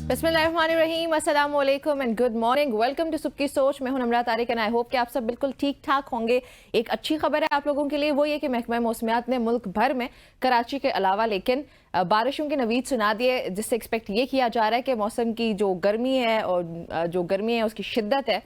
बिस्मिल्लाहिर्रहमानिर्रहीम, अस्सलाम वालेकुम and good morning. Welcome to सुबह की सोच। मैं हूं Namra Tariq and I hope कि आप सब बिल्कुल ठीक ठाक होंगे। एक अच्छी खबर है आप लोगों के लिए, वो ये कि महकमा मौसमियात ने मुल्क भर में कराची के अलावा लेकिन बारिशों के नवीद सुना दिए, जिससे एक्सपेक्ट ये किया जा रहा है कि मौसम की जो गर्मी है और जो गर्मी है उसकी शिद्दत है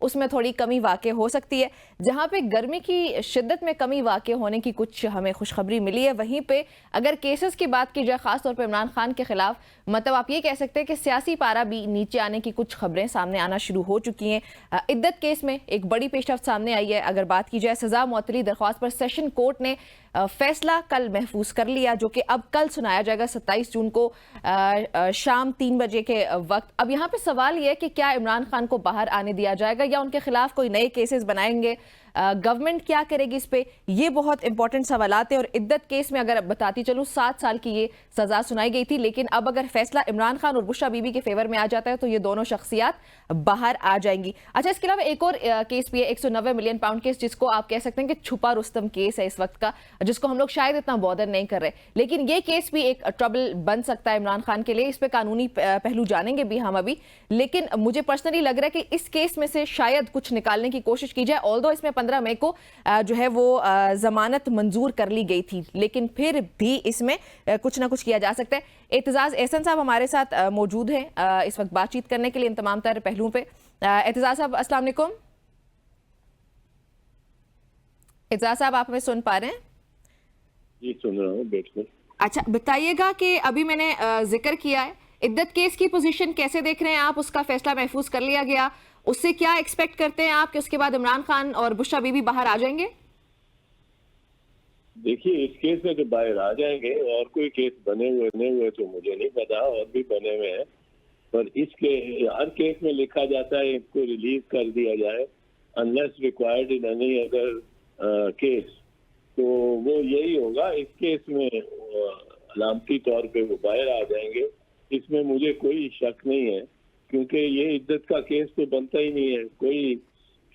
उसमें थोड़ी कमी वाक़ई हो सकती है। जहाँ पे गर्मी की शिद्दत में कमी वाक़ई होने की कुछ हमें खुशखबरी मिली है, वहीं पे अगर केसेस की बात की जाए ख़ासतौर पर इमरान खान के खिलाफ, मतलब आप ये कह सकते हैं कि सियासी पारा भी नीचे आने की कुछ खबरें सामने आना शुरू हो चुकी हैं। इद्दत केस में एक बड़ी पेशरफ्त सामने आई है। अगर बात की जाए सज़ा मुअत्तली दरख्वास्त पर सेशन कोर्ट ने फैसला कल महफूज कर लिया, जो कि अब कल सुनाया जाएगा 27 जून को शाम 3 बजे के वक्त। अब यहाँ पे सवाल यह है कि क्या इमरान खान को बाहर आने दिया जाएगा या उनके खिलाफ कोई नए केसेस बनाएंगे, गवर्नमेंट क्या करेगी इस पे, ये बहुत इंपॉर्टेंट सवालात है। और इद्दत केस में अगर बताती चलूँ 7 साल की ये सजा सुनाई गई थी, लेकिन अब अगर फैसला इमरान खान और बुशरा बीबी के फेवर में आ जाता है तो ये दोनों शख्सियात बाहर आ जाएंगी। अच्छा, इसके अलावा एक और केस भी है, 190 मिलियन पाउंड केस, जिसको आप कह सकते हैं कि छुपा रुस्तम केस है इस वक्त का, जिसको हम लोग शायद इतना बॉदर नहीं कर रहे, लेकिन ये केस भी एक ट्रबल बन सकता है इमरान खान के लिए। इस पे कानूनी पहलू जानेंगे भी हम अभी, लेकिन मुझे पर्सनली लग रहा है कि इस केस में से शायद कुछ निकालने की कोशिश की जाए। ऑल्दो इसमें 15 मई को जो है वो जमानत मंजूर कर ली गई थी, लेकिन फिर भी इसमें कुछ ना कुछ किया जा सकता है। एतजाज एहसन साहब हमारे साथ मौजूद हैं इस वक्त बातचीत करने के लिए इन तमाम तर पहलुओं पे। एतजाज साहब अस्सलाम वालेकुम। एतजाज साहब आप हमें सुन पा रहे हैं? जी सुन रहा हूँ, बिल्कुल। अच्छा, बताइएगा कि अभी मैंने जिक्र किया है इद्दत केस की पोजीशन कैसे देख रहे हैं आप? उसका फैसला महफूज कर लिया गया, उससे क्या एक्सपेक्ट करते हैं आप कि उसके बाद इमरान खान और बुशरा बीबी बाहर आ जाएंगे? देखिए, इस केस में तो बाहर आ जाएंगे, और कोई केस बने हुए तो मुझे नहीं पता, और भी बने हुए हैं, पर इसके हर केस में लिखा जाता है इसको रिलीज कर दिया जाए unless required in any other case. तो वो यही होगा इस केस में, अलामती तौर पे वो बाहर आ जाएंगे, इसमें मुझे कोई शक नहीं है, क्योंकि ये इद्दत का केस तो बनता ही नहीं है, कोई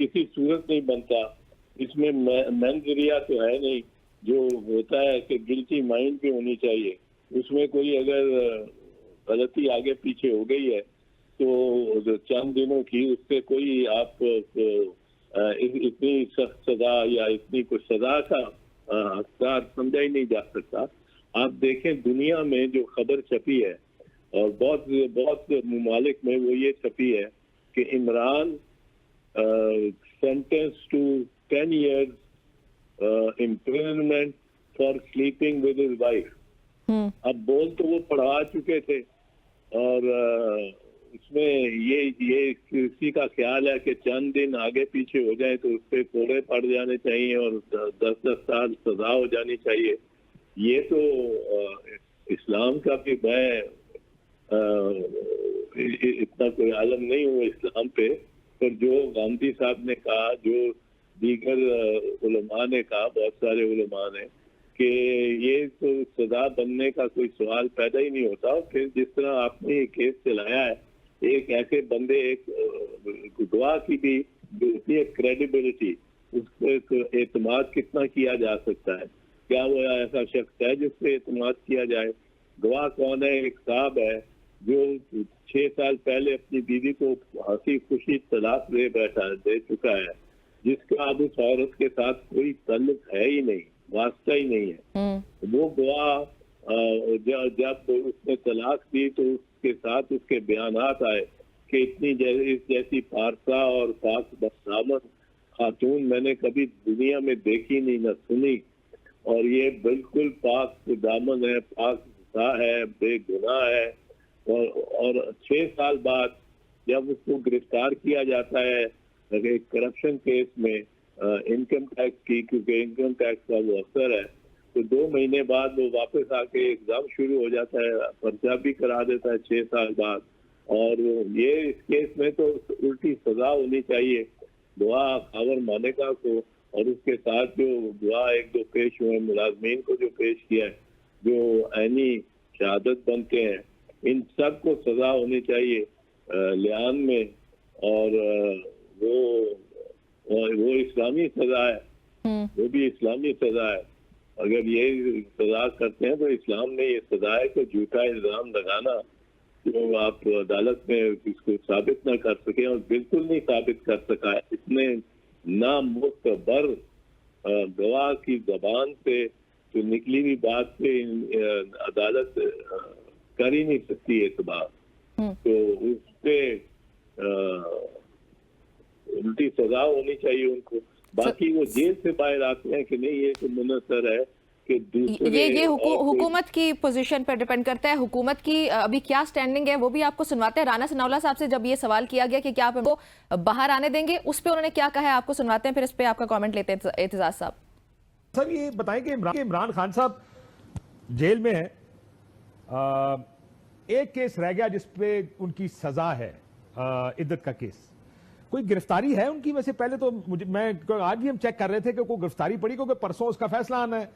किसी सूरत नहीं बनता इसमें। मंजरिया तो है नहीं, जो होता है कि गिल्टी माइंड भी होनी चाहिए, उसमें कोई अगर गलती आगे पीछे हो गई है तो चंद दिनों की, उससे कोई आप इतनी सख्त सजा या इतनी कुछ सजा का हकदार समझा ही नहीं जा सकता। आप देखें दुनिया में जो खबर छपी है, और बहुत बहुत ममालिक में वो ये छपी है कि Imran sentence to 10 years imprisonment for sleeping with his wife। अब बोल तो वो पढ़ा चुके थे, और इसमें ये किसी का ख्याल है कि चंद दिन आगे पीछे हो जाए तो उस पर कोड़े पड़ जाने चाहिए और 10-10 साल सजा हो जानी चाहिए। ये तो इस्लाम का भी, मैं इतना कोई आलम नहीं हूँ इस्लाम पे, पर जो गांधी साहब ने कहा, जो दीगर उलमा ने कहा, बहुत सारे उलमा ने, कि ये तो सजा बनने का कोई सवाल पैदा ही नहीं होता। फिर जिस तरह आपने ये केस चलाया है, एक ऐसे बंदे, एक गवाह की भी होती है क्रेडिबिलिटी, उसको एतमाद कितना किया जा सकता है, क्या वो ऐसा शख्स है जिससे एतमाद किया जाए? गवाह कौन है? एक साहब है जो 6 साल पहले अपनी बीवी को हंसी खुशी तलाक दे चुका है, जिसका अब उस औरत के साथ कोई ताल्लुक है ही नहीं, वास्ता ही नहीं है। वो गवाह जब उसने तलाक दी तो उसके साथ उसके बयानात आए कि इतनी जैसी पारसा और पाक दामन खातून मैंने कभी दुनिया में देखी नहीं, न सुनी, और ये बिल्कुल पाक दामन है, पाक है, बेगुनाह है। और 6 साल बाद जब उसको गिरफ्तार किया जाता है एक करप्शन केस में इनकम टैक्स की, क्योंकि इनकम टैक्स का वो अफसर है, तो 2 महीने बाद वो वापस आके एग्जाम शुरू हो जाता है, पर्चा भी करा देता है 6 साल बाद। और ये इस केस में तो उल्टी सजा होनी चाहिए गवाह खावर मानेका को, और उसके साथ जो गवाह 1-2 पेश हुए, मुलाजमीन को जो पेश किया है, जो ऐनी शहादत बनते हैं, इन सब को सजा होनी चाहिए लियान में। और वो इस्लामी सजा है, वो भी इस्लामी सजा है। अगर ये सजा करते हैं तो इस्लाम में ये सजा है कि झूठा इल्जाम लगाना जो आप अदालत में इसको साबित ना कर सके, और बिल्कुल नहीं साबित कर सका है। इसने नामुतबर गवाह की जबान से जो निकली हुई बात पे अदालत कर ही नहीं सकती एतबार, तो उससे उल्टी सजा होनी चाहिए उनको। बाकी वो जेल से बाहर आते हैं कि नहीं, ये तो मुनसर है कि दूसरे ये हुकूमत की पोजीशन पर डिपेंड करता है। हुकूमत की अभी क्या स्टैंडिंग है वो भी आपको सुनवाते हैं। राना सनाउल्लाह साहब से जब ये सवाल किया गया कि क्या आप इनको बाहर आने देंगे, उस पे उन्होंने क्या कहा है आपको सुनवाते हैं, फिर इस पे आपका कमेंट लेते हैं एतजाज साहब। सर ये बताएं कि इमरान खान साहब जेल में है, एक केस रह गया जिसपे उनकी सजा है, इद्दत का केस। कोई गिरफ्तारी है उनकी? वैसे पहले तो मैं आज भी हम चेक कर रहे थे कि कोई गिरफ्तारी पड़ी, क्योंकि परसों उसका फैसला आना है,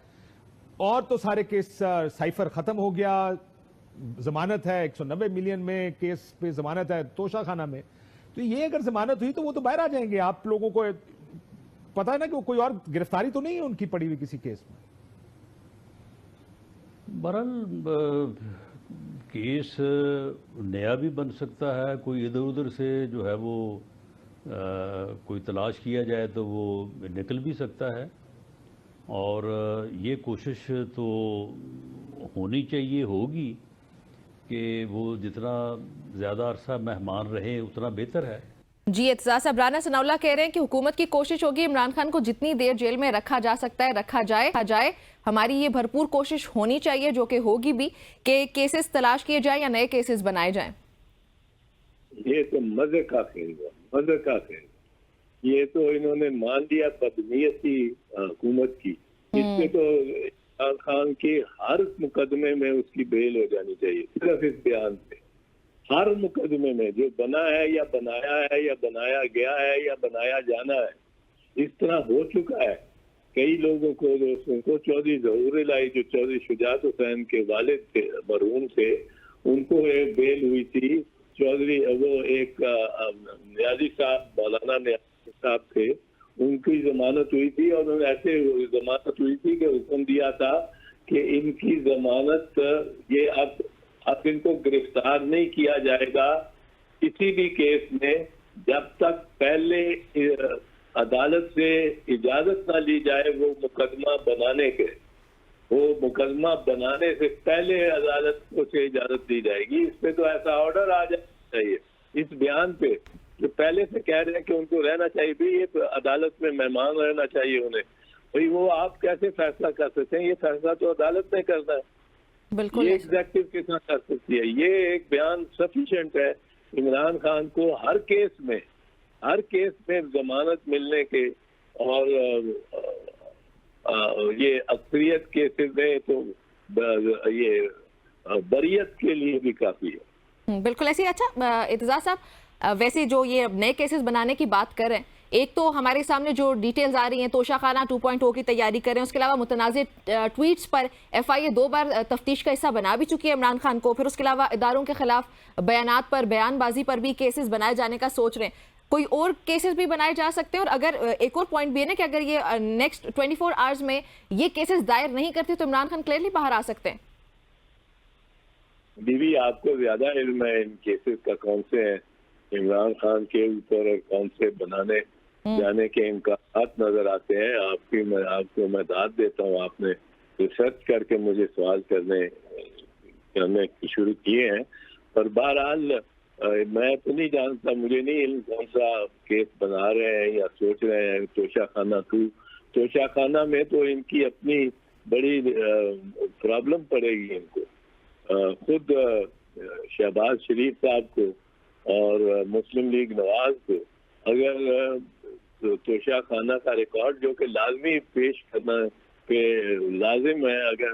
और तो सारे केस साइफर खत्म हो गया, जमानत है 190 मिलियन में, केस पे जमानत है तोशा खाना में। तो ये अगर जमानत हुई तो वो तो बाहर आ जाएंगे। आप लोगों को पता है ना कि कोई और गिरफ्तारी तो नहीं है उनकी पड़ी हुई किसी केस में? बहरहाल केस नया भी बन सकता है, कोई इधर उधर से जो है वो कोई तलाश किया जाए तो वो निकल भी सकता है, और ये कोशिश तो होनी चाहिए, होगी कि वो जितना ज़्यादा अरसा मेहमान रहे उतना बेहतर है। जी एतजाज साहब, राना सनाउल्लाह कह रहे हैं कि हुकूमत की कोशिश होगी इमरान खान को जितनी देर जेल में रखा जा सकता है रखा जाए। हमारी ये भरपूर कोशिश होनी चाहिए, जो कि होगी भी, कि केसेस तलाश किए जाए या नए केसेस बनाए जाएं। ये तो मजे का खेल हुआ, मजे का खेल। ये तो इन्होंने मान लिया बदनीयती हुकूमत की। इससे तो इमरान खान के हर मुकदमे में उसकी बेल हो जानी चाहिए, सिर्फ इस बयान से। हर मुकदमे में जो बना है या बनाया है या बनाया गया है या बनाया जाना है, इस तरह हो चुका है। कई लोगों को, दोस्तों को, चौधरी ज़हूर इलाही जो चौधरी शुजात हुसैन के वालिद थे, मरहूम थे, उनको एक बेल हुई थी। चौधरी वो एक न्याजी साहब, मौलाना न्याजी साहब थे, उनकी जमानत हुई थी, और उन्होंने ऐसे जमानत हुई थी कि हुक्म दिया था कि इनकी जमानत ये अब इनको गिरफ्तार नहीं किया जाएगा किसी भी केस में जब तक पहले अदालत से इजाजत ना ली जाए वो मुकदमा बनाने के। वो मुकदमा बनाने से पहले अदालत को से इजाजत दी जाएगी। इस पे तो ऐसा ऑर्डर आ जाना चाहिए। इस बयान पे जो पहले से कह रहे हैं कि उनको रहना चाहिए, भी ये अदालत में मेहमान रहना चाहिए उन्हें, भाई वो आप कैसे फैसला कर सकते हैं? ये फैसला तो अदालत ने करना है, बिल्कुल ये एग्जेक्टिव के साथ कर सकती है। ये एक बयान सफिशिएंट है इमरान खान को हर केस में जमानत मिलने के, और ये अक्सरियत केसेस में तो ये बरियत के लिए भी काफी है। बिल्कुल ऐसे। अच्छा एतजाज साहब, वैसे जो ये नए केसेस बनाने की बात कर रहे हैं, एक तो हमारे सामने जो डिटेल्स आ रही हैं, तोशा खाना 2.0 की तैयारी कर रहे हैं, उसके अलावा मुतनाज़िर ट्वीट्स पर FIA 2 बार तफ्तीश का हिस्सा बना भी चुकी है इमरान खान को, फिर उसके अलावा इदारों के खिलाफ बयानात पर, बयानबाजी पर भी केसेस बनाए जाने का सोच रहे हैं। कोई और केसेस भी बनाए जा सकते हैं? और अगर एक और पॉइंट भी है ना कि अगर ये नेक्स्ट 24 आवर्स में ये केसेस दायर नहीं करते तो इमरान खान क्लियरली बाहर आ सकते हैं। बीवी, आपको ज्यादा इल्म है इन केसेस का, कौन से हैं इमरान खान के ऊपर और कौन से बनाने जाने के इम्कान नजर आते हैं। आपको मैं दाद देता हूँ, आपने रिसर्च करके मुझे सवाल करने शुरू किए हैं। पर बहरहाल मैं तो नहीं जानता, मुझे नहीं इल्म कौन सा केस बना रहे हैं या सोच रहे हैं। तोशा खाना में तो इनकी अपनी बड़ी प्रॉब्लम पड़ेगी इनको। खुद शहबाज शरीफ साहब को और मुस्लिम लीग नवाज को अगर तोशा खाना का रिकॉर्ड, जो कि लाजमी पेश करना पे लाजिम है, अगर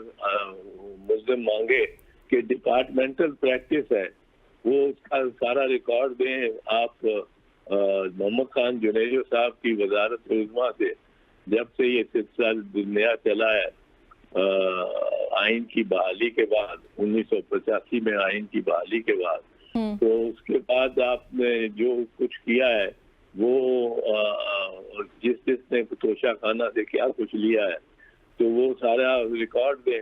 मुस्लिम मांगे कि डिपार्टमेंटल प्रैक्टिस है, वो उसका सारा रिकॉर्ड दें आप मोहम्मद खान जुनेजो साहब की वजारत उज़्मा से, जब से ये सिलसिला नया चला है आइन की बहाली के बाद, 1985 में आइन की बहाली के बाद, तो उसके बाद आपने जो कुछ किया है वो जिसने तोशा खाना से क्या कुछ लिया है, तो वो सारा रिकॉर्ड दें।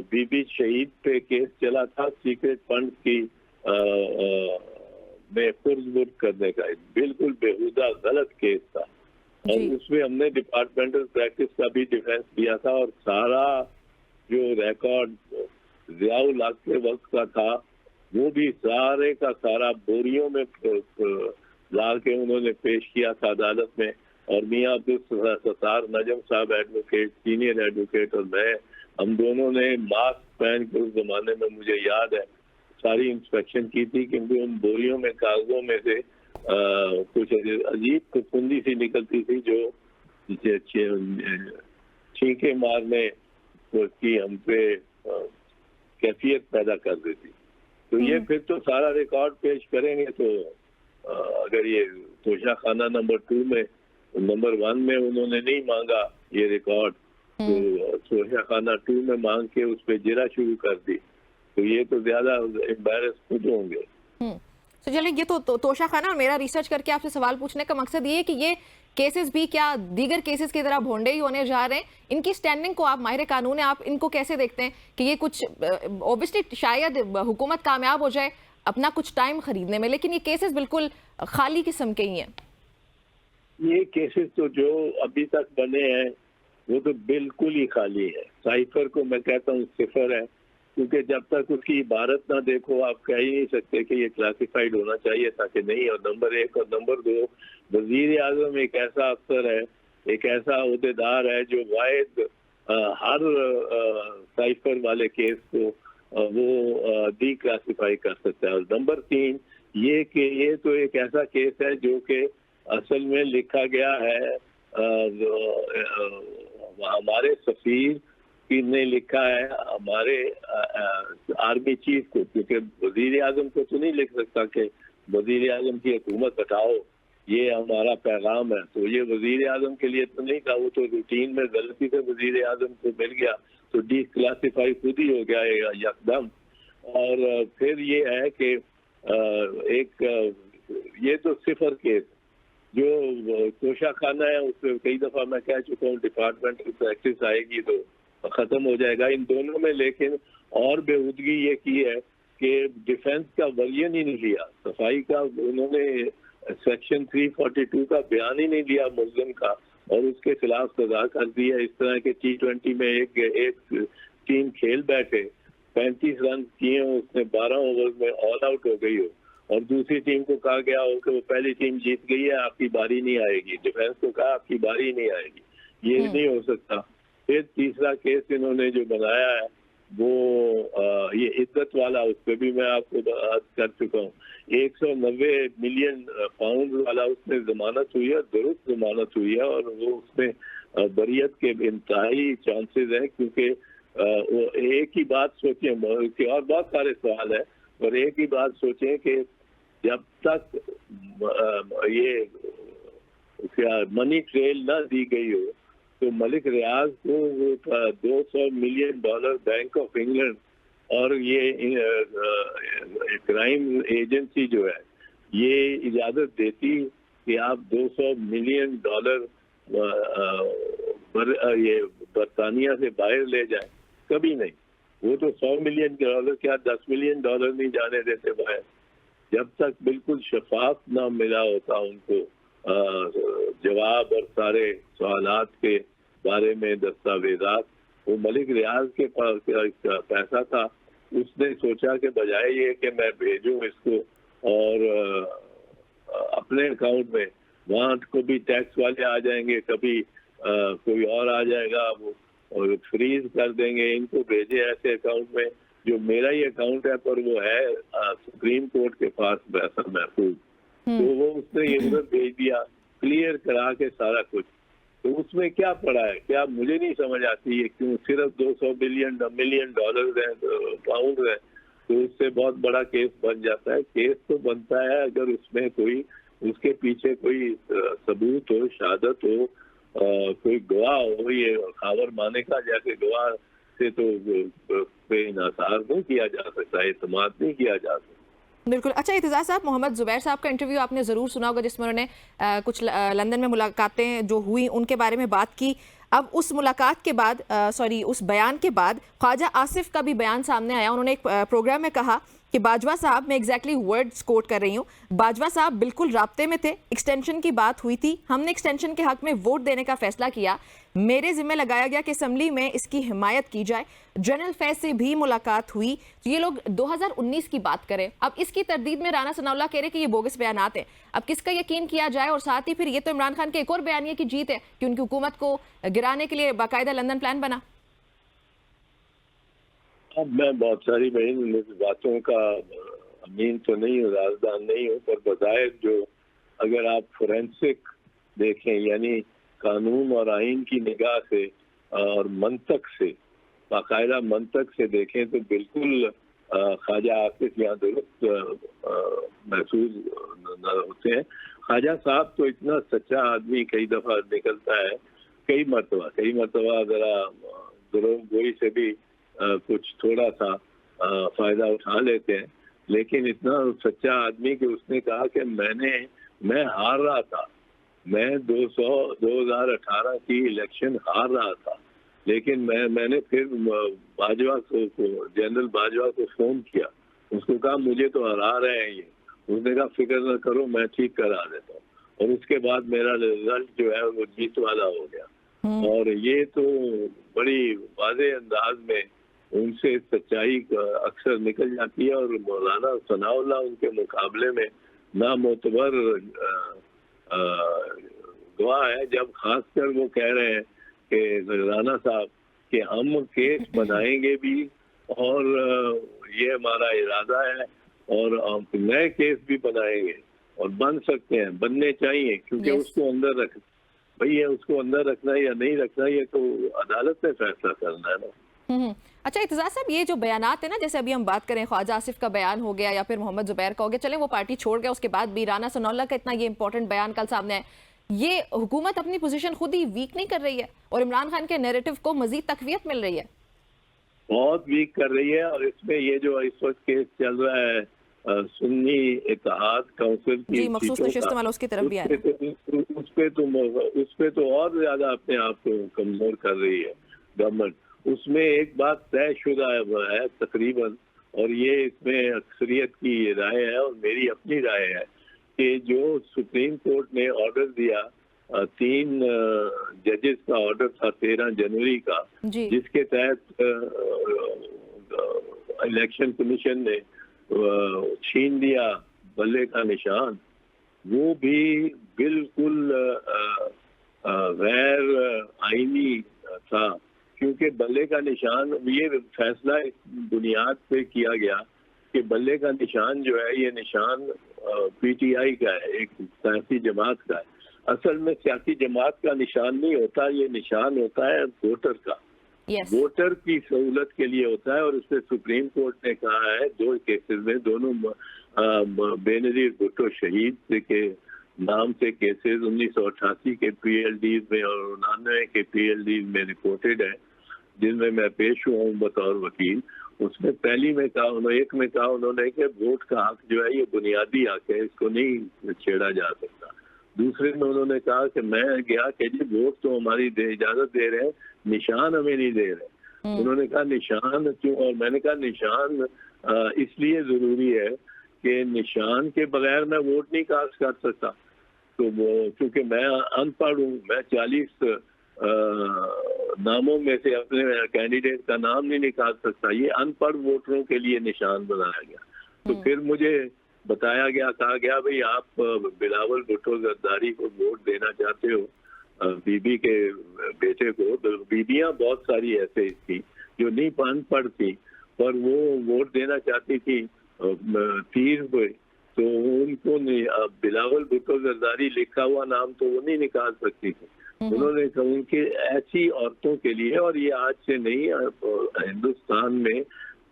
बीबी शहीद पे केस चला था सीक्रेट फंड की में पुरजबुर करने का बिल्कुल बेहुदा गलत केस था। और जी। उसमें हमने डिपार्टमेंटल प्रैक्टिस का भी डिफेंस दिया था, और सारा जो रिकॉर्ड जियाउल हक के वक्त का था वो भी सारे का सारा बोरियों में ला के उन्होंने पेश किया था अदालत में। और मियां अब्दुल सत्तार नजम साहब एडवोकेट, सीनियर एडवोकेट, और मैं, हम दोनों ने मास्क पहन के उस जमाने में, मुझे याद है, सारी इंस्पेक्शन की थी, क्योंकि उन बोरियों में कागजों में से कुछ अजीब फुफुंदी सी निकलती थी जो छींके मारने की हम पे कैफियत पैदा कर देती। तो ये फिर तो सारा रिकॉर्ड पेश करेंगे, तो अगर ये तोशा खाना नंबर 2 में, नंबर 1 में उन्होंने नहीं मांगा ये रिकॉर्ड, तो तोशा खाना 2 में मांग के उस पर जिरा शुरू कर दी, तो ये तो ज्यादा एम्बैरस खुद होंगे। तो चलिए, ये तो तोशा खाना, और मेरा रिसर्च करके आपसे सवाल पूछने का मकसद ये है कि ये केसेस भी क्या दीगर केसेस की तरह भोंडे ही होने जा रहे हैं? इनकी स्टैंडिंग को आप माहिर कानून है, आप इनको कैसे देखते हैं कि ये कुछ ऑब्वियसली शायद हुकूमत कामयाब हो जाए अपना कुछ टाइम खरीदने में, लेकिन ये केसेस बिल्कुल खाली किस्म के ही हैं। ये केसेस तो जो अभी तक बने हैं वो तो बिल्कुल ही खाली है। साइफर को मैं कहता हूँ सिफर है, क्योंकि जब तक उसकी इबारत ना देखो आप कह ही नहीं सकते कि ये क्लासिफाइड होना चाहिए था कि नहीं। और नंबर 1 और नंबर 2, वजीर आजम एक ऐसा अफसर है, एक ऐसा अहदेदार है जो वाहिद हर साइफर वाले केस को वो डी क्लासिफाई कर सकता है। और नंबर 3 ये कि ये तो एक ऐसा केस है जो कि असल में लिखा गया है हमारे सफीर की ने लिखा है हमारे आर्मी चीफ को, क्योंकि वजीर आजम को तो नहीं लिख सकता कि वजीर आजम की हुकूमत हटाओ, ये हमारा पैगाम है। तो ये वजीर आजम के लिए तो नहीं था, वो तो रूटीन में गलती से वजीर आजम को मिल गया, तो डी क्लासिफाई खुद ही हो गया यकदम। और फिर ये है कि एक ये तो सिफर केस जो तोशा खाना है, उसमें कई दफा मैं कह चुका हूँ डिपार्टमेंट की प्रैक्टिस आएगी तो खत्म हो जाएगा इन दोनों में। लेकिन और बेहूदगी ये की है कि डिफेंस का वर्जन ही नहीं लिया, सफाई का उन्होंने सेक्शन 342 का बयान ही नहीं लिया मुल्जिम का, और उसके खिलाफ सजा कर दी है। इस तरह के T20 में एक टीम खेल बैठे, 35 रन किए, उसने 12 ओवर में ऑल आउट हो गई हो, और दूसरी टीम को कहा गया हो कि वो पहली टीम जीत गई है, आपकी बारी नहीं आएगी। डिफेंस को कहा आपकी बारी नहीं आएगी, ये नहीं हो सकता। फिर तीसरा केस इन्होंने जो बनाया है वो ये इज्जत वाला, उस पर भी मैं आपको बात कर चुका हूँ। 190 मिलियन पाउंड वाला उसमें जमानत हुई है, दुरुस्त जमानत हुई है, और वो उसमें बरियत के इंतहाई चांसेस हैं, क्योंकि वो एक ही बात सोचें, और बहुत सारे सवाल है, और एक ही बात सोचें कि जब तक ये क्या मनी ट्रेल ना दी गई हो, तो मलिक रियाज को वो $200 मिलियन बैंक ऑफ इंग्लैंड और ये क्राइम एजेंसी जो है ये इजाजत देती कि आप $200 मिलियन ये बरतानिया से बाहर ले जाए? कभी नहीं। वो तो $100 मिलियन क्या $10 मिलियन नहीं जाने देते बाहर, जब तक बिल्कुल शफाफ ना मिला होता उनको जवाब और सारे सवालात के बारे में दस्तावेजात। वो मलिक रियाज के पास पैसा था, उसने सोचा कि बजाय ये कि मैं भेजूं इसको और अपने अकाउंट में, वहाँ को भी टैक्स वाले आ जाएंगे, कभी कोई और आ जाएगा, वो और फ्रीज कर देंगे, इनको भेजे ऐसे अकाउंट में जो मेरा ही अकाउंट है पर वो है सुप्रीम कोर्ट के पास पैसा महफूज। तो वो उसने ये उधर भेज दिया, क्लियर करा के सारा कुछ। तो उसमें क्या पड़ा है, क्या मुझे नहीं समझ आती है, क्यों सिर्फ $200 मिलियन है, पाउंड है, तो उससे बहुत बड़ा केस बन जाता है। केस तो बनता है अगर उसमें कोई उसके पीछे कोई सबूत हो, शहादत हो, कोई गवाह हो। ये खावर माने का जाके गवाह से तो बेइंसाफ नहीं किया जा सकता, एतमाद नहीं किया जा सकता। बिल्कुल। अच्छा इत्तेज़ाज़ साहब, मोहम्मद ज़ुबैर साहब का इंटरव्यू आपने ज़रूर सुना होगा, जिसमें उन्होंने कुछ लंदन में मुलाकातें जो हुई उनके बारे में बात की। अब उस मुलाकात के बाद उस बयान के बाद ख्वाजा आसिफ का भी बयान सामने आया। उन्होंने एक प्रोग्राम में कहा कि बाजवा साहब, मैं एग्जैक्टली वर्ड्स कोट कर रही हूँ, बाजवा साहब बिल्कुल राब्ते में थे, एक्सटेंशन की बात हुई थी, हमने एक्सटेंशन के हक में वोट देने का फैसला किया, मेरे जिम्मे लगाया गया कि असेंबली में इसकी हिमायत की जाए, जनरल फैज से भी मुलाकात हुई। तो ये लोग 2019 की बात करें, अब इसकी तरदीद में राना सनाउल्लाह कह रहे कि ये बोगस बयानात हैं। अब किसका यकीन किया जाए? और साथ ही फिर ये तो इमरान खान के एक और बयानिए की जीत है कि उनकी हुकूमत को गिराने के लिए बाकायदा लंदन प्लान बना। अब मैं बहुत सारी बातों का अमीन तो नहीं हूँ, राजदान नहीं हूँ, पर बज़ाहिर जो अगर आप फोरेंसिक देखें, यानी कानून और आइन की निगाह से और मंतक से, बाकायदा मंतक से देखें तो बिल्कुल ख्वाजा आसिफ यहाँ दुरुस्त महसूस होते हैं। ख्वाजा साहब तो इतना सच्चा आदमी कई दफ़ा निकलता है, कई मरतबा ज़रा दुरुगोई से भी कुछ थोड़ा सा फायदा उठा लेते हैं, लेकिन इतना सच्चा आदमी कि उसने कहा कि मैं हार रहा था, मैं 2018 की इलेक्शन हार रहा था, लेकिन मैंने फिर बाजवा को जनरल बाजवा को फोन किया, उसको कहा मुझे तो हरा रहे हैं ये, उसने कहा फिक्र न करो मैं ठीक करा देता हूँ, और उसके बाद मेरा रिजल्ट जो है वो जीत वाला हो गया। और ये तो बड़ी वाज़े अंदाज में उनसे सच्चाई अक्सर निकल जाती है, और मौलाना सनाउल्लाह उनके मुकाबले में नामोतबर गवाह है, जब खासकर वो कह रहे हैं कि राना साहब कि हम केस बनाएंगे भी और ये हमारा इरादा है, और नए केस भी बनाएंगे और बन सकते हैं, बनने चाहिए, क्योंकि उसको अंदर रख भैया उसको अंदर रखना या नहीं रखना ये तो अदालत में फैसला करना है ना। अच्छा इत्तेज़ाज़ साहब, ये जो बयानात है ना, जैसे अभी हम बात करें ख्वाजा आसिफ का बयान हो गया या फिर मोहम्मद जुबैर का हो गया, चले वो पार्टी छोड़ गया, उसके बाद भी राना सनाउल्लाह का इतना ये इंपॉर्टेंट बयान कल सामने है, ये हुकूमत अपनी पोजीशन खुद ही वीक नहीं कर रही है और इमरान खान के नैरेटिव को मजीद तकवीयत मिल रही है? बहुत वीक कर रही है, और इसमें ये जो इस वक्त केस चल रहा है सुन्नी इत्तेहाद काउंसिल की मखसूस नशिस्त वाला, उसकी तरफ भी उस पे तो और ज्यादा अपने आप को कमजोर कर रही है गवर्नमेंट। उसमें एक बात तयशुदा है तकरीबन, और ये इसमें अक्सरियत की राय है और मेरी अपनी राय है, कि जो सुप्रीम कोर्ट ने ऑर्डर दिया 3 जजेस का ऑर्डर था 13 जनवरी का, जिसके तहत इलेक्शन कमीशन ने छीन दिया बल्ले का निशान, वो भी बिल्कुल गैर आईनी था, क्योंकि बल्ले का निशान, ये फैसला इस बुनियाद पे किया गया कि बल्ले का निशान जो है ये निशान पीटीआई का है, एक सियासी जमात का है। असल में सियासी जमात का निशान नहीं होता, ये निशान होता है वोटर का, वोटर की सहूलत के लिए होता है। और इसमें सुप्रीम कोर्ट ने कहा है 2 केसेस में, दोनों बेनजीर भुट्टो शहीद के नाम से केसेस 1988 के PLDs में और 99 के PLDs में रिपोर्टेड है, जिनमें मैं पेश हुआ हूँ बतौर वकील। उसमें पहली में कहा उन्होंने कि वोट का हक जो है ये बुनियादी हक है, इसको नहीं छेड़ा जा सकता। दूसरे में उन्होंने कहा कि मैं गया कि जी वोट तो हमारी इजाजत दे रहे हैं, निशान हमें नहीं दे रहे। उन्होंने कहा निशान क्यों? और मैंने कहा निशान इसलिए जरूरी है कि निशान के बगैर मैं वोट नहीं कास्ट कर सकता। तो वो क्योंकि मैं अनपढ़ हूँ, मैं 40 नामों में से अपने कैंडिडेट का नाम नहीं निकाल सकता, ये अनपढ़ वोटरों के लिए निशान बनाया गया। तो फिर मुझे बताया गया, कहा गया भाई आप बिलावल भुट्टो जरदारी को वोट देना चाहते हो, बीबी के बेटे को। तो बीबियां बहुत सारी ऐसे थी जो नहीं अनपढ़ थी, पर वो वोट देना चाहती थी 30 पे, तो उनको बिलावल भुट्टो जरदारी लिखा हुआ नाम तो वो नहीं निकाल सकती थी। उन्होंने कहा उनके ऐसी औरतों के लिए, और ये आज से नहीं, हिंदुस्तान में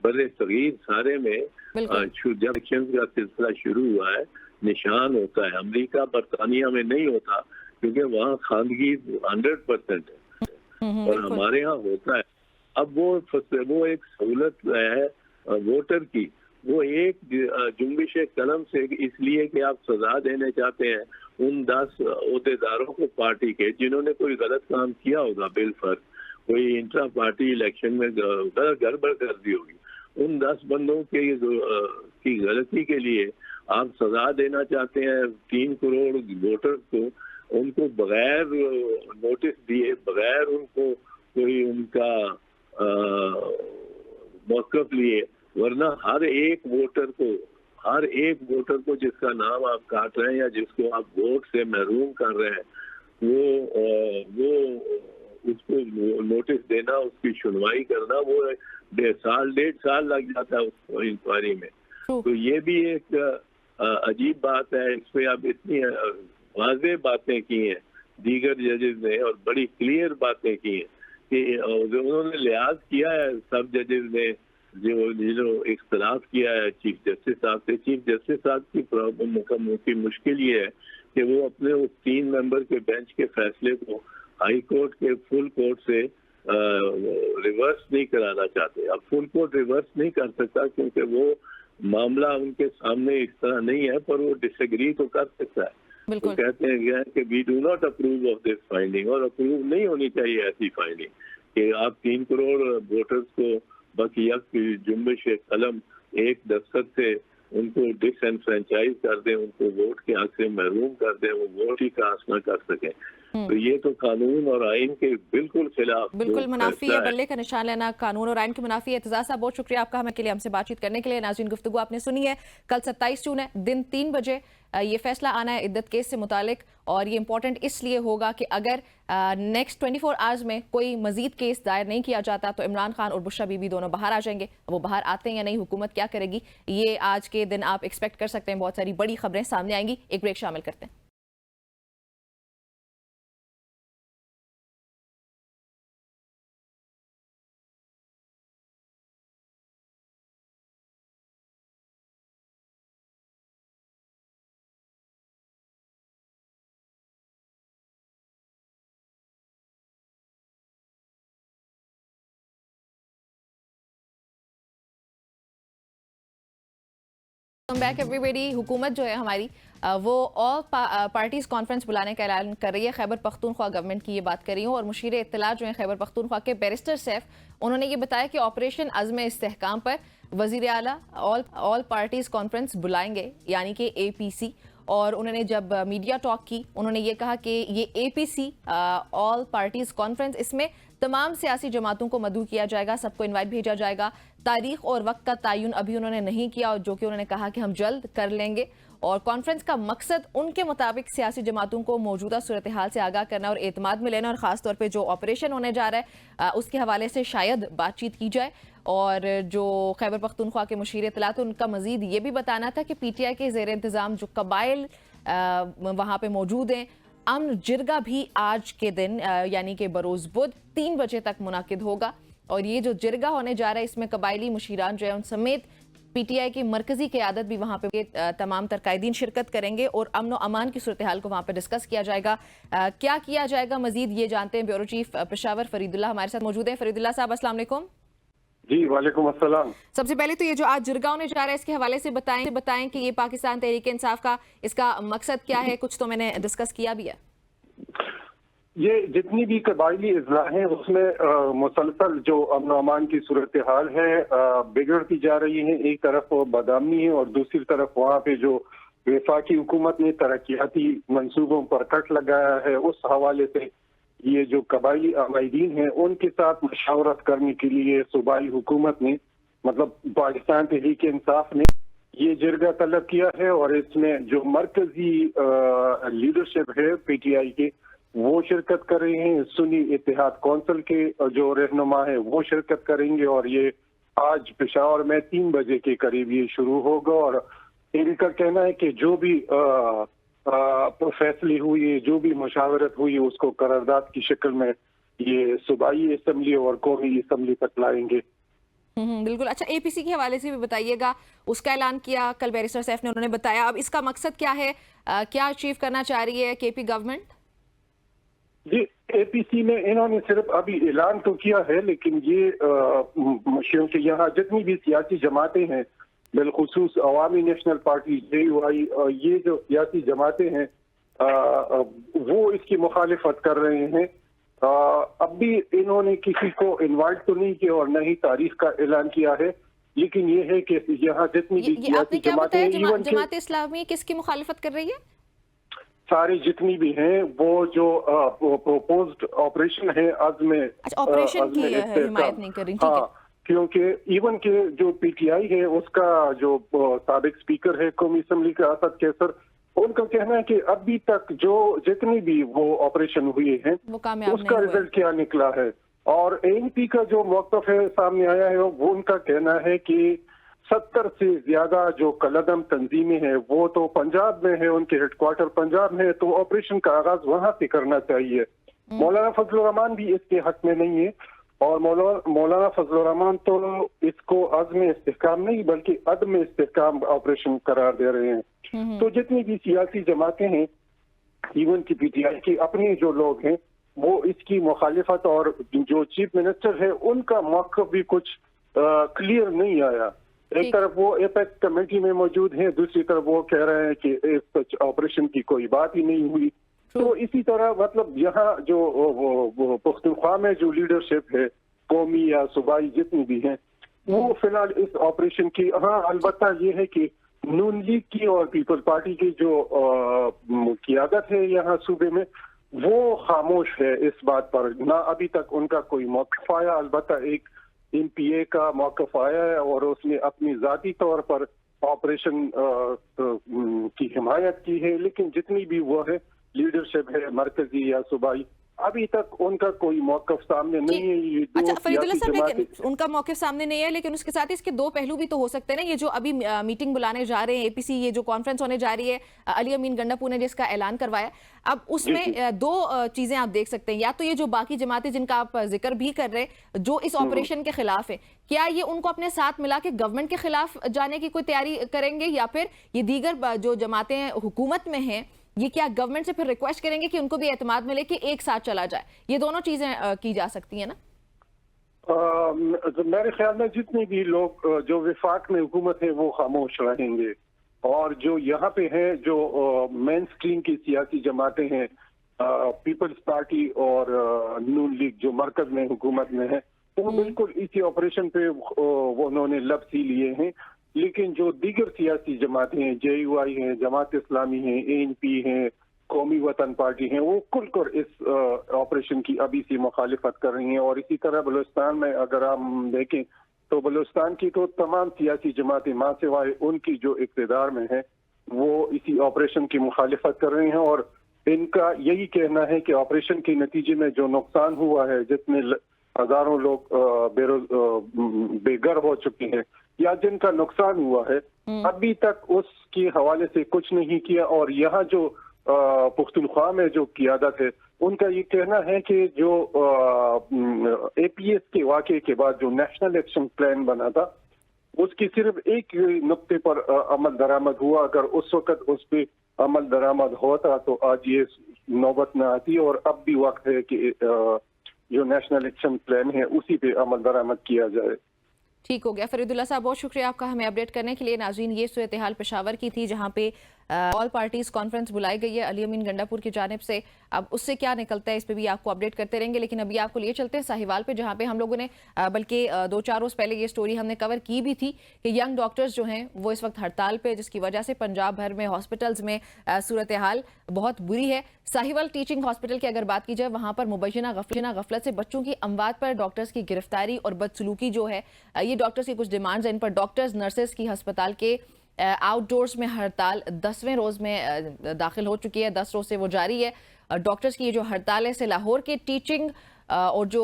बड़े सगीर सारे में जब इलेक्शन का सिलसिला शुरू हुआ है निशान होता है। अमेरिका बरतानिया में नहीं होता क्योंकि वहाँ खानगी 100% है, और हमारे यहाँ होता है। अब वो एक सहूलत है वोटर की, वो एक जुम्बिश कलम से, इसलिए कि आप सजा देने चाहते हैं उन 10 ओहदेदारों को पार्टी के जिन्होंने कोई गलत काम किया होगा, बिल पर कोई इंट्रा पार्टी इलेक्शन में गड़बड़ कर दी होगी, उन 10 बंदों के की गलती के लिए आप सजा देना चाहते हैं 3 करोड़ वोटर्स को, उनको बगैर नोटिस दिए, बगैर उनको कोई उनका मौक़िफ़ लिए, वरना हर एक वोटर को जिसका नाम आप काट रहे हैं या जिसको आप वोट से महरूम कर रहे हैं, वो उसको नोटिस देना, उसकी सुनवाई करना, वो 1.5 साल लग जाता है उस इंक्वायरी में। तो ये भी एक अजीब बात है। इस पे आप इतनी वाज़ेह बातें की हैं दीगर जजेस ने और बड़ी क्लियर बातें की हैं कि उन्होंने लिहाज किया है सब जजेस ने जो इख्तलाफ किया है चीफ जस्टिस साहब से। चीफ जस्टिस साहब की प्रॉब्लम की मुश्किल ये है कि वो अपने उस 3 मेंबर के बेंच के फैसले को हाई कोर्ट के फुल कोर्ट से रिवर्स नहीं कराना चाहते। अब फुल कोर्ट रिवर्स नहीं कर सकता क्योंकि वो मामला उनके सामने इस तरह नहीं है, पर वो डिसएग्री तो कर सकता है। तो कहते हैं कि we do not approve of this finding, और अप्रूव नहीं होनी चाहिए ऐसी फाइंडिंग कि आप 3 करोड़ वोटर्स को बकियत जुम्बिश कलम एक दस्तखत से उनको डिसएनफ्रेंचाइज कर दें, उनको वोट के हक से महरूम कर दें, वो वोट ही कास्ट न कर सकें। तो ये तो कानून और आइन के बिल्कुल खिलाफ, बिल्कुल मुनाफी है। बल्ले का निशान लेना कानून और आइन के मुनाफी है। एतजाज साहब बहुत शुक्रिया आपका हमें हमसे बातचीत करने के लिए। नाज़रीन, गुफ्तगू आपने सुनी है। कल 27 जून है, दिन 3 बजे ये फैसला आना है इद्दत केस से मुतालिक, और ये इंपॉर्टेंट इसलिए होगा कि अगर नेक्स्ट 24 आवर्स में कोई मजीद केस दायर नहीं किया जाता तो इमरान खान और बुशरा बीबी दोनों बाहर आ जाएंगे। वो बाहर आते हैं या नहीं, हुकूमत क्या करेगी, ये आज के दिन आप एक्सपेक्ट कर सकते हैं। बहुत सारी बड़ी खबरें सामने आएंगी। एक ब्रेक शामिल करते हैं। Back everybody. हुकूमत जो है हमारी वो ऑल पार्टीज कॉन्फ्रेंस बुलाने का ऐलान कर रही है। खैबर पख्तूनख्वा गवर्नमेंट की ये बात कर रही हूँ, और मुशीर इत्तला जो है खैबर पख्तूनख्वा के बैरिस्टर सैफ, उन्होंने ये बताया कि ऑपरेशन अज़्म इस्तेहकाम पर वज़ीर आला ऑल पार्टीज कॉन्फ्रेंस बुलाएंगे, यानी कि APC। और उन्होंने जब मीडिया टॉक की, उन्होंने ये कहा कि ये APC ऑल पार्टीज कॉन्फ्रेंस, इसमें तमाम सियासी जमातों को मदऊ किया जाएगा, सबको इनवाइट भेजा जाएगा। तारीख और वक्त का तयन अभी उन्होंने नहीं किया, और जो कि उन्होंने कहा कि हम जल्द कर लेंगे। और कॉन्फ्रेंस का मकसद उनके मुताबिक सियासी जमातों को मौजूदा सूरत हाल से आगाह करना और एतमाद में लेना, और ख़ासतौर पर जो ऑपरेशन होने जा रहा है उसके हवाले से शायद बातचीत की जाए। और जो खैबर पख्तूनख्वा के मुशीर इत्तला, तो उनका मजीद ये भी बताना था कि PTI के ज़ेर इंतज़ाम जो कबाइल वहाँ पर मौजूद हैं, अमन जिरगा भी आज के दिन यानी कि बरोज़ बुध 3 बजे तक मुनाकिद होगा। और ये जो जिरगा होने जा रहा है, इसमें कबायली मुशीरान जो है उन समेत PTI की मरकजी क़यादत भी वहाँ पे तमाम तरकायदीन शिरकत करेंगे, और अमन व अमान की सूरत हाल को वहाँ पे डिस्कस किया जाएगा। क्या किया जाएगा मजीद ये जानते हैं ब्यूरो चीफ पेशावर फरीदुल्लाह हमारे साथ मौजूद है। फरीदुल्लाह साहब, अस्सलाम वालेकुम। जी वालेकुम अस्सलाम। सबसे पहले तो ये जो आज जिरगा होने जा रहा है, इसके हवाले से बताएं कि ये पाकिस्तान तहरीक इंसाफ का इसका मकसद क्या है। कुछ तो मैंने डिस्कस किया भी है। ये जितनी भी कबायली इजला हैं उसमें मुसलसल जो अमन अमान की सूरत हाल है बिगड़ती जा रही है। एक तरफ बदामी है और दूसरी तरफ वहाँ पे जो वफाकी हुकूमत ने तरक्याती मंसूबों पर कट लगाया है, उस हवाले से ये जो कबायली आमाइदीन हैं उनके साथ मशावरत करने के लिए सूबाई हुकूमत ने, मतलब पाकिस्तान तहरीक इंसाफ ने ये जिरगा तलब किया है। और इसमें जो मरकजी लीडरशिप है PTI के, वो शिरकत कर रहे हैं। सुन्नी इत्तेहाद कौंसिल के जो रहनुमा है वो शिरकत करेंगे, और ये आज पेशावर में 3 बजे के करीब ये शुरू होगा। और इनका कहना है कि जो भी फैसले हुए, जो भी मुशावरत हुई, उसको करारदाद की शक्ल में ये सूबाई असम्बली और कौमी असम्बली तक लाएंगे। बिल्कुल। अच्छा, APC के हवाले से भी बताइएगा, उसका ऐलान किया कल बैरिस्टर सैफ ने, उन्होंने बताया। अब इसका मकसद क्या है, क्या अचीव करना चाह रही है KP गवर्नमेंट? जी, APC में इन्होंने सिर्फ अभी ऐलान तो किया है, लेकिन ये क्योंकि यहाँ जितनी भी सियासी जमातें हैं, बिलखुसूस अवामी नेशनल पार्टी JUI, ये जो सियासी जमातें हैं वो इसकी मुखालिफत कर रहे हैं। अब भी इन्होंने किसी को इनवाइट तो नहीं किया और न ही तारीख का ऐलान किया है, लेकिन ये है कि यहाँ जितनी भी ये आपने क्या जमातें बताया, हैं, इवन के जमात इस्लामी किसकी मुखालिफत कर रही है? सारी जितनी भी हैं वो जो प्रोपोज्ड ऑपरेशन है अज़्म अच्छा, ऑपरेशन की हिमायत नहीं कर रही, ठीक है। हाँ, क्योंकि इवन के जो पीटीआई है उसका जो साबिक स्पीकर है कौमी असम्बली का असद कैसर, उनका कहना है कि अभी तक जो जितनी भी वो ऑपरेशन हुए हैं वो कामयाब उसका नहीं हुए। रिजल्ट क्या निकला है। और एएनपी का जो मौक़िफ़ है सामने आया है वो उनका कहना है कि 70 से ज्यादा जो कलदम तंजीमें हैं वो तो पंजाब में है, उनके हेडक्वार्टर पंजाब में है, तो ऑपरेशन का आगाज वहां से करना चाहिए। मौलाना फजलुर रहमान भी इसके हक में नहीं है, और मौलाना फजलुर रहमान तो इसको अज़्म इस्तेहकाम नहीं बल्कि अदम इस्तेहकाम ऑपरेशन करार दे रहे हैं। तो जितनी भी सियासी जमातें हैं, इवन की पीटीआई के अपने जो लोग हैं, वो इसकी मुखालिफत, और जो चीफ मिनिस्टर है उनका मौक़िफ़ भी कुछ क्लियर नहीं आया। एक तरफ वो एपेक्स कमेटी में मौजूद हैं, दूसरी तरफ वो कह रहे हैं कि इस ऑपरेशन की कोई बात ही नहीं हुई। तो इसी तरह मतलब यहाँ जो वो पुख्तनख्वा में जो लीडरशिप है कौमी या सूबाई जितनी भी हैं, वो फिलहाल इस ऑपरेशन की, हाँ अलबत्ता ये है कि नून लीग की और पीपल्स पार्टी की जो क़ियादत है यहाँ सूबे में, वो खामोश है इस बात पर, ना अभी तक उनका कोई मौक़िफ़ आया। अलबत्ता एक एमपीए का मौक़िफ़ आया है और उसने अपनी ज़ाती तौर पर ऑपरेशन की हिमायत की है, लेकिन जितनी भी वो है लीडरशिप है मरकजी या सूबाई, अभी तक उनका कोई मौक़िफ़ सामने नहीं है। ये दो अच्छा फरीदुल्लाह साहब, सियासी लेकिन उनका मौक़िफ़ सामने नहीं है, लेकिन उसके साथ इसके दो पहलू भी तो हो सकते हैं ना। ये जो अभी मीटिंग बुलाने जा रहे हैं एपीसी, ये जो कॉन्फ्रेंस होने जा रही है अली अमीन गंडापुर ने जिसका ऐलान करवाया, अब उसमें दो चीजें आप देख सकते हैं। या तो ये जो बाकी जमातें जिनका आप जिक्र भी कर रहे हैं जो इस ऑपरेशन के खिलाफ है, क्या ये उनको अपने साथ मिला के गवर्नमेंट के खिलाफ जाने की कोई तैयारी करेंगे, या फिर ये दीगर जो जमातें हुकूमत में हैं ये क्या गवर्नमेंट से फिर रिक्वेस्ट करेंगे कि उनको भी एतमाद मिले कि एक साथ चला जाए? ये दोनों चीजें की जा सकती है ना। तो मेरे ख्याल में जितने भी लोग जो विफाक में हुकूमत है वो खामोश रहेंगे, और जो यहाँ पे है जो मेन स्ट्रीम की सियासी जमातें हैं, पीपल्स पार्टी और नून लीग जो मरकज में हुकूमत में है, वो बिल्कुल इसी ऑपरेशन पे वो उन्होंने लब सी लिए हैं। लेकिन जो दीगर सियासी जमातें हैं, JUI हैं, जमात इस्लामी हैं, ANP हैं, कौमी वतन पार्टी हैं, वो खुलकर इस ऑपरेशन की अभी से मुखालिफत कर रही हैं। और इसी तरह बलूचिस्तान में अगर हम देखें तो बलूचिस्तान की तो तमाम सियासी जमातें मां सिवाय उनकी जो इक़्तिदार में है वो इसी ऑपरेशन की मुखालिफत कर रहे हैं, और इनका यही कहना है कि ऑपरेशन के नतीजे में जो नुकसान हुआ है, जितने हजारों लोग बेघर हो चुके हैं या जिनका नुकसान हुआ है, अभी तक उसके हवाले से कुछ नहीं किया। और यहाँ जो पुख्तनख्वा में जो क़ियादत है उनका ये कहना है कि जो APS के वाक़े के बाद जो नेशनल एक्शन प्लान बना था उसकी सिर्फ एक नुक्ते पर अमल दरामद हुआ। अगर उस वक्त उस पर अमल दरामद होता तो आज ये नौबत न आती, और अब भी वक्त है कि जो नेशनल एक्शन प्लान है उसी पे अमल दरामद किया जाए। ठीक हो गया फरीदुल्लाह साहब, बहुत शुक्रिया आपका हमें अपडेट करने के लिए। नाज़रीन, ये सूरत हाल पेशावर की थी जहां पे ऑल पार्टीज कॉन्फ्रेंस बुलाई गई है अली अमीन गंडापुर की जानिब से। अब उससे क्या निकलता है इस पे भी आपको अपडेट करते रहेंगे, लेकिन अभी आपको लिए चलते हैं साहिवाल पे, जहां पे हम लोगों ने बल्कि 2-4 रोज पहले ये स्टोरी हमने कवर की भी थी कि यंग डॉक्टर्स जो हैं वो इस वक्त हड़ताल पे, जिसकी वजह से पंजाब भर में हॉस्पिटल्स में सूरत हाल बहुत बुरी है। साहिवाल टीचिंग हॉस्पिटल की अगर बात की जाए, वहां पर मुबैना गफलत से बच्चों की अमवात पर डॉक्टर्स की गिरफ्तारी और बदसलूकी जो है, ये डॉक्टर्स की कुछ डिमांड्स हैं। इन पर डॉक्टर्स नर्सेस की अस्पताल के आउटडोर्स में हड़ताल 10वें रोज में दाखिल हो चुकी है, 10 रोज से वो जारी है। डॉक्टर्स की ये जो हड़ताल है से लाहौर के टीचिंग और जो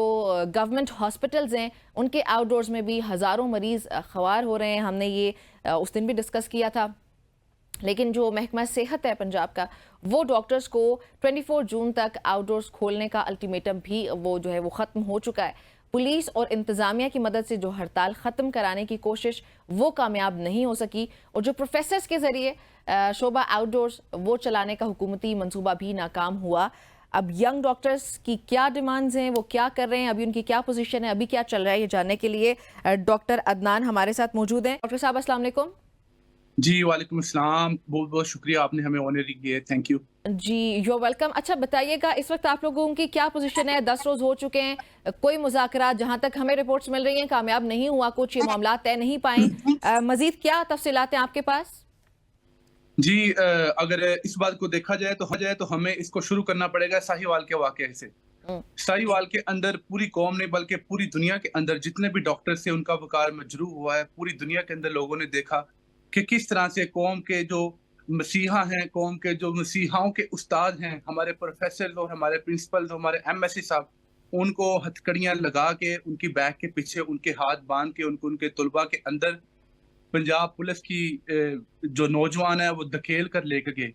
गवर्नमेंट हॉस्पिटल्स हैं उनके आउटडोर्स में भी हज़ारों मरीज ख्वार हो रहे हैं। हमने ये उस दिन भी डिस्कस किया था, लेकिन जो महकमा सेहत है पंजाब का, वो डॉक्टर्स को 24 जून तक आउटडोर्स खोलने का अल्टीमेटम भी वो जो है वो ख़त्म हो चुका है। पुलिस और इंतज़ामिया की मदद से जो हड़ताल ख़त्म कराने की कोशिश वो कामयाब नहीं हो सकी, और जो प्रोफेसर्स के ज़रिए शोबा आउटडोर्स वो चलाने का हुकूमती मंसूबा भी नाकाम हुआ। अब यंग डॉक्टर्स की क्या डिमांड्स हैं, वो क्या कर रहे हैं, अभी उनकी क्या पोजीशन है, अभी क्या चल रहा है, ये जानने के लिए डॉक्टर अदनान हमारे साथ मौजूद हैं। डॉक्टर साहब अस्सलाम वालेकुम। जी, वालेकुम अस्सलाम। बहुत-बहुत शुक्रिया, आपने हमें ऑनर किया है। Thank you. जी, यू आर वेलकम। अच्छा बताइएगा, इस वक्त आप लोगों की क्या पोजीशन है? 10 रोज हो चुके हैं, कोई मुज़ाकरात जहां तक हमें रिपोर्ट्स मिल रही हैं कामयाब नहीं हुआ, कुछ ये मामला तय नहीं पाए। मजीद क्या तफसीलात हैं आपके पास? जी, अगर इस बात को देखा जाए तो हमें इसको शुरू करना पड़ेगा साहिवाल के वाक़ये से। हम्म, साहिवाल के अंदर पूरी कौम ने, बल्कि पूरी दुनिया के अंदर जितने भी डॉक्टर्स थे, उनका वक़ार मजरूह हुआ है। पूरी दुनिया के अंदर लोगों ने देखा कि किस तरह से कौम के जो मसीहा हैं, कौम के जो मसीहाओं के उस्ताद हैं, हमारे प्रोफ़ेसर्स और हमारे प्रिंसिपल्स, हमारे एमएससी साहब, उनको हथकड़ियाँ लगा के, उनकी बैक के पीछे उनके हाथ बाँध के, उनको उनके तुलबा के अंदर पंजाब पुलिस की जो नौजवान है वो धकेल कर लेके गए।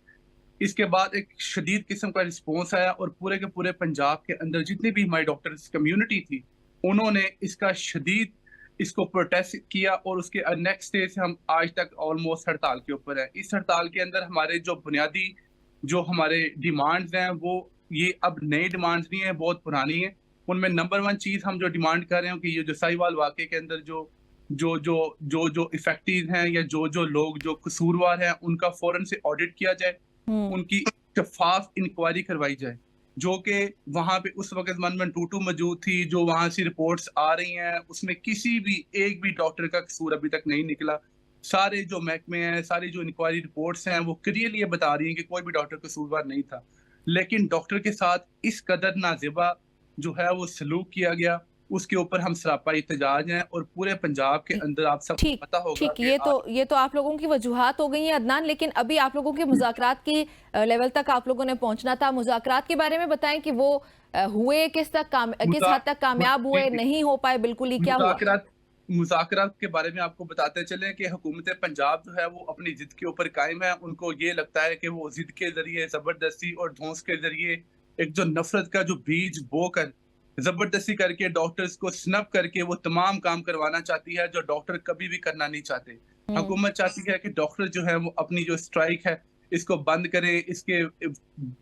इसके बाद एक शदीद किस्म का रिस्पॉन्स आया और पूरे के पूरे पंजाब के अंदर जितनी भी हमारी डॉक्टर्स कम्युनिटी थी, उन्होंने इसका शदीद इसको प्रोटेस्ट किया और उसके नेक्स्ट डे से हम आज तक ऑलमोस्ट हड़ताल के ऊपर है। इस हड़ताल के अंदर हमारे जो बुनियादी जो हमारे डिमांड्स हैं वो ये अब नई डिमांड्स नहीं है, बहुत पुरानी है। उनमें नंबर 1 चीज़ हम जो डिमांड कर रहे हैं कि ये जो साहिवाल वाक़े के अंदर जो इफेक्टिव हैं या जो लोग जो कसूरवार हैं, उनका फौरन से ऑडिट किया जाए, हम्म, उनकी शफ़ाफ़ इंक्वायरी करवाई जाए, जो कि वहाँ पे उस वक़्त 112 मौजूद थी, जो वहाँ से रिपोर्ट्स आ रही हैं, उसमें किसी भी एक भी डॉक्टर का कसूर अभी तक नहीं निकला। सारे जो महकमे हैं, सारी जो इंक्वायरी रिपोर्ट्स हैं, वो क्लियरली ये बता रही हैं कि कोई भी डॉक्टर कसूरवार नहीं था। लेकिन डॉक्टर के साथ इस कदर नाज़िबा जो है वो सलूक किया गया, उसके ऊपर हम सरापा एहतजाज हैं और पूरे पंजाब के अंदर आप सबको ठीक पता होगा ठीक, कि ये तो आप लोगों की वजूहात हो गई हैं अदनान, लेकिन अभी आप लोगों के मुज़ाकरात की लेवल तक आप लोगों ने पहुंचना था। मुज़ाकरात के बारे में बताएं कि वो हुए किस मुज़ा हद तक कामयाब जी, हुए, जी। नहीं हो पाए, बिल्कुल ही क्या हुआ? मुज़ाकरात मुज़ाकरात के बारे में आपको बताते चलें कि हुकूमत पंजाब जो है वो अपनी ज़िद के ऊपर कायम है। उनको ये लगता है कि वो ज़िद के ज़रिए, ज़बरदस्ती और धौंस के ज़रिए एक जो नफ़रत का जो बीज बोकर, ज़बरदस्ती करके डॉक्टर्स को स्नब करके वो तमाम काम करवाना चाहती है, जो डॉक्टर कभी भी करना नहीं चाहते। हम्म, हुकूमत चाहती है कि डॉक्टर जो है वो अपनी जो स्ट्राइक है, इसको बंद करें, इसके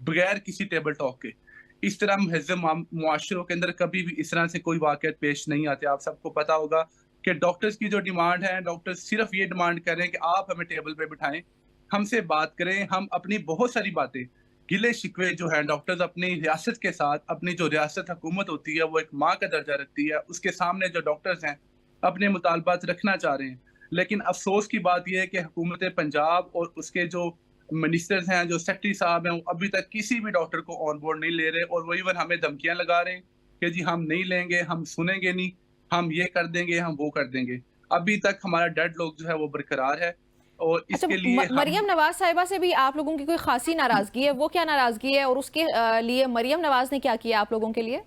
बगैर किसी टेबल टॉक के। इस तरह महज़ब मुआशरों के अंदर कभी भी इस तरह से कोई वाक़यात पेश नहीं आते। आप सबको पता होगा कि डॉक्टर्स की जो डिमांड है, डॉक्टर्स सिर्फ़ ये डिमांड कर रहे हैं कि आप हमें टेबल पे बिठाएँ, हमसे बात करें, हम अपनी बहुत सारी बातें, गिले-शिकवे जो हैं डॉक्टर्स अपनी रियासत के साथ, अपनी जो रियासत हुकूमत होती है, वो एक माँ का दर्जा रखती है, उसके सामने जो डॉक्टर्स हैं, अपने मुतालबात रखना चाह रहे हैं। लेकिन अफ़सोस की बात ये है कि हुकूमत पंजाब और उसके जो मिनिस्टर्स हैं, जो सेक्रेटरी साहब हैं, वो अभी तक किसी भी डॉक्टर को ऑन बोर्ड नहीं ले रहे और वो इवन हमें धमकियाँ लगा रहे हैं कि जी हम नहीं लेंगे, हम सुनेंगे नहीं, हम ये कर देंगे, हम वो कर देंगे। अभी तक हमारा डेडलॉक जो है वो बरकरार है और अच्छा, इसके लिए हम मरियम नवाज साहिबा से भी आप लोगों की कोई खासी नाराजगी है? वो क्या नाराजगी है और उसके लिए मरियम नवाज ने क्या किया आप लोगों के लिए?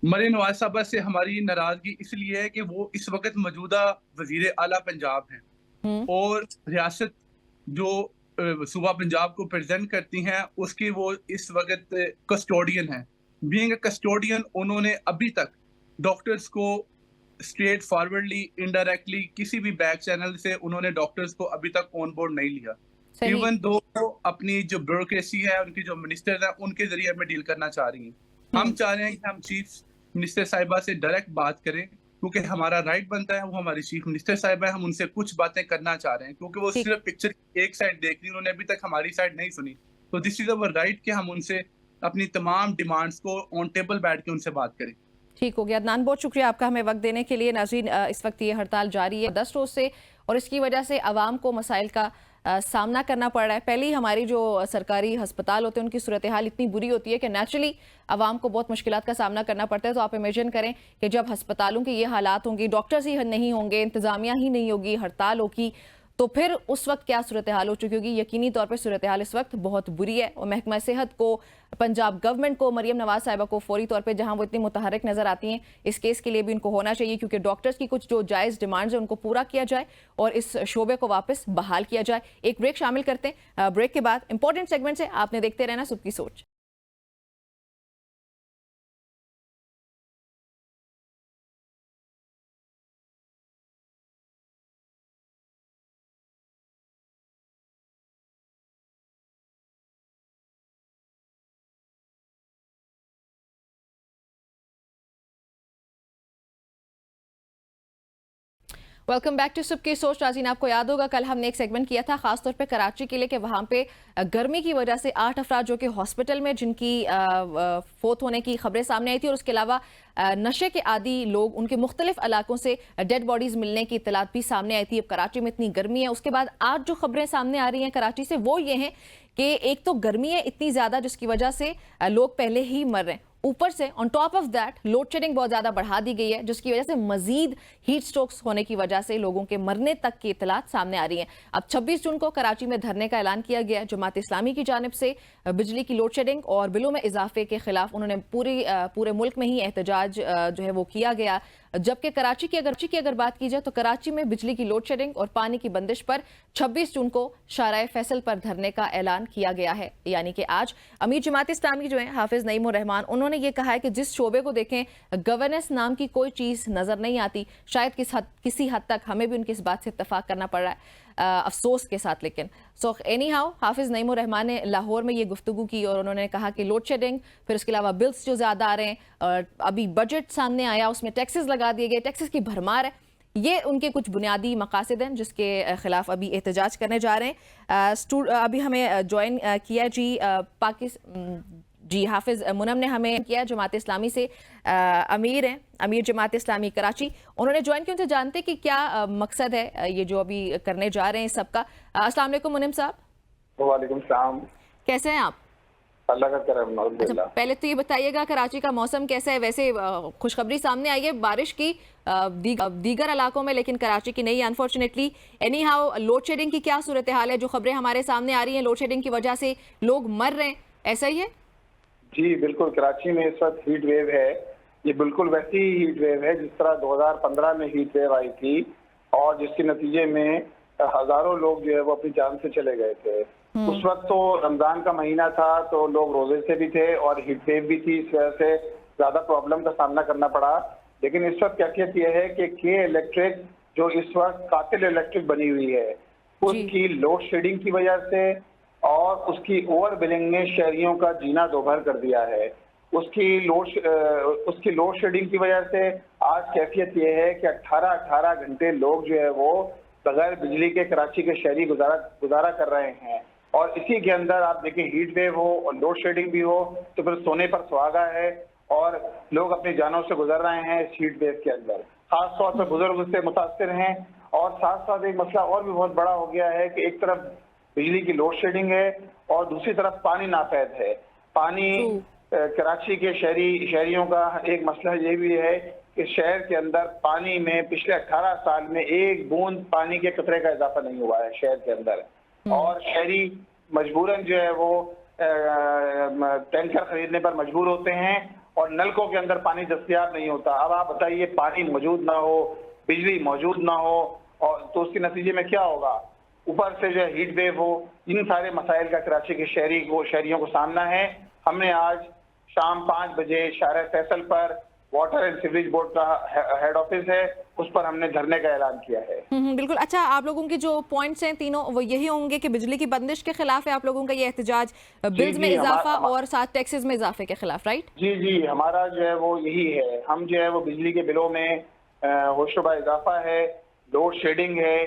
मरीम नवाज़ साहबा से हमारी नाराज़गी इसलिए है कि वो इस वक़्त मौजूदा वज़ीर आला पंजाब हैं हम्म, और रियासत जो सूबा पंजाब को प्रेज़ेंट करती हैं, उसकी वो इस वक़्त कस्टोडियन हैं। बीइंग अ कस्टोडियन उन्होंने अभी तक डॉक्टर्स को स्ट्रेट फॉरवर्डली, इनडायरेक्टली किसी भी बैक चैनल से उन्होंने डॉक्टर्स को अभी तक ऑन बोर्ड नहीं लिया। सही। इवन दो अपनी जो ब्यूरोक्रेसी है, उनकी जो मिनिस्टर्स हैं, उनके ज़रिए हमें डील करना चाह रही हैं। हम हम्म, चाह रहे हैं कि हम चीफ मिनिस्टर साहिबा से डायरेक्ट बात करें, क्योंकि हमारा राइट बनता है, वो हमारी चीफ मिनिस्टर साहिबा है, हम उनसे कुछ बातें करना चाह रहे हैं, क्योंकि वो ठीक सिर्फ पिक्चर की एक साइड देख ली, उन्होंने अभी तक हमारी साइड नहीं सुनी। तो दिस इज़ अवर राइट कि हम उनसे अपनी तमाम डिमांड्स को ऑन टेबल बैठ के उनसे बात करें। ठीक हो गया अदनान, बहुत शुक्रिया आपका हमें वक्त देने के लिए। नाज़रीन, इस वक्त ये हड़ताल जारी है 10 रोज से और इसकी वजह से आवाम को मसाइल का सामना करना पड़ रहा है। पहले ही हमारी जो सरकारी अस्पताल होते हैं उनकी सूरत हाल इतनी बुरी होती है कि नेचुरली आवाम को बहुत मुश्किलात का सामना करना पड़ता है। तो आप इमेजिन करें कि जब अस्पतालों के ये हालात होंगे, डॉक्टर्स ही नहीं होंगे, इंतजामिया ही नहीं होगी, हड़ताल होगी, तो फिर उस वक्त क्या सूरत हाल हो चुकी होगी। यकीनी तौर पर सूरत हाल इस वक्त बहुत बुरी है और महकमा सेहत को, पंजाब गवर्नमेंट को, मरियम नवाज साहिबा को फौरी तौर पे जहां वो इतनी मुतहरक नजर आती हैं, इस केस के लिए भी उनको होना चाहिए, क्योंकि डॉक्टर्स की कुछ जो जायज़ डिमांड्स हैं उनको पूरा किया जाए और इस शोबे को वापस बहाल किया जाए। एक ब्रेक शामिल करते हैं, ब्रेक के बाद इंपॉर्टेंट सेगमेंट से आपने देखते रहना सुबह की सोच। वेलकम बैक टू सबकी सोच। नाज़रीन, आपको याद होगा कल हमने एक सेगमेंट किया था खासतौर पे कराची के लिए कि वहाँ पे गर्मी की वजह से 8 अफराद जो कि हॉस्पिटल में जिनकी फोत होने की खबरें सामने आई थी, और उसके अलावा नशे के आदी लोग उनके मुख्तलिफ इलाकों से डेड बॉडीज मिलने की इत्तलात भी सामने आई थी। अब कराची में इतनी गर्मी है, उसके बाद आज जो खबरें सामने आ रही हैं कराची से वो ये हैं कि एक तो गर्मी है इतनी ज़्यादा जिसकी वजह से लोग पहले ही मर रहे हैं, ऊपर से on top of that load shedding बहुत ज़्यादा बढ़ा दी गई है जिसकी वजह से मजीद हीट स्ट्रोक्स होने की वजह से लोगों के मरने तक की इत्तलात सामने आ रही हैं। अब 26 जून को कराची में धरने का ऐलान किया गया। जमात इस्लामी की जानिब से बिजली की लोड शेडिंग और बिलों में इजाफे के खिलाफ उन्होंने पूरे मुल्क में ही एहतजाज जो है वो किया गया। जबकि कराची की अगर बात की जाए तो कराची में बिजली की लोड शेडिंग और पानी की बंदिश पर 26 जून को शाराए फैसल पर धरने का ऐलान किया गया है। यानी कि आज अमीर जमात इस्लामी जो है हाफिज नईम उर रहमान, उन्होंने ये कहा है कि जिस शोबे को देखें गवर्नेंस नाम की कोई चीज़ नज़र नहीं आती। शायद किसी हद तक हमें भी उनकी इस बात से इत्तफाक करना पड़ रहा है अफसोस के साथ। लेकिन सो एनी हाउ हाफिज नईम उर रहमान ने लाहौर में ये गुफ्तगू की और उन्होंने कहा कि लोड शेडिंग, फिर उसके अलावा बिल्स जो ज़्यादा आ रहे हैं, और अभी बजट सामने आया उसमें टैक्सेस लगा दिए गए, टैक्सेस की भरमार है, ये उनके कुछ बुनियादी मकासद हैं जिसके खिलाफ अभी एहतजाज करने जा रहे हैं। अभी हमें ज्वाइन किया जी हाफिज मुनम ने हमें किया जमात इस्लामी से, अमीर जमात इस्लामी कराची, उन्होंने ज्वाइन किया। उनसे जानते कि क्या मकसद है ये जो अभी करने जा रहे हैं सबका। अस्सलाम वालेकुम मुनम साहब। वालेकुम सलाम। कैसे हैं आप? अल्लाह का करम। अच्छा, पहले तो ये बताइएगा कराची का मौसम कैसा है? वैसे खुशखबरी सामने आई है बारिश की दीगर इलाकों में, लेकिन कराची की नहीं unfortunately. Any how load shedding की क्या सूरत हाल है? जो खबरें हमारे सामने आ रही हैं लोड शेडिंग की वजह से लोग मर रहे हैं, ऐसा ही है? जी बिल्कुल, कराची में इस वक्त हीट वेव है। ये बिल्कुल वैसी ही हीट वेव है जिस तरह 2015 में हीट वेव आई थी और जिसके नतीजे में हजारों लोग जो है वो अपनी जान से चले गए थे। उस वक्त तो रमजान का महीना था तो लोग रोजे से भी थे और हीट वेव भी थी, इस वजह से ज्यादा प्रॉब्लम का सामना करना पड़ा। लेकिन इस वक्त कैफियत यह है कि के इलेक्ट्रिक जो इस वक्त कातिल इलेक्ट्रिक बनी हुई है, उसकी लोड शेडिंग की वजह से और उसकी ओवर बिलिंग ने शहरियों का जीना दोभर कर दिया है। उसकी लोड शेडिंग की वजह से आज कैफियत ये है कि 18 घंटे लोग जो है वो बगैर बिजली के कराची के शहरी गुजारा कर रहे हैं। और इसी के अंदर आप देखें हीट वेव हो और लोड शेडिंग भी हो तो फिर सोने पर सुहागा है और लोग अपनी जानों से गुजर रहे हैं इस हीट वेव के अंदर। खास तौर पर बुजुर्ग उससे मुतासिर हैं और साथ साथ एक मसला और भी बहुत बड़ा हो गया है कि एक तरफ बिजली की लोड शेडिंग है और दूसरी तरफ पानी नापैद है। पानी कराची के शहरियों का एक मसला ये भी है कि शहर के अंदर पानी में पिछले 18 साल में एक बूंद पानी के कतरे का इजाफा नहीं हुआ है शहर के अंदर। और शहरी मजबूरन जो है वो टैंकर खरीदने पर मजबूर होते हैं और नलकों के अंदर पानी दस्तयाब नहीं होता। अब आप बताइए, पानी मौजूद ना हो, बिजली मौजूद ना हो, और तो उसके नतीजे में क्या होगा? ऊपर से जो है हीट वेव हो। इन सारे मसाइल का कराची के शहरियों को सामना है। हमने आज शाम 5 बजे शारा फैसल पर वाटर एंड सीवरेज बोर्ड का हेड ऑफिस है, उस पर हमने धरने का ऐलान किया है। बिल्कुल। अच्छा, आप लोगों के जो पॉइंट्स हैं तीनों वो यही होंगे कि बिजली की बंदिश के खिलाफ है आप लोगों का ये एहतजाज, बिल्स में इजाफा और साथ टैक्सेस में इजाफे के खिलाफ, राइट? जी, हमारा जो है वो यही है। हम जो है वो बिजली के बिलों में होशरुबा इजाफा है, लोड शेडिंग है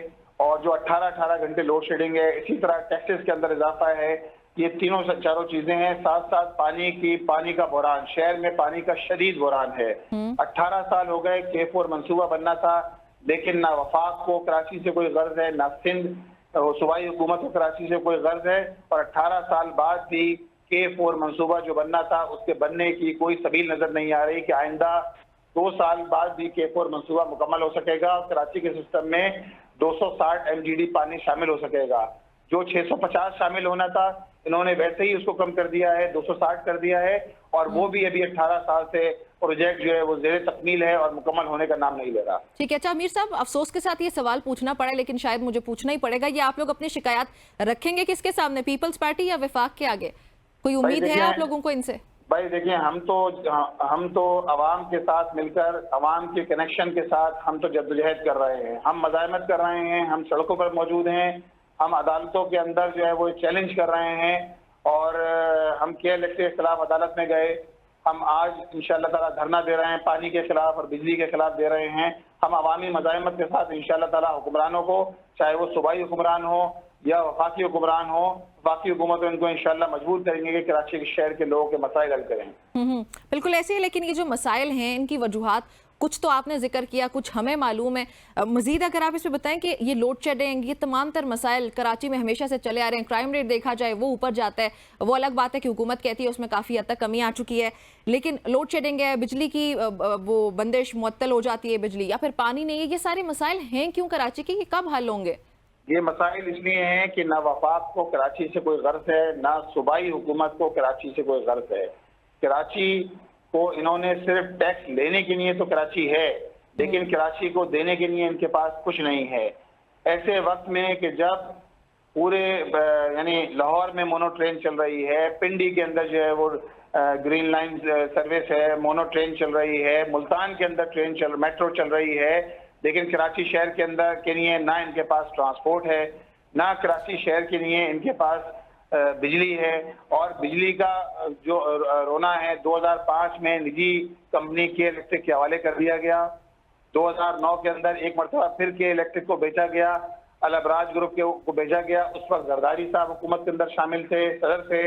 और जो 18 घंटे लोड शेडिंग है, इसी तरह टैक्सेस के अंदर इजाफा है। ये चारों चीजें हैं। साथ साथ पानी का बहरान, शहर में पानी का शदीद बहरान है। 18 साल हो गए K4 मंसूबा बनना था, लेकिन ना वफाक को कराची से कोई गर्ज है, ना सिंध सूबाई हुकूमत को कराची से कोई गर्ज है। और 18 साल बाद भी K4 मंसूबा जो बनना था उसके बनने की कोई सबील नजर नहीं आ रही कि आइंदा 2 साल बाद भी K4 मंसूबा मुकम्मल हो सकेगा और कराची के सिस्टम में 260 MGD पानी शामिल हो सकेगा। जो 650 शामिल होना था इन्होंने वैसे ही उसको कम कर दिया है, 260 कर दिया है और वो भी अभी 18 साल से प्रोजेक्ट जो है वो ज़ेरे तकमील है और मुकम्मल होने का नाम नहीं ले रहा। ठीक है। अच्छा अमीर साहब, अफसोस के साथ ये सवाल पूछना पड़ा लेकिन शायद मुझे पूछना ही पड़ेगा, ये आप लोग अपनी शिकायत रखेंगे किसके सामने, पीपल्स पार्टी या वफाक के आगे? कोई उम्मीद है आप लोगों को इनसे? भाई देखिए, हम तो अवाम के साथ मिलकर, अवाम के कनेक्शन के साथ हम तो जद्दोजहद कर रहे हैं, हम मज़ाहमत कर रहे हैं, हम सड़कों पर मौजूद हैं, हम अदालतों के अंदर जो है वो चैलेंज कर रहे हैं और हम के इलेक्ट्रिक के खिलाफ अदालत में गए। हम आज इंशाअल्लाह ताला धरना दे रहे हैं, पानी के खिलाफ और बिजली के खिलाफ दे रहे हैं। हम अवामी मज़ाहिमत के साथ इंशाअल्लाह ताला हुक्मरानों को, चाहे वो सूबाई हुक्मरान हो या वफाकी हुक्मरान हो, वफाकी हुकूमत इनको इंशाअल्लाह मजबूर करेंगे कि कराची के शहर के लोगों के मसाइल हल करें। बिल्कुल ऐसे ही, लेकिन ये जो मसाइल हैं इनकी वजूहात कुछ तो आपने जिक्र किया, कुछ हमें मालूम है। मजीद अगर आप इसमें बताएं कि ये लोड शेडिंग, ये तमाम तर मसाइल कराची में हमेशा से चले आ रहे हैं। क्राइम रेट देखा जाए वो ऊपर जाता है, वो अलग बात है कि हुकूमत कहती है उसमें काफ़ी हद तक कमी आ चुकी है, लेकिन लोड शेडिंग है, बिजली की वो बंदिश, मुअत्तल हो जाती है बिजली, या फिर पानी नहीं है। ये सारे मसाइल हैं क्यों कराची के, ये कब हल होंगे? ये मसाइल इसलिए हैं कि ना वफाक को कराची से कोई गर्ज है, ना सूबाई हुकूमत को कराची से कोई गर्ज है। कराची को इन्होंने सिर्फ टैक्स लेने के लिए तो कराची है, लेकिन कराची को देने के लिए इनके पास कुछ नहीं है। ऐसे वक्त में कि जब पूरे यानी लाहौर में मोनो ट्रेन चल रही है, पिंडी के अंदर जो है वो ग्रीन लाइन सर्विस है, मोनो ट्रेन चल रही है, मुल्तान के अंदर मेट्रो चल रही है, लेकिन कराची शहर के अंदर के लिए ना इनके पास ट्रांसपोर्ट है, ना कराची शहर के लिए इनके पास बिजली है। और बिजली का जो रोना है 2005 में निजी कंपनी के इलेक्ट्रिक के हवाले कर दिया गया। 2009 के अंदर एक मरतबा फिर के इलेक्ट्रिक को बेचा गया, अल-अबराज ग्रुप को भेजा गया। उस वक्त जरदारी साहब हुकूमत के अंदर शामिल थे, सदर थे,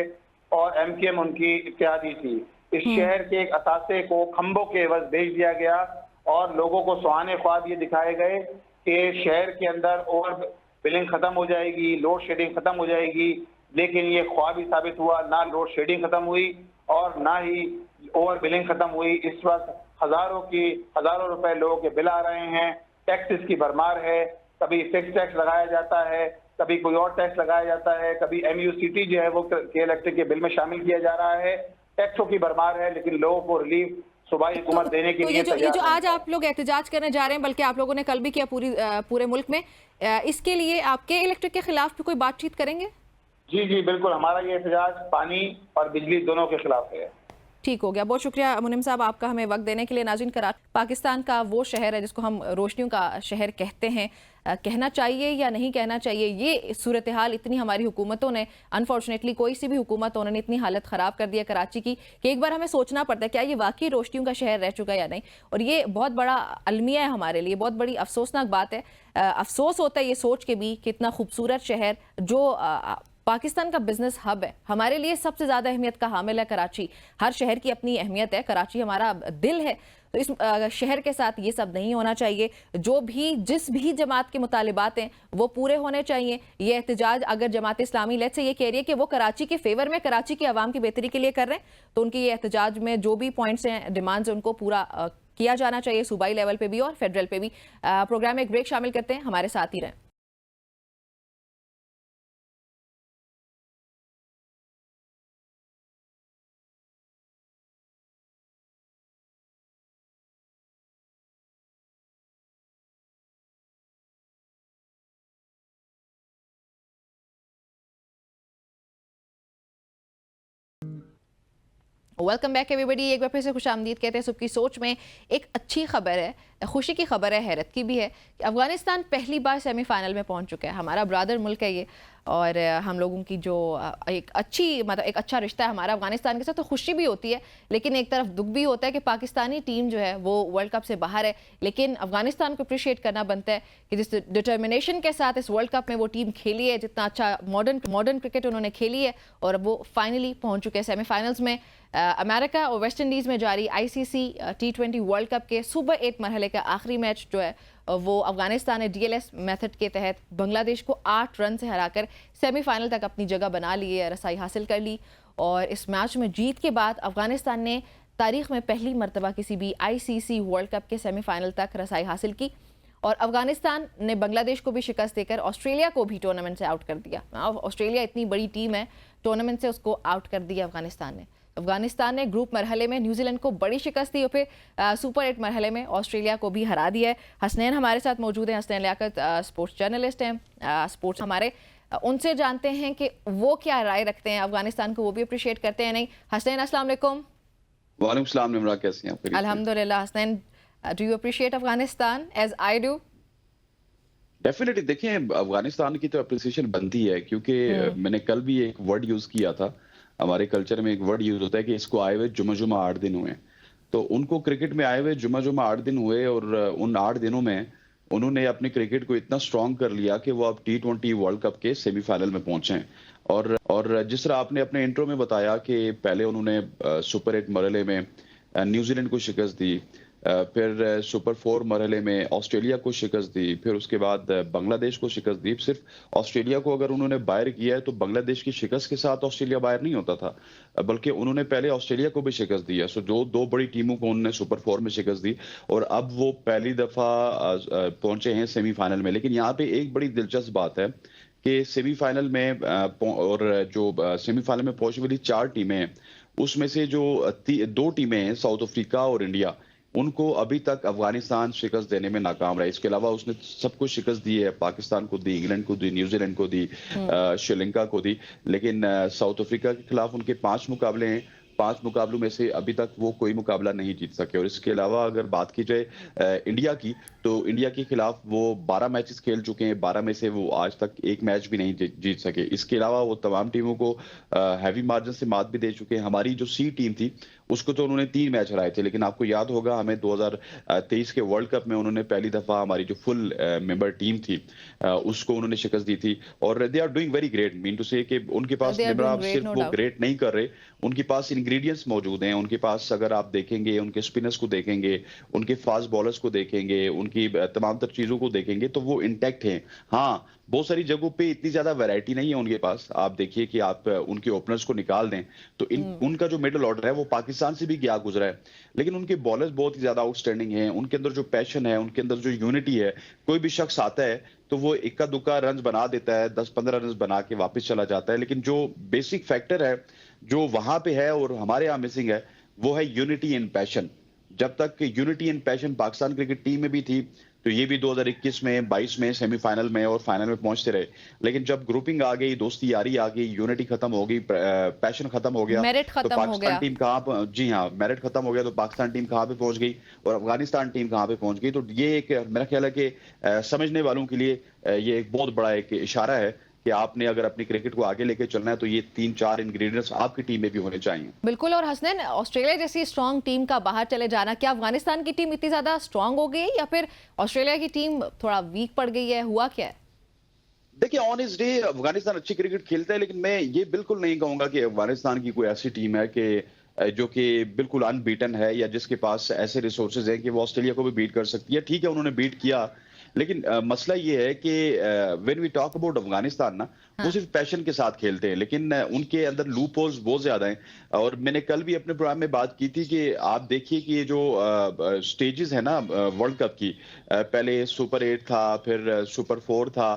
और MKM उनकी इत्तेहादी थी। इस शहर के एक असासे को खंभों के एवज भेज दिया गया और लोगों को सुहाने ख्वाब ये दिखाए गए कि शहर के अंदर ओवर बिलिंग खत्म हो जाएगी, लोड शेडिंग खत्म हो जाएगी, लेकिन ये ख्वाब ही साबित हुआ। ना लोड शेडिंग खत्म हुई और ना ही ओवर बिलिंग खत्म हुई। इस वक्त हजारों रुपए लोगों के बिल आ रहे हैं, टैक्सेस की भरमार है, कभी फिक्स टैक्स लगाया जाता है, कभी कोई और टैक्स लगाया जाता है, कभी MUCT जो है वो के इलेक्ट्रिक के बिल में शामिल किया जा रहा है। टैक्सों की भरमार है, लेकिन लोगों को रिलीफ सूबाई हुकूमत देने के लिए ये जो आज आप लोग एहतजाज करने जा रहे हैं, बल्कि आप लोगों ने कल भी किया पूरे मुल्क में, इसके लिए आपके इलेक्ट्रिक के खिलाफ भी कोई बातचीत करेंगे? जी बिल्कुल, हमारा ये एहतजाज पानी और बिजली दोनों के खिलाफ है। ठीक हो गया, बहुत शुक्रिया मुनिम साहब आपका हमें वक्त देने के लिए। नाज़रीन, कराची पाकिस्तान का वो शहर है जिसको हम रोशनियों का शहर कहते हैं। कहना चाहिए या नहीं कहना चाहिए, ये सूरत हाल इतनी हमारी हुकूमतों ने, अनफॉर्चुनेटली कोई सी भी हुकूमत उन्होंने इतनी हालत ख़राब कर दिया कराची की कि एक बार हमें सोचना पड़ता है क्या ये वाकई रोशनियों का शहर रह चुका है या नहीं। और ये बहुत बड़ा अलमिया है हमारे लिए, बहुत बड़ी अफसोसनाक बात है। अफसोस होता है ये सोच के भी कि इतना खूबसूरत शहर जो पाकिस्तान का बिजनेस हब है, हमारे लिए सबसे ज़्यादा अहमियत का हामिल है कराची। हर शहर की अपनी अहमियत है, कराची हमारा दिल है, तो इस शहर के साथ ये सब नहीं होना चाहिए। जिस भी जमात के मुतालिबात हैं वो पूरे होने चाहिए। ये एहतजाज अगर जमात इस्लामी लेट से ये कह रही है कि वो कराची के फेवर में, कराची की आवाम की बेहतरी के लिए कर रहे हैं, तो उनके ये एहतजाज में जो भी पॉइंट्स हैं, डिमांड्स हैं, उनको पूरा किया जाना चाहिए, सूबाई लेवल पे भी और फेडरल पे भी। प्रोग्राम में एक ब्रेक शामिल करते हैं, हमारे साथ ही रहें। वेलकम बैक एवरीबॉडी, एक बार फिर से खुश आमदीद कहते हैं सुबह की सोच में। एक अच्छी खबर है, खुशी की खबर है, हैरत की भी है कि अफगानिस्तान पहली बार सेमीफाइनल में पहुंच चुका है। हमारा ब्रदर मुल्क है ये, और हम लोगों की जो एक अच्छा रिश्ता है हमारा अफगानिस्तान के साथ, तो खुशी भी होती है, लेकिन एक तरफ दुख भी होता है कि पाकिस्तानी टीम जो है वो वर्ल्ड कप से बाहर है। लेकिन अफगानिस्तान को अप्रिशिएट करना बनता है कि जिस डिटर्मिनेशन के साथ इस वर्ल्ड कप में वो टीम खेली है, जितना अच्छा मॉडर्न क्रिकेट उन्होंने खेली है, और वो फाइनली पहुँच चुके हैं सेमीफाइनल्स में। अमेरिका और वेस्ट इंडीज़ में जारी ICC T20 वर्ल्ड कप के सुपर 8 मरहले का आखिरी मैच जो है वो अफगानिस्तान ने DLS मेथड के तहत बांग्लादेश को 8 रन से हराकर सेमीफाइनल तक अपनी जगह बना ली है, रसाई हासिल कर ली। और इस मैच में जीत के बाद अफगानिस्तान ने तारीख में पहली मरतबा किसी भी ICC वर्ल्ड कप के सेमीफाइनल तक रसाई हासिल की। और अफगानिस्तान ने बांग्लादेश को भी शिकस्त देकर ऑस्ट्रेलिया को भी टूर्नामेंट से आउट कर दिया। ऑस्ट्रेलिया इतनी बड़ी टीम है, टूर्नामेंट से उसको आउट कर दिया अफगानिस्तान ने ग्रुप मरहले में न्यूजीलैंड को बड़ी शिकस्त दी और फिर सुपर 8 मरहले में ऑस्ट्रेलिया को भी हरा दिया है। हसनैन हमारे साथ मौजूद हैं, हसनैन लियाकत स्पोर्ट्स जर्नलिस्ट हैं, स्पोर्ट्स हमारे, उनसे जानते हैं कि वो क्या राय रखते हैं, अफगानिस्तान को वो भी अप्रिशिएट करते हैं नहीं। हसनैन, अस्सलाम वालेकुम। वालेकुम सलाम निमरा, कैसी हैं आप? अल्हम्दुलिल्लाह। Hasnain, do you appreciate Afghanistan as I do? Definitely, देखिए अफगानिस्तान की तो अप्रिसिएशन बनती है, क्योंकि मैंने कल भी एक वर्ड यूज किया था, हमारे कल्चर में एक वर्ड यूज होता है कि इसको आए हुए जुमा 8 दिन हुए। तो उनको क्रिकेट में आए हुए जुमा 8 दिन हुए और उन 8 दिनों में उन्होंने अपने क्रिकेट को इतना स्ट्रांग कर लिया कि वो अब T20 वर्ल्ड कप के सेमीफाइनल में पहुंचे हैं। और जिस तरह आपने अपने इंट्रो में बताया कि पहले उन्होंने सुपर 8 मरहले में न्यूजीलैंड को शिकस्त दी, फिर सुपर 4 मरहले में ऑस्ट्रेलिया को शिकस्त दी, फिर उसके बाद बांग्लादेश को शिकस्त दी। सिर्फ ऑस्ट्रेलिया को अगर उन्होंने बाहर किया है तो बांग्लादेश की शिकस्त के साथ ऑस्ट्रेलिया बाहर नहीं होता था, बल्कि उन्होंने पहले ऑस्ट्रेलिया को भी शिकस्त दिया। सो जो 2 बड़ी टीमों को उन्होंने सुपर 4 में शिकस्त दी और अब वो पहली दफा पहुंचे हैं सेमीफाइनल में। लेकिन यहाँ पे एक बड़ी दिलचस्प बात है कि सेमीफाइनल में और जो सेमीफाइनल में पहुंचने वाली 4 टीमें हैं, उसमें से जो 2 टीमें हैं साउथ अफ्रीका और इंडिया, उनको अभी तक अफगानिस्तान शिकस्त देने में नाकाम रहा है। इसके अलावा उसने सबको शिकस्त दी है, पाकिस्तान को दी, इंग्लैंड को दी, न्यूजीलैंड को दी, श्रीलंका को दी। लेकिन साउथ अफ्रीका के खिलाफ उनके 5 मुकाबले हैं, 5 मुकाबलों में से अभी तक वो कोई मुकाबला नहीं जीत सके। और इसके अलावा अगर बात की जाए इंडिया की, तो इंडिया के खिलाफ वो 12 मैचेस खेल चुके हैं, 12 में से वो आज तक एक मैच भी नहीं जीत सके। इसके अलावा वो तमाम टीमों को हैवी मार्जिन से मात भी दे चुके हैं। हमारी जो सी टीम थी उसको तो उन्होंने 3 मैच हराए थे, लेकिन आपको याद होगा हमें 2023 के वर्ल्ड कप में उन्होंने पहली दफा हमारी जो फुल मेंबर टीम थी उसको उन्होंने शिकस्त दी थी। और they are doing very great, mean to say कि उनके पास सिर्फ वो ग्रेट नहीं कर रहे, उनके पास इंग्रेडिएंट्स मौजूद हैं। उनके पास अगर आप देखेंगे, उनके स्पिनर्स को देखेंगे, उनके फास्ट बॉलर्स को देखेंगे, उनकी तमाम तर चीजों को देखेंगे तो वो इंटैक्ट हैं। हाँ, बहुत सारी जगहों पे इतनी ज्यादा वैरायटी नहीं है उनके पास। आप देखिए कि आप उनके ओपनर्स को निकाल दें तो उनका जो मिडिल ऑर्डर है वो पाकिस्तान से भी गया गुजरा है, लेकिन उनके बॉलर्स बहुत ही ज्यादा आउटस्टैंडिंग हैं। उनके अंदर जो पैशन है, उनके अंदर जो यूनिटी है, कोई भी शख्स आता है तो वो इक्का दुक्का रन बना देता है, 10-15 रन बना के वापस चला जाता है। लेकिन जो बेसिक फैक्टर है जो वहां पे है और हमारे यहाँ मिसिंग है, वो है यूनिटी एंड पैशन। जब तक unity and passion Pakistan cricket team में भी थी तो ये भी 2021 में, 22 में सेमीफाइनल में और फाइनल में पहुंचते रहे। लेकिन जब ग्रुपिंग आ गई, दोस्ती यारी आ गई, यूनिटी खत्म हो गई, पैशन खत्म हो गया, मेरिट तो खत्म हो पाकिस्तान गया। टीम कहाँ, जी हाँ, मेरिट खत्म हो गया तो पाकिस्तान टीम कहाँ पे पहुंच गई और अफगानिस्तान टीम कहाँ पे पहुंच गई। तो ये एक मेरा ख्याल है कि समझने वालों के लिए ये एक बहुत बड़ा एक इशारा है कि आपने अगर अपनी क्रिकेट को आगे लेके चलना है तो ये 3-4 इंग्रेडिएंट्स आपकी टीम में भी होने चाहिए। बिल्कुल। और हसनैन, ऑस्ट्रेलिया जैसी स्ट्रांग टीम का बाहर चले जाना, क्या अफगानिस्तान की टीम इतनी ज्यादा स्ट्रांग हो गई या फिर ऑस्ट्रेलिया की टीम थोड़ा वीक पड़ गई है, हुआ क्या है? देखिए, ऑन इस डे अफगानिस्तान अच्छी क्रिकेट खेलता है, लेकिन मैं ये बिल्कुल नहीं कहूंगा कि अफगानिस्तान की कोई ऐसी टीम है कि जो कि बिल्कुल अनबीटन है या जिसके पास ऐसे रिसोर्सेज हैं कि वो ऑस्ट्रेलिया को भी बीट कर सकती है। ठीक है, उन्होंने बीट किया, लेकिन मसला ये है कि when we talk about Afghanistan ना, वो सिर्फ पैशन के साथ खेलते हैं, लेकिन उनके अंदर लूप होल्स बहुत ज्यादा हैं। और मैंने कल भी अपने प्रोग्राम में बात की थी कि आप देखिए कि ये जो स्टेजेस है ना वर्ल्ड कप की, पहले सुपर 8 था, फिर सुपर 4 था,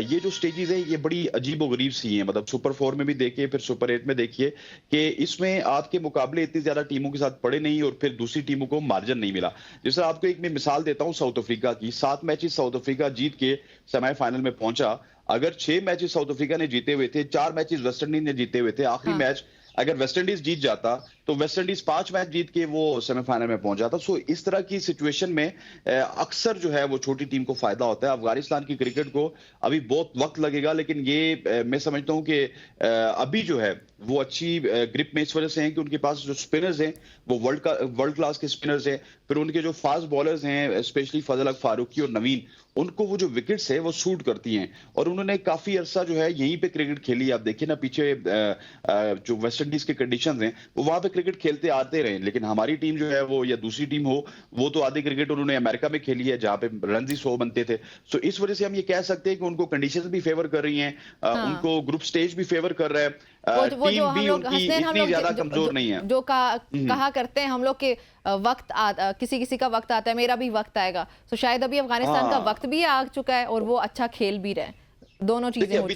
ये जो स्टेजेस है ये बड़ी अजीब गरीब सी हैं। मतलब सुपर 4 में भी देखिए, फिर सुपर 8 में देखिए कि इसमें आपके मुकाबले इतनी ज्यादा टीमों के साथ पड़े नहीं और फिर दूसरी टीमों को मार्जिन नहीं मिला। जैसे आपको एक मैं मिसाल देता हूँ साउथ अफ्रीका की, 7 मैचेस साउथ अफ्रीका जीत के सेमीफाइनल में पहुंचा। अगर 6 मैचेस साउथ अफ्रीका ने जीते हुए थे, 4 मैचेस वेस्ट इंडीज ने जीते हुए थे, आखिरी मैच अगर वेस्ट इंडीज जीत जाता तो वेस्ट इंडीज 5 मैच जीत के वो सेमीफाइनल में पहुंच जाता। सो इस तरह की सिचुएशन में अक्सर जो है वो छोटी टीम को फायदा होता है। अफगानिस्तान की क्रिकेट को अभी बहुत वक्त लगेगा, लेकिन ये मैं समझता हूं कि अभी जो है वो अच्छी ग्रिप में इस वजह से है कि उनके पास जो स्पिनर्स हैं वो वर्ल्ड क्लास के स्पिनर्स हैं, फिर उनके जो फास्ट बॉलर्स हैं स्पेशली फजल हक फारूकी और नवीन, उनको वो जो विकेट्स है वो शूट करती हैं और उन्होंने काफी अरसा जो है यहीं पे क्रिकेट खेली। आप देखिए ना पीछे जो वेस्ट इंडीज के कंडीशंस हैं वो वहां पे क्रिकेट खेलते आते रहे, लेकिन हमारी टीम जो है वो या दूसरी टीम हो वो तो आधी क्रिकेट उन्होंने अमेरिका में खेली है जहां पे रन ही 100 बनते थे। सो इस वजह से हम ये कह सकते हैं कि उनको कंडीशंस भी फेवर कर रही हैं, उनको ग्रुप स्टेज भी फेवर कर रहा है, टीम भी उनकी इतनी ज्यादा कमजोर नहीं है। जो कहा करते हैं हम लोग के वक्त किसी किसी का वक्त आता है, मेरा भी वक्त आएगा, तो शायद अभी अफगानिस्तान का वक्त भी आ चुका है और वो अच्छा खेल भी रहे। दोनों चीजें अभी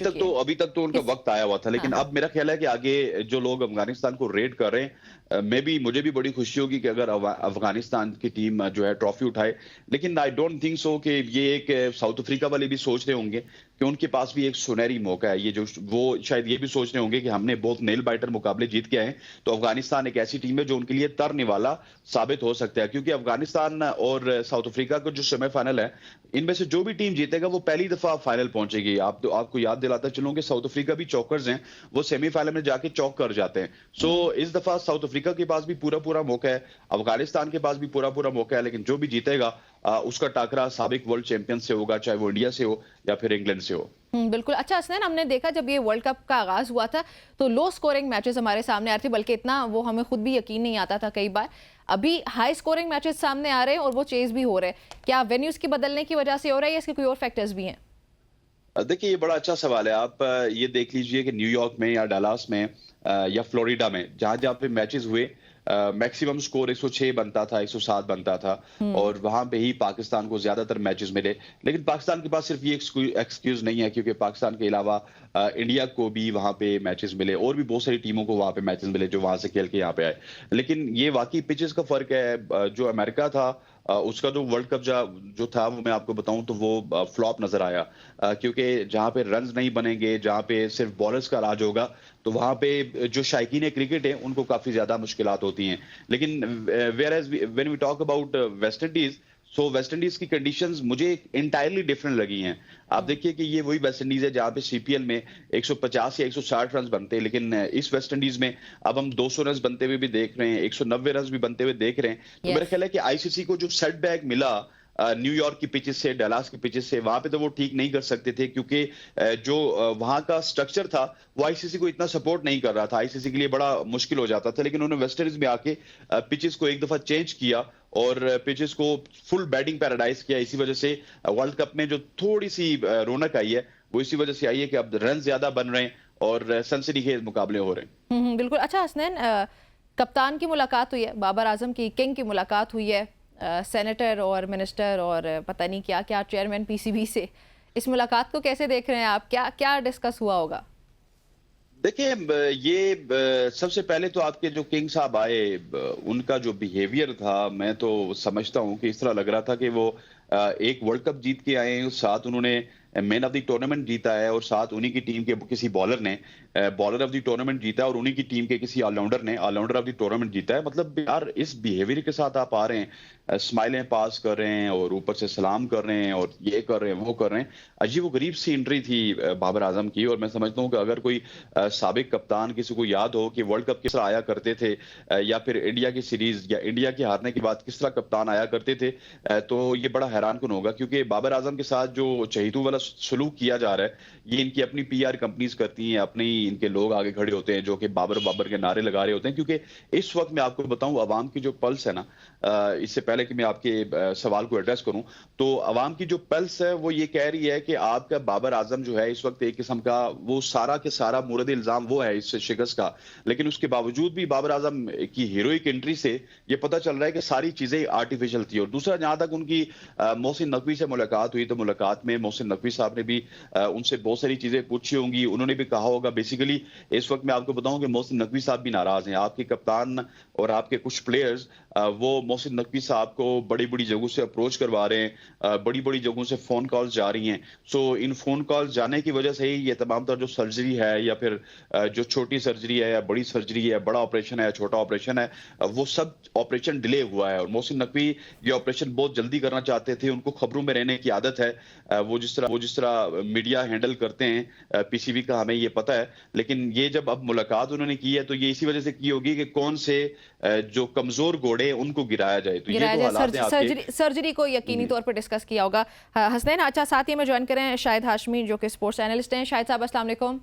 तक तो उनका वक्त आया हुआ था, लेकिन अब मेरा ख्याल है कि आगे जो लोग अफगानिस्तान को रेट कर रहे हैं, मुझे भी बड़ी खुशी होगी कि अगर अफगानिस्तान की टीम जो है ट्रॉफी उठाए। लेकिन आई डोंट थिंक सो कि ये एक साउथ अफ्रीका वाले भी सोच रहे होंगे कि उनके पास भी एक सुनहरी मौका है। ये जो वो शायद ये भी सोच रहे होंगे कि हमने बहुत नेल बाइटर मुकाबले जीत के आए, तो अफगानिस्तान एक ऐसी टीम है जो उनके लिए तरने वाला साबित हो सकता है, क्योंकि अफगानिस्तान और साउथ अफ्रीका का जो सेमीफाइनल है, इनमें से जो भी टीम जीतेगा वो पहली दफा फाइनल पहुंचेगी। आपको याद दिलाता चलूं कि साउथ अफ्रीका भी चौकर्स हैं, वो सेमीफाइनल में जाके चौक कर जाते हैं। सो इस दफा साउथ अफ्रीका के पास भी पूरा मौका है, अफगानिस्तान के पास भी पूरा मौका है, लेकिन जो भी जीतेगा उसका टाकरा साबिक वर्ल्ड चैंपियन से होगा, चाहे वो इंडिया से हो या फिर इंग्लैंड से हो। बिल्कुल। अच्छा हसनैन, हमने देखा जब ये वर्ल्ड कप का आगाज हुआ था तो लो स्कोरिंग मैचेस हमारे सामने आ रहे थे, बल्कि इतना वो हमें खुद भी यकीन नहीं आता था कई बार। अभी हाई स्कोरिंग मैचेस सामने आ रहे हैं और वो चेज भी हो रहे हैं। क्या वेन्यूज की बदलने की वजह से हो रहा है या इसके कोई और फैक्टर्स भी हैं? देखिए, ये बड़ा अच्छा सवाल है। आप ये देख लीजिए कि न्यूयॉर्क में या डलास में या फ्लोरिडा में जहां जहां पे मैचेस हुए, मैक्सिमम स्कोर 106 बनता था, 107 बनता था, और वहां पे ही पाकिस्तान को ज्यादातर मैचेस मिले। लेकिन पाकिस्तान के पास सिर्फ ये एक्सक्यूज नहीं है, क्योंकि पाकिस्तान के अलावा इंडिया को भी वहां पे मैचेस मिले, और भी बहुत सारी टीमों को वहां पे मैचेस मिले जो वहां से खेल के यहाँ पे आए। लेकिन ये वाकई पिचेस का फर्क है। जो अमेरिका था उसका जो वर्ल्ड कप जो था वो मैं आपको बताऊं तो वो फ्लॉप नजर आया, क्योंकि जहां पे रन्स नहीं बनेंगे, जहां पे सिर्फ बॉलर्स का राज होगा, तो वहां पे जो शायकीन क्रिकेट है उनको काफी ज्यादा मुश्किलात होती हैं। लेकिन whereas when we talk about West Indies, so West Indies की कंडीशंस मुझे इंटायरली डिफरेंट लगी हैं। आप देखिए कि ये वही वेस्ट इंडीज है जहां पे सीपीएल में 150 या 160 रन बनते हैं, लेकिन इस वेस्ट इंडीज में अब हम 200 रन बनते हुए भी देख रहे हैं, 190 रन भी बनते हुए देख रहे हैं। तो मेरा ख्याल है कि आईसीसी को जो सेटबैक मिला न्यूयॉर्क की पिचेस से, डलास की पिचेस से, वहां पे तो वो ठीक नहीं कर सकते थे, क्योंकि जो वहां का स्ट्रक्चर था वो आईसीसी को इतना सपोर्ट नहीं कर रहा था। आईसीसी के लिए बड़ा मुश्किल हो जाता था। लेकिन उन्होंने वेस्ट इंडीज में आके पिचेस को एक दफा चेंज किया और पिचेस को फुल बैटिंग पैराडाइज किया। इसी वजह से वर्ल्ड कप में जो थोड़ी सी रौनक आई है वो इसी वजह से आई है कि अब रन ज्यादा बन रहे हैं और सनसनीखेज मुकाबले हो रहे हैं। बिल्कुल। अच्छा हसनैन, कप्तान की मुलाकात हुई है, बाबर आजम की किंग की मुलाकात हुई है, सेनेटर और मिनिस्टर और पता नहीं क्या क्या चेयरमैन पीसीबी से। इस मुलाकात को कैसे देख रहे हैं आप? क्या क्या डिस्कस हुआ होगा? देखिए, ये सबसे पहले तो आपके जो किंग साहब आए, उनका जो बिहेवियर था, मैं तो समझता हूं कि इस तरह लग रहा था कि वो एक वर्ल्ड कप जीत के आए हैं, साथ उन्होंने मैन ऑफ द टूर्नामेंट जीता है, और साथ उन्हीं की टीम के किसी बॉलर ने बॉलर ऑफ द टूर्नामेंट जीता है, और उन्हीं की टीम के किसी ऑलराउंडर ने ऑलराउंडर ऑफ द टूर्नामेंट जीता है। मतलब यार, इस बिहेवियर के साथ आप आ रहे हैं, स्माइलें पास कर रहे हैं और ऊपर से सलाम कर रहे हैं और ये कर रहे हैं वो कर रहे हैं। अजीब व गरीब सी एंट्री थी बाबर आजम की। और मैं समझता हूँ कि अगर कोई साबिक कप्तान किसी को याद हो कि वर्ल्ड कप किस तरह आया करते थे, या फिर इंडिया की सीरीज या इंडिया के हारने के बाद किस तरह कप्तान आया करते थे, तो ये बड़ा हैरानकुन होगा। क्योंकि बाबर आजम के साथ जो चहीतू वाला सलूक किया जा रहा है, ये इनकी अपनी पीआर कंपनीज करती हैं, अपने ही इनके लोग आगे खड़े होते हैं जो कि बाबर बाबर के नारे लगा रहे होते हैं। क्योंकि इस वक्त मैं आपको बताऊं, अवाम की जो पल्स है ना, इससे पहले कि मैं आपके सवाल को एड्रेस करूं, तो अवाम की जो पल्स है वो ये कह रही है कि आपका बाबर आजम जो है इस वक्त एक किस्म का वो सारा के सारा मुरद इल्जाम वो है इस शिकस्त का। लेकिन उसके बावजूद भी बाबर आजम की हीरोइक एंट्री से ये पता चल रहा है कि सारी चीजें आर्टिफिशियल थी। और दूसरा, जहां तक उनकी मोहसिन नकवी से मुलाकात हुई, तो मुलाकात में मोहसिन नकवी साहब ने भी उनसे बहुत सारी चीजें पूछी होंगी। उन्होंने भी कहा होगा, बेसिकली इस वक्त मैं आपको बताऊं कि मोहसिन नकवी साहब भी नाराज हैं। आपके कप्तान और आपके कुछ प्लेयर्स वो मोहसिन नकवी साहब को बड़ी बड़ी जगहों से अप्रोच करवा रहे हैं, बड़ी बड़ी जगहों से फोन कॉल्स जा रही हैं। सो इन फोन कॉल्स जाने की वजह से ही ये तमाम तर जो सर्जरी है, या फिर जो छोटी सर्जरी है या बड़ी सर्जरी है, बड़ा ऑपरेशन है या छोटा ऑपरेशन है, वो सब ऑपरेशन डिले हुआ है। और मोहसिन नकवी ये ऑपरेशन बहुत जल्दी करना चाहते थे। उनको खबरों में रहने की आदत है। वो जिस तरह मीडिया हैंडल करते हैं पीसीबी का, हमें ये पता है। लेकिन ये जब अब मुलाकात उन्होंने की है, तो ये इसी वजह से की होगी कि कौन से जो कमजोर घोड़े उनको गिराया जाए। तो ये तो हालात हैं आपके। सर्जरी को यकीनी तौर पर डिस्कस किया होगा। हसनैन, अच्छा साथ ही में ज्वाइन करें शाहिद हाशमी जो कि स्पोर्ट्स एनालिस्ट हैं। शाहिद साहब, अस्सलाम वालेकुम।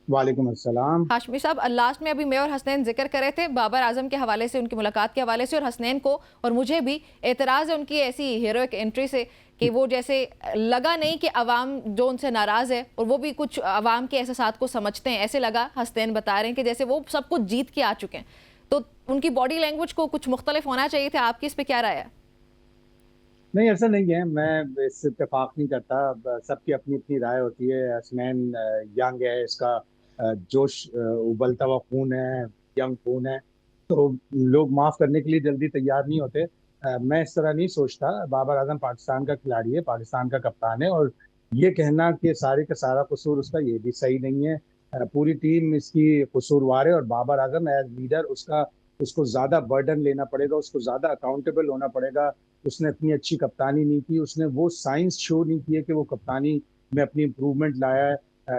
वालेकुम अस्सलाम। हाशमी साहब, लास्ट में अभी मैं और हसनैन जिक्र कर रहे थे बाबर आजम के हवाले से, उनकी मुलाकात के हवाले से, और हसनैन को और मुझे भी एतराज़ है उनकी ऐसी हीरोइक एंट्री से कि वो जैसे लगा नहीं कि अवाम जो उनसे नाराज़ है और वो भी कुछ अवाम के एहसास को समझते हैं। ऐसे लगा, हसनैन बता रहे हैं कि जैसे वो सब कुछ जीत के आ चुके हैं। तो उनकी बॉडी लैंग्वेज को कुछ मुख्तलिफ होना चाहिए था। आपकी इस पर क्या राय है? नहीं, ऐसा नहीं है, मैं इस इत्तेफाक नहीं करता। सबकी अपनी अपनी राय होती है। हसनैन यंग है, इसका जोश उबलता हुआ खून है, यंग खून है, तो लोग माफ करने के लिए जल्दी तैयार नहीं होते। मैं इस तरह नहीं सोचता। बाबर आजम पाकिस्तान का खिलाड़ी है, पाकिस्तान का कप्तान है, और ये कहना कि सारे का सारा कसूर उसका, ये भी सही नहीं है। पूरी टीम इसकी कसूरवार है और बाबर आजम एज लीडर उसको ज्यादा बर्डन लेना पड़ेगा, उसको ज्यादा अकाउंटेबल होना पड़ेगा। उसने अपनी अच्छी कप्तानी नहीं की, उसने वो साइंस शो नहीं किए कि वो कप्तानी में अपनी इंप्रूवमेंट लाया है।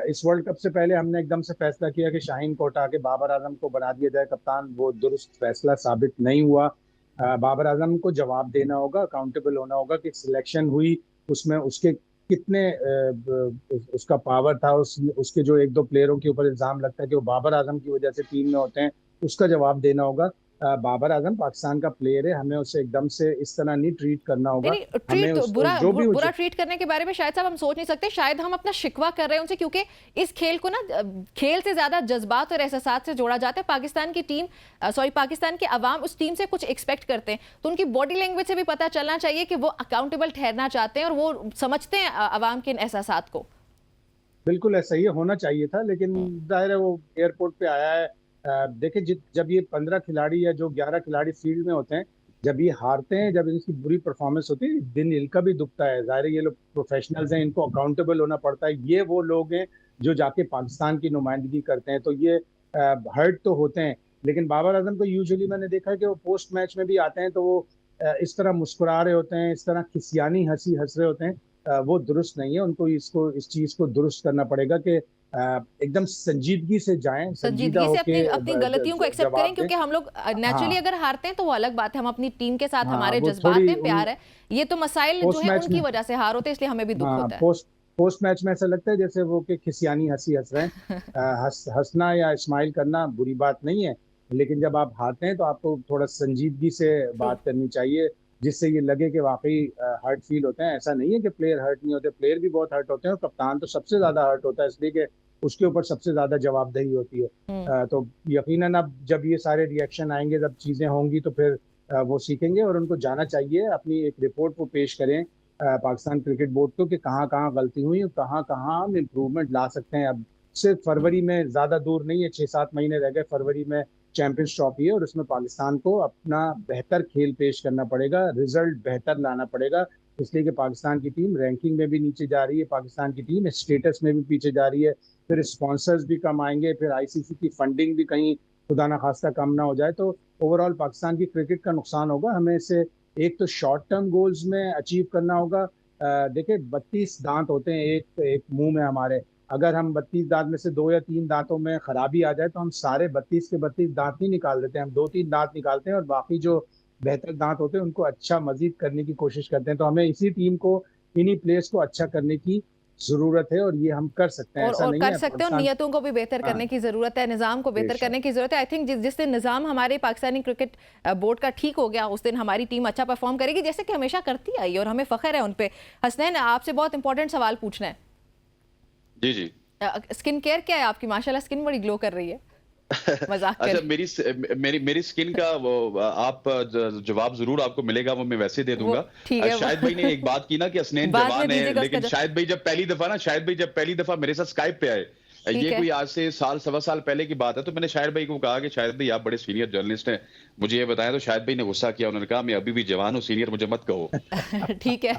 इस वर्ल्ड कप से पहले हमने एकदम से फैसला किया कि शाहीन को हटा के बाबर आजम को बना दिया जाए कप्तान, वो दुरुस्त फैसला साबित नहीं हुआ। बाबर आजम को जवाब देना होगा, अकाउंटेबल होना होगा कि सिलेक्शन हुई उसमें उसके कितने उसका पावर था, उसके जो एक दो प्लेयरों के ऊपर इल्जाम लगता है कि वो बाबर आजम की वजह से टीम में होते हैं, उसका जवाब देना होगा। बाबर आजम पाकिस्तान का प्लेयर है, हमें उसे एकदम से इस तरह नहीं ट्रीट करना होगा। नहीं, हमें ट्रीट उसको बुरा जो भी बुरा ट्रीट करने के बारे में शायद साहब हम सोच नहीं सकते। शायद हम अपना शिकवा कर रहे हैं उनसे, क्योंकि इस खेल को ना खेल से ज्यादा जज्बात और एहसास से जोड़ा जाता है। पाकिस्तान की टीम पाकिस्तान के अवाम उस टीम से कुछ एक्सपेक्ट करते हैं, तो उनकी बॉडी लैंग्वेज से भी पता चलना चाहिए कि वो अकाउंटेबल ठहरना चाहते हैं और वो समझते हैं अवाम के इन एहसासात को। बिल्कुल ऐसा ही होना चाहिए था, लेकिन जाहिर है वो एयरपोर्ट पे आया है। देखिए, जब ये 15 खिलाड़ी या जो 11 खिलाड़ी फील्ड में होते हैं, जब ये हारते हैं, जब इनकी बुरी परफॉर्मेंस होती है, दिन इनका भी दुखता है। जाहिर है ये लोग प्रोफेशनल्स हैं, इनको अकाउंटेबल होना पड़ता है। ये वो लोग हैं जो जाके पाकिस्तान की नुमाइंदगी करते हैं, तो ये हर्ट तो होते हैं। लेकिन बाबर आजम को यूजुअली मैंने देखा है कि वो पोस्ट मैच में भी आते हैं तो वो इस तरह मुस्कुरा रहे होते हैं, इस तरह खिसियानी हंसी हंस रहे होते हैं। वो दुरुस्त नहीं है। उनको इस चीज को दुरुस्त करना पड़ेगा कि एकदम संजीदगी से जाएं, संजीदगी से अपनी गलतियों को एक्सेप्ट करें, क्योंकि हम लोग नेचुरली अगर हारते हैं तो वो अलग बात है, हम अपनी टीम के साथ हमारे जज्बात हैं, प्यार है। ये तो मसाइल जो है उनकी वजह से हार होते हैं, इसलिए हमें भी दुख होता है। पोस्ट मैच में ऐसा लगता है जैसे वो कि खिसियानी हंसी हंस रहे हैं। हंसना या स्माइल करना बुरी बात नहीं है, लेकिन जब आप हारते हैं तो आपको थोड़ा संजीदगी से बात करनी चाहिए, जिससे ये लगे कि वाकई हर्ट फील होते हैं। ऐसा नहीं है कि प्लेयर हर्ट नहीं होते, प्लेयर भी बहुत हर्ट होते हैं, और कप्तान तो सबसे ज्यादा हर्ट होता है, इसलिए कि उसके ऊपर सबसे ज्यादा जवाबदेही होती है। तो यकीनन अब जब ये सारे रिएक्शन आएंगे, जब चीजें होंगी, तो फिर वो सीखेंगे और उनको जाना चाहिए, अपनी एक रिपोर्ट को पेश करें पाकिस्तान क्रिकेट बोर्ड को कि कहाँ कहाँ गलती हुई और कहाँ कहाँ हम इम्प्रूवमेंट ला सकते हैं। अब सिर्फ फरवरी में, ज्यादा दूर नहीं है, 6-7 महीने रह गए, फरवरी में चैंपियंस ट्रॉफी है और उसमें पाकिस्तान को अपना बेहतर खेल पेश करना पड़ेगा, रिजल्ट बेहतर लाना पड़ेगा। इसलिए कि पाकिस्तान की टीम रैंकिंग में भी नीचे जा रही है, पाकिस्तान की टीम स्टेटस में भी पीछे जा रही है, फिर स्पॉन्सर्स भी कम आएंगे, फिर आईसीसी की फंडिंग भी कहीं खुदा ना खास्ता कम ना हो जाए, तो ओवरऑल पाकिस्तान की क्रिकेट का नुकसान होगा। हमें इसे एक तो शॉर्ट टर्म गोल्स में अचीव करना होगा। देखिए 32 दांत होते हैं एक मुंह में हमारे, अगर हम 32 दांत में से 2 या 3 दांतों में खराबी आ जाए तो हम सारे 32 के 32 दांत नहीं निकाल देते हैं, हम 2-3 दांत निकालते हैं और बाकी जो बेहतर दांत होते हैं उनको अच्छा मजीद करने की कोशिश करते हैं। तो हमें इसी टीम को, इन्हीं प्लेयर्स को अच्छा करने की जरूरत है और ये हम कर सकते हैं। ऐसा और नहीं कर है, सकते हैं, और नियतों को भी बेहतर करने की जरूरत है, निजाम को बेहतर करने की जरूरत है। आई थिंक जिस दिन निजाम हमारे पाकिस्तानी क्रिकेट बोर्ड का ठीक हो गया, उस दिन हमारी टीम अच्छा परफॉर्म करेगी, जैसे कि हमेशा करती आई और हमें फख्र है उन पे। हसनैन, आपसे बहुत इंपॉर्टेंट सवाल पूछना है। जी जी। स्किन केयर क्या है आपकी? माशाल्लाह स्किन बड़ी ग्लो कर रही है। मजाक अच्छा, मेरी स्किन का वो आप जवाब जरूर आपको मिलेगा, वो मैं वैसे दे दूंगा। शाहिद भाई ने एक बात की ना कि हसनैन जवान है, लेकिन शाहिद भाई जब पहली दफा मेरे साथ स्काइप पे आए, ये कोई आज से साल सवा साल पहले की बात है, तो मैंने शाहिद भाई को कहा कि शाहिद भाई आप बड़े सीनियर जर्नलिस्ट हैं, मुझे ये बताया। तो शाहिद भाई ने गुस्सा किया, उन्होंने कहा मैं अभी भी जवान हूँ, सीनियर मुझे मत कहो। ठीक है,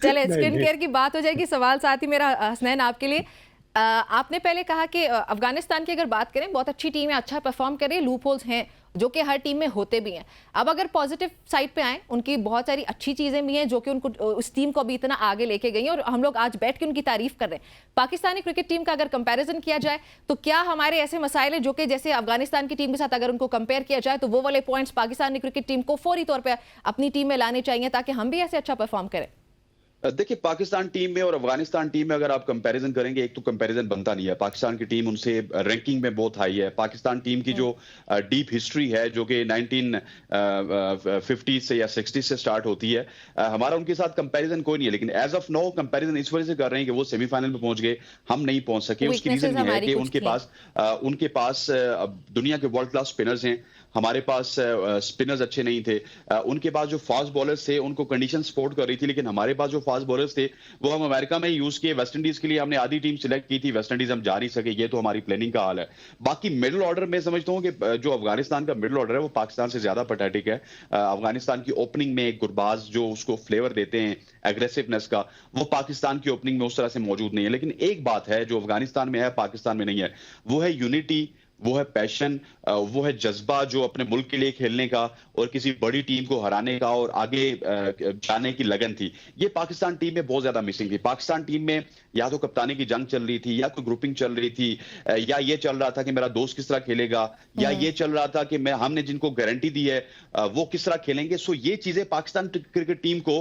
चले स्किन केयर की बात हो जाएगी। सवाल साथ ही मेरा हसनैन आपके लिए। आपने पहले कहा कि अफगानिस्तान की अगर बात करें, बहुत अच्छी टीम है, अच्छा परफॉर्म कर रही है, लूप होल्स हैं जो कि हर टीम में होते भी हैं। अब अगर पॉजिटिव साइड पे आए, उनकी बहुत सारी अच्छी चीज़ें भी हैं जो कि उनको उस टीम को अभी इतना आगे लेके गई हैं, और हम लोग आज बैठ के उनकी तारीफ कर रहे हैं। पाकिस्तानी क्रिकेट टीम का अगर कंपैरिजन किया जाए तो क्या हमारे ऐसे मसाइल हैं जो कि जैसे अफगानिस्तान की टीम के साथ अगर उनको कंपेयर किया जाए तो वो वाले पॉइंट्स पाकिस्तानी क्रिकेट टीम को फौरी तौर पर अपनी टीम में लाने चाहिए ताकि हम भी ऐसे अच्छा परफॉर्म करें? देखिए, पाकिस्तान टीम में और अफगानिस्तान टीम में अगर आप कंपैरिजन करेंगे, एक तो कंपैरिजन बनता नहीं है। पाकिस्तान की टीम उनसे रैंकिंग में बहुत हाई है। पाकिस्तान टीम की जो डीप हिस्ट्री है, जो कि 1950 से या 60 से स्टार्ट होती है, हमारा उनके साथ कंपैरिजन कोई नहीं है। लेकिन एज ऑफ नो कंपैरिजन इस वजह से कर रहे हैं कि वो सेमीफाइनल में पहुंच गए, हम नहीं पहुंच सके। उसकी रीजन ये है कि उनके पास दुनिया के वर्ल्ड क्लास स्पिनर्स हैं, हमारे पास स्पिनर्स अच्छे नहीं थे, उनके पास जो फास्ट बॉलर्स थे उनको कंडीशन सपोर्ट कर रही थी, लेकिन हमारे पास जो फास्ट बॉलर्स थे वो हम अमेरिका में यूज किए। वेस्ट इंडीज के लिए हमने आधी टीम सिलेक्ट की थी, वेस्ट इंडीज हम जा नहीं सके, ये तो हमारी प्लानिंग का हाल है। बाकी मिडिल ऑर्डर में समझता हूँ कि जो अफगानिस्तान का मिडिल ऑर्डर है वो पाकिस्तान से ज्यादा पैथेटिक है। अफगानिस्तान की ओपनिंग में गुरबाज जो उसको फ्लेवर देते हैं एग्रेसिवनेस का, वो पाकिस्तान की ओपनिंग में उस तरह से मौजूद नहीं है। लेकिन एक बात है जो अफगानिस्तान में है पाकिस्तान में नहीं है, वो है यूनिटी, वो है पैशन, वो है जज्बा जो अपने मुल्क के लिए खेलने का और किसी बड़ी टीम को हराने का और आगे जाने की लगन थी। ये पाकिस्तान टीम में बहुत ज्यादा मिसिंग थी। पाकिस्तान टीम में या तो कप्तानी की जंग चल रही थी, या कोई ग्रुपिंग चल रही थी, या ये चल रहा था कि मेरा दोस्त किस तरह खेलेगा, या ये चल रहा था कि हमने जिनको गारंटी दी है वो किस तरह खेलेंगे। सो ये चीजें पाकिस्तान क्रिकेट टीम को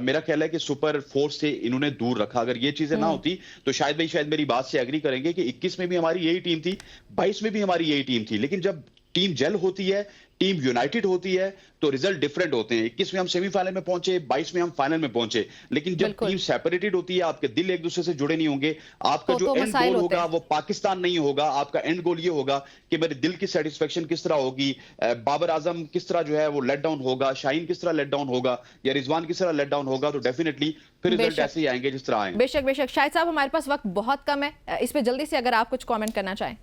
मेरा ख्याल है कि सुपर फोर्स से इन्होंने दूर रखा। अगर ये चीजें ना होती तो शायद मेरी बात से एग्री करेंगे कि 21 में भी हमारी यही टीम थी, 22 में भी हमारी यही टीम थी। लेकिन जब टीम जेल होती है, टीम यूनाइटेड होती है, तो रिजल्ट डिफरेंट होते हैं। 21 में हम सेमीफाइनल में पहुंचे, 22 में हम फाइनल में पहुंचे। लेकिन जब टीम सेपरेटेड होती है, आपके दिल एक दूसरे से जुड़े नहीं होंगे, आपका जो एंड गोल होगा वो पाकिस्तान नहीं होगा। आपका एंड गोल ये होगा कि मेरे दिल की सेटिस्फेक्शन किस तरह होगी, बाबर आजम किस तरह जो है वो लेट डाउन होगा, शाहीन किस तरह लेट डाउन होगा, या रिजवान किस तरह लेट डाउन होगा। तो डेफिनेटली फिर रिजल्ट ऐसे ही आएंगे जिस तरह आएंगे। बेशक बेशक। शाहिद साहब, हमारे पास वक्त बहुत कम है, इस पे जल्दी से अगर आप कुछ कमेंट करना चाहें।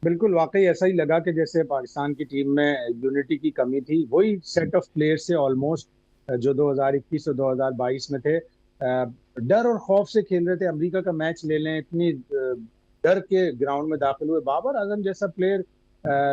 बिल्कुल, वाकई ऐसा ही लगा कि जैसे पाकिस्तान की टीम में यूनिटी की कमी थी। वही सेट ऑफ प्लेयर्स से ऑलमोस्ट जो 2021 और 2022 में थे, डर और खौफ से खेल रहे थे। अमेरिका का मैच ले लें, इतनी डर के ग्राउंड में दाखिल हुए। बाबर आजम जैसा प्लेयर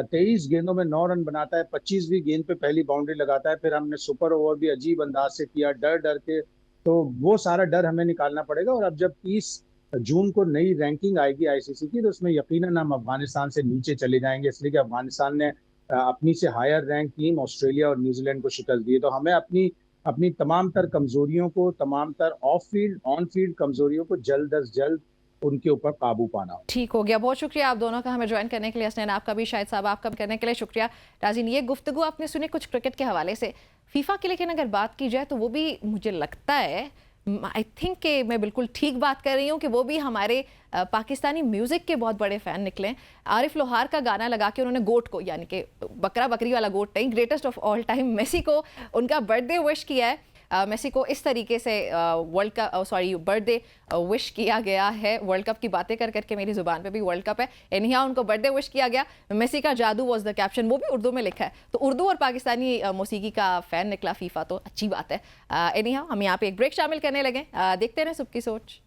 23 गेंदों में 9 रन बनाता है, 25वीं गेंद पे पहली बाउंड्री लगाता है। फिर हमने सुपर ओवर भी अजीब अंदाज से किया, डर डर के। तो वो सारा डर हमें निकालना पड़ेगा। और अब जब 30 जून को नई रैंकिंग आएगी आईसीसी की, तो उसमें यकीनन हम अफगानिस्तान से नीचे चले जाएंगे, इसलिए कि अफगानिस्तान ने अपनी से हायर रैंक टीम ऑस्ट्रेलिया और न्यूजीलैंड को शिकस्त दी है। तो हमें अपनी तमाम तर कमजोरियों को, तमाम तर ऑफ फील्ड ऑन फील्ड कमजोरियों को जल्द अज जल्द उनके ऊपर काबू पाना। ठीक हो गया, बहुत शुक्रिया आप दोनों का हमें ज्वाइन करने के लिए। हसनैन, आपका भी, शाहिद साहब आपका भी करने के लिए शुक्रिया। राजीन, ये गुफ्तगू आपने सुनी कुछ क्रिकेट के हवाले से, फीफा की, लेकिन अगर बात की जाए तो वो भी मुझे लगता है, आई थिंक कि मैं बिल्कुल ठीक बात कर रही हूँ कि वो भी हमारे पाकिस्तानी म्यूज़िक के बहुत बड़े फ़ैन निकले। आरिफ लोहार का गाना लगा के उन्होंने गोट को, यानी कि बकरा बकरी वाला गोट नहीं, greatest of all time Messi को उनका बर्थडे विश किया है। मेसी को इस तरीके से बर्थडे विश किया गया है। वर्ल्ड कप की बातें कर करके मेरी ज़ुबान पे भी वर्ल्ड कप है। एनीहाउ उनको बर्थडे विश किया गया। मेसी का जादू वॉज द कैप्शन, वो भी उर्दू में लिखा है। तो उर्दू और पाकिस्तानी मौसीकी का फ़ैन निकला फीफा, तो अच्छी बात है। एनीहाउ हम यहाँ पे एक ब्रेक शामिल करने लगे। देखते रहें सुबह की सोच।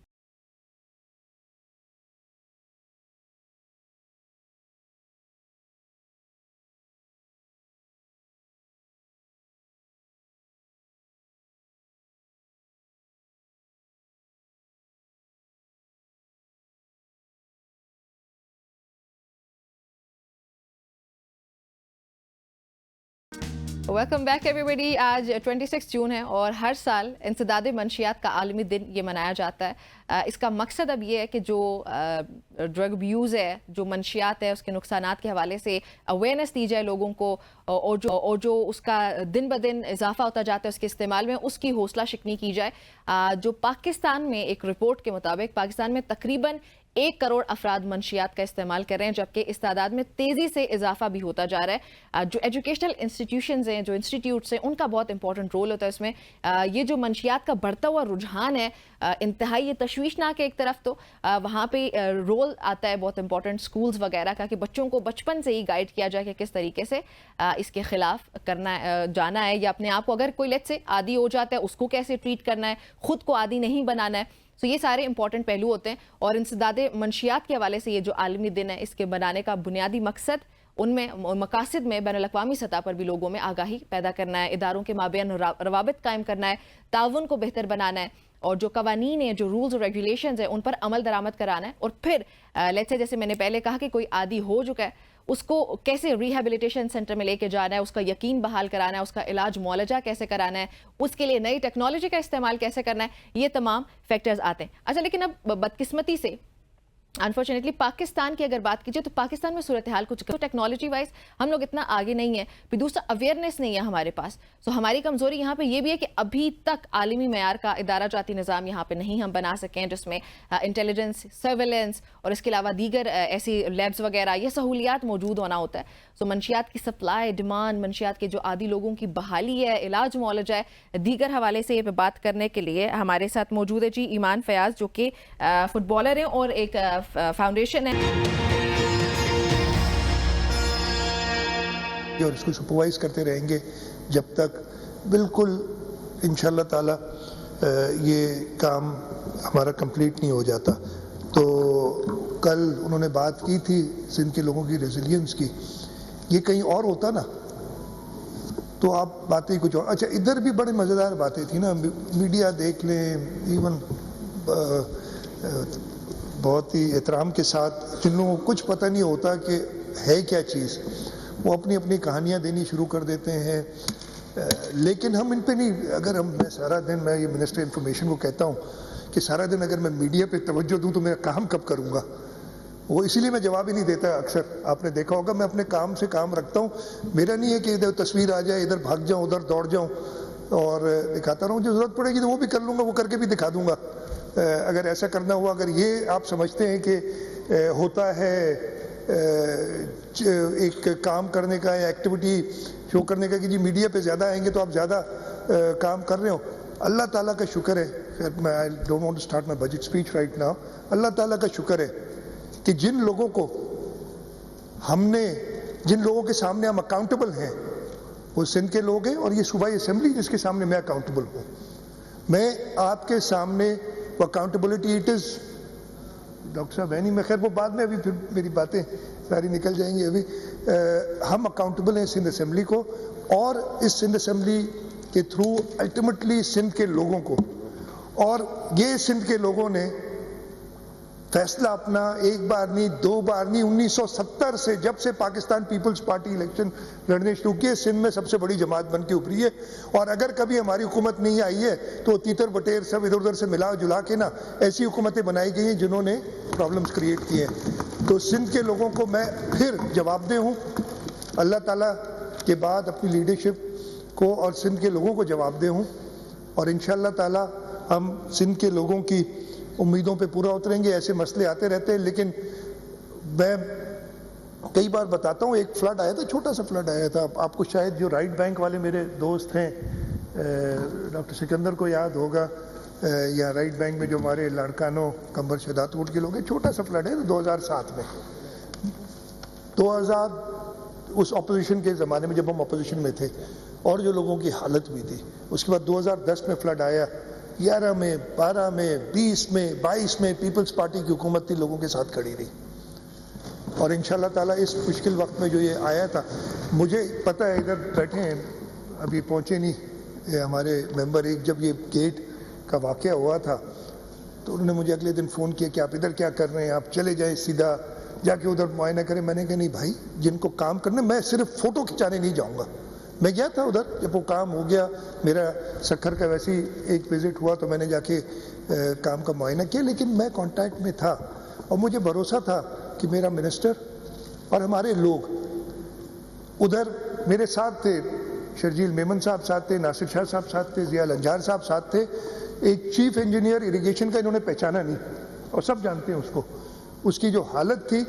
Welcome back everybody. आज 26 जून है और हर साल इंसदाद मंशियात का आलमी दिन ये मनाया जाता है। इसका मकसद अब ये है कि जो ड्रग अब्यूज़ है, जो मंशियात है, उसके नुकसानात के हवाले से अवेयरनेस दी जाए लोगों को, और जो उसका दिन ब दिन इजाफा होता जाता है उसके इस्तेमाल में, उसकी हौसला शिकनी की जाए। जो पाकिस्तान में एक रिपोर्ट के मुताबिक पाकिस्तान में तकरीबन 1 करोड़ अफराद मंशियात का इस्तेमाल कर रहे हैं, जबकि इस तादाद में तेज़ी से इजाफा भी होता जा रहा है। जो एजुकेशनल इंस्टीट्यूशंस हैं, जो इंस्टीट्यूट्स हैं, उनका बहुत इंपॉर्टेंट रोल होता है इसमें। ये जो मंशियात का बढ़ता हुआ रुझान है, इंतहाई ये तशवीशनाक है एक तरफ, तो वहाँ पे रोल आता है बहुत इंपॉर्टेंट स्कूल्स वगैरह का, कि बच्चों को बचपन से ही गाइड किया जाए कि किस तरीके से इसके खिलाफ करना जाना है, या अपने आप को अगर कोई लेट से आदी हो जाता है उसको कैसे ट्रीट करना है, खुद को आदी नहीं बनाना है। तो ये सारे इंपॉर्टेंट पहलू होते हैं। और इंसदाद मंशियात के हवाले से ये जो आलमी दिन है, इसके बनाने का बुनियादी मकसद, उनमें मकासद में बैनुल अक़वामी सतह पर भी लोगों में आगाही पैदा करना है, इदारों के माबैन रवाबित कायम करना है, ताउन को बेहतर बनाना है, और जो कवानीन है, जो रूल्स और रेगुलेशंस हैं, उन पर अमल दरामद कराना है। और फिर लेट्स से, जैसे मैंने पहले कहा कि कोई आदी हो चुका है, उसको कैसे रिहेबिलिटेशन सेंटर में लेके जाना है, उसका यकीन बहाल कराना है, उसका इलाज मुआलजा कैसे कराना है, उसके लिए नई टेक्नोलॉजी का इस्तेमाल कैसे करना है, ये तमाम फैक्टर्स आते हैं। अच्छा, लेकिन अब बदकिस्मती से अनफॉर्चुनेटली पाकिस्तान की अगर बात कीजिए तो पाकिस्तान में सूरत हाल कुछ टेक्नोलॉजी वाइज हम लोग इतना आगे नहीं है, फिर दूसरा अवेयरनेस नहीं है हमारे पास। सो हमारी कमजोरी यहाँ पे ये भी है कि अभी तक आलमी मयार का इदारा जाती निज़ाम यहाँ पे नहीं हम बना सकें जिसमें इंटेलिजेंस, सर्वेलेंस और इसके अलावा दीगर ऐसी लैब्स वगैरह ये सहूलियात मौजूद होना होता है। सो मंशियात की सप्लाई डिमांड, मंशियात के जो आदि लोगों की बहाली है, इलाज मुआलजा है, दीगर हवाले से ये पे बात करने के लिए हमारे साथ मौजूद है जी ईमान फयाज, जो कि फुटबॉलर हैं और एक फाउंडेशन है और इसको सुपरवाइज करते रहेंगे जब तक बिल्कुल इंशाल्लाह ताला ये काम हमारा कंप्लीट नहीं हो जाता। तो कल उन्होंने बात की थी सिंध के लोगों की रेजिलियंस की, ये कहीं और होता ना तो आप बातें कुछ और। अच्छा, इधर भी बड़े मज़ेदार बातें थी ना, मीडिया देख लें, इवन बहुत ही एहतराम के साथ जिन लोगों को कुछ पता नहीं होता कि है क्या चीज़, वो अपनी अपनी कहानियाँ देनी शुरू कर देते हैं। लेकिन हम इन पे नहीं, अगर हम मैं सारा दिन, मैं ये मिनिस्टर इंफॉर्मेशन को कहता हूँ कि सारा दिन अगर मैं मीडिया पे तवज्जो दूँ तो मैं काम कब करूँगा, वो इसीलिए मैं जवाब ही नहीं देता। अक्सर आपने देखा होगा मैं अपने काम से काम रखता हूँ, मेरा नहीं है कि इधर तस्वीर आ जाए, इधर भाग जाऊँ, उधर दौड़ जाऊँ और दिखाता रहूँ। जो जरूरत पड़ेगी तो वो भी कर लूँगा, वो करके भी दिखा दूँगा अगर ऐसा करना हुआ। अगर ये आप समझते हैं कि होता है एक काम करने का या एक्टिविटी शो करने का कि जी मीडिया पे ज़्यादा आएंगे तो आप ज़्यादा काम कर रहे हो, अल्लाह ताला का शुक्र है। मैं I don't want to start my budget speech right now. अल्लाह ताला का शुक्र है कि जिन लोगों को हमने, जिन लोगों के सामने हम अकाउंटेबल हैं वो सिंध के लोग हैं और ये सूबाई असेंबली जिसके सामने मैं अकाउंटेबल हूँ। मैं आपके सामने वो अकाउंटेबिलिटी इट इज़ डॉक्टर साहब है नहीं, मैं खैर वो बाद में, अभी फिर मेरी बातें सारी निकल जाएंगी। अभी हम अकाउंटेबल हैं सिंध असेंबली को और इस सिंध असेंबली के थ्रू अल्टीमेटली सिंध के लोगों को। और ये सिंध के लोगों ने फैसला अपना एक बार नहीं, दो बार नहीं, 1970 से जब से पाकिस्तान पीपल्स पार्टी इलेक्शन लड़ने शुरू किए, सिंध में सबसे बड़ी जमात बन के उभरी है। और अगर कभी हमारी हुकूमत नहीं आई है तो तीतर बटेर सब इधर उधर से मिला जुला के ना ऐसी हुकूमतें बनाई गई हैं जिन्होंने प्रॉब्लम्स क्रिएट किए हैं। तो सिंध के लोगों को मैं फिर जवाबदेह हूँ, अल्लाह ताला के बाद अपनी लीडरशिप को और सिंध के लोगों को जवाबदेह हूँ। और इंशाअल्लाह ताला हम सिंध के लोगों की उम्मीदों पे पूरा उतरेंगे। ऐसे मसले आते रहते हैं, लेकिन मैं कई बार बताता हूँ, एक फ्लड आया था, छोटा सा फ्लड आया था, आपको शायद जो राइट बैंक वाले मेरे दोस्त हैं डॉक्टर सिकंदर को याद होगा, या राइट बैंक में जो हमारे लाड़कानो कंबर शदातूट के लोग हैं, छोटा सा फ्लड है 2007 में। 2000 उस अपोजिशन के ज़माने में जब हम अपोजिशन में थे और जो लोगों की हालत भी थी। उसके बाद 2010 में फ्लड आया, 11 में, 12 में, 20 में, 22 में पीपल्स पार्टी की हुकूमत थी, लोगों के साथ खड़ी रही। और इंशाल्लाह ताला इस मुश्किल वक्त में जो ये आया था, मुझे पता है इधर बैठे हैं, अभी पहुंचे नहीं ये हमारे मेंबर, एक जब ये गेट का वाक़या हुआ था तो उन्होंने मुझे अगले दिन फ़ोन किया कि आप इधर क्या कर रहे हैं, आप चले जाएं सीधा जाके उधर मुआयना करें। मैंने कहा नहीं भाई, जिनको काम करना, मैं सिर्फ फ़ोटो खिंचाने नहीं जाऊँगा। मैं गया था उधर, जब वो काम हो गया, मेरा सखर का वैसे ही एक विज़िट हुआ तो मैंने जाके काम का मुआयना किया, लेकिन मैं कांटेक्ट में था और मुझे भरोसा था कि मेरा मिनिस्टर और हमारे लोग उधर मेरे साथ थे। शर्जील मेमन साहब साथ थे, नासिर शाह साहब साथ थे, ज़िया लंजार साहब साथ थे। एक चीफ इंजीनियर इरिगेशन का इन्होंने पहचाना नहीं और सब जानते हैं उसको, उसकी जो हालत थी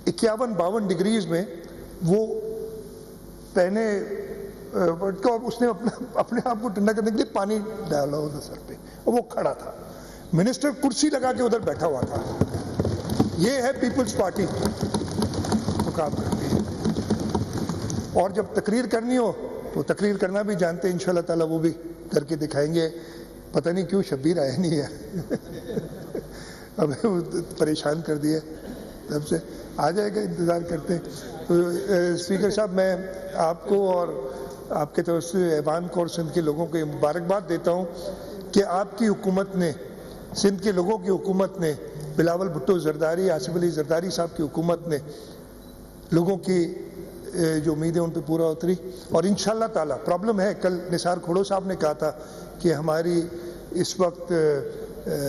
51-52 डिग्रीज में वो पहने और उसने अपने आप को ठंडा करने के लिए पानी डाला उधर सर पे और वो खड़ा था। मिनिस्टर कुर्सी लगा के उधर बैठा हुआ था। ये है पीपल्स पार्टी, वो काम करती है। और जब तकरीर करनी हो तो तकरीर करना भी जानते हैं, इंशाल्लाह ताला वो भी करके दिखाएंगे। पता नहीं क्यों शब्बीर आया नहीं है हमें परेशान कर दिया, तब से आ जाएगा, इंतज़ार करते हैं। तो स्पीकर साहब, मैं आपको और आपके तरफ से ऐवान को और सिंध के लोगों को मुबारकबाद देता हूँ कि आपकी हुकूमत ने, सिंध के लोगों की हुकूमत ने, बिलावल भुट्टो जरदारी, आसिफ अली जरदारी साहब की हुकूमत ने लोगों की जो उम्मीदें उन पर पूरा उतरी। और इंशाल्लाह ताला, प्रॉब्लम है, कल निसार खोड़ो साहब ने कहा था कि हमारी इस वक्त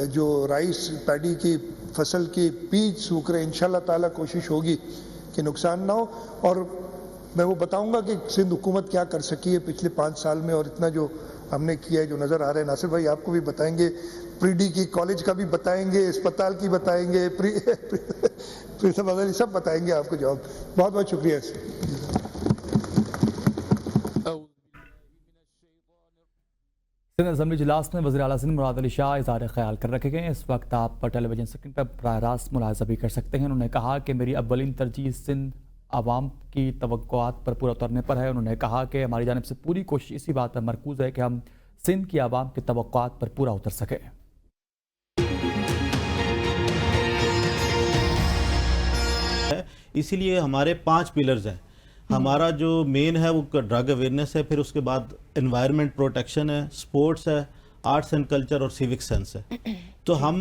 जो राइस पैडी की फसल के बीज सूख रहे, इंशाल्लाह ताला कोशिश होगी कि नुकसान ना हो। और मैं वो बताऊंगा कि सिंध हुकूमत क्या कर सकी है पिछले 5 साल में, और इतना जो हमने किया है, जो नज़र आ रहा है। नासिर भाई आपको भी बताएंगे, प्रीडी की कॉलेज का भी बताएंगे, अस्पताल की बताएंगे, सब बताएंगे आपको जवाब। बहुत बहुत शुक्रिया। सिंध असेंबली इजलास में वज़ीर आला सिंध मुराद अली शाह इज़हार ख्याल कर रखे गए। इस वक्त आप टेलीविजन स्क्रीन पर बराह रास्त मुलाहज़ा भी कर सकते हैं। उन्होंने कहा कि मेरी अव्वलीन तरजीह सिंध आवाम की तवक्कुआत पर पूरा उतरने पर है। उन्होंने कहा कि हमारी जानिब से पूरी कोशिश इसी बात पर मरकूज़ है कि हम सिंध की आवाम की तवक्कुआत पर पूरा उतर सकें। इसीलिए हमारे 5 पिलर्स हैं। हमारा जो मेन है वो ड्रग अवेयरनेस है, फिर उसके बाद एनवायरनमेंट प्रोटेक्शन है, स्पोर्ट्स है, आर्ट्स एंड कल्चर और सिविक सेंस है। तो हम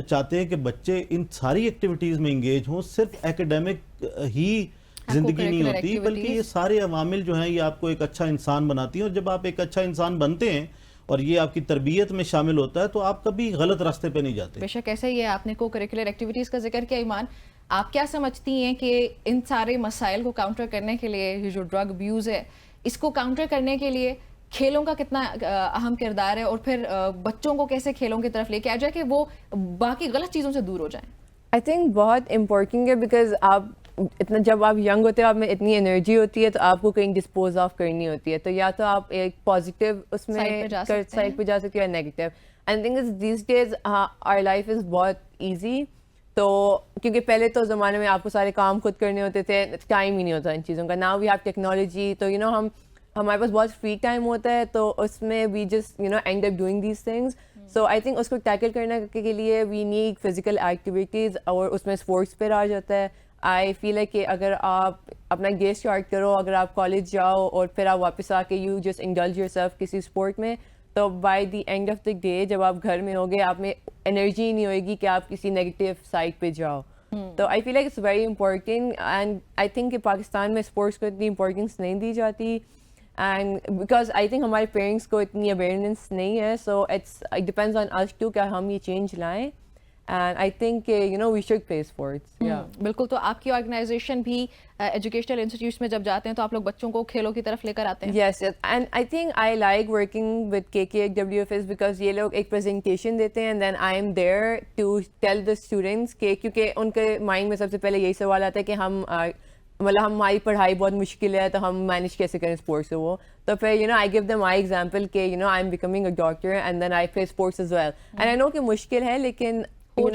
चाहते हैं कि बच्चे इन सारी एक्टिविटीज़ में इंगेज हों। सिर्फ एकेडमिक ही ज़िंदगी नहीं होती, बल्कि ये सारे अवामिल जो हैं ये आपको एक अच्छा इंसान बनाती हैं। और जब आप एक अच्छा इंसान बनते हैं और ये आपकी तरबियत में शामिल होता है तो आप कभी गलत रास्ते पे नहीं जाते। बेशक ऐसा ही है। आपने को करिकुलर एक्टिविटीज़ का जिक्र किया। ईमान, आप क्या समझती हैं कि इन सारे मसाइल को काउंटर करने के लिए, ये जो ड्रग अब्यूज़ है, इसको काउंटर करने के लिए खेलों का कितना अहम किरदार है, और फिर बच्चों को कैसे खेलों की तरफ लेके आ जाए कि वो बाकी गलत चीज़ों से दूर हो जाएं? आई थिंक बहुत इम्पोर्टेंट है, बिकॉज आप इतना, जब आप यंग होते हो आप में इतनी एनर्जी होती है तो आपको कहीं डिस्पोज ऑफ करनी होती है। तो या तो आप एक पॉजिटिव उसमें साइड पे जा सकते हो या negative. And thing is these days our life is बहुत ईजी। तो क्योंकि पहले तो ज़माने में आपको सारे काम खुद करने होते थे, टाइम ही नहीं होता इन चीज़ों का। नाउ वी हैव टेक्नोलॉजी, तो यू नो हमारे पास बहुत फ्री टाइम होता है, तो उसमें we just end up doing these things. So I think उसको टैकल करने के लिए वी नीड फिजिकल एक्टिविटीज़, और उसमें स्पोर्ट्स पर आ जाता है। आई फील है कि अगर आप अपना डे स्टार्ट करो, अगर आप कॉलेज जाओ और फिर आप वापस आके यू जस्ट इंडल्ज योरसेल्फ किसी स्पोर्ट में, तो by the end of the day जब आप घर में होगे आप में एनर्जी ही नहीं होएगी कि आप किसी नेगेटिव साइड पे जाओ। तो I feel like it's very important, and I think कि पाकिस्तान में स्पोर्ट्स को इतनी इंपॉर्टेंस नहीं दी जाती, एंड बिकॉज आई थिंक हमारे पेरेंट्स को इतनी अवेयरनेस नहीं है। So it depends on us to क्या हम ये चेंज लाएं। And I think we should play sports. Yeah. बिल्कुल। तो आपकी ऑर्गेनाइजेशन भी एजुकेशनल इंस्टीट्यूट्स में जब जाते हैं तो आप लोग बच्चों को खेलों की तरफ लेकर आते हैं? Yes, and I think I like working with KKWFS because ये लोग एक प्रेजेंटेशन देते हैं, and then I am there to tell the students कि क्योंकि उनके माइंड में सबसे पहले यही सवाल आता है कि मतलब हमारी पढ़ाई बहुत मुश्किल है तो हम मैनेज कैसे करें स्पोर्ट्स से। वो तो फिर I give them my example कि I am becoming a doctor and then I play sports as well, and I know कि मुश्किल है लेकिन हो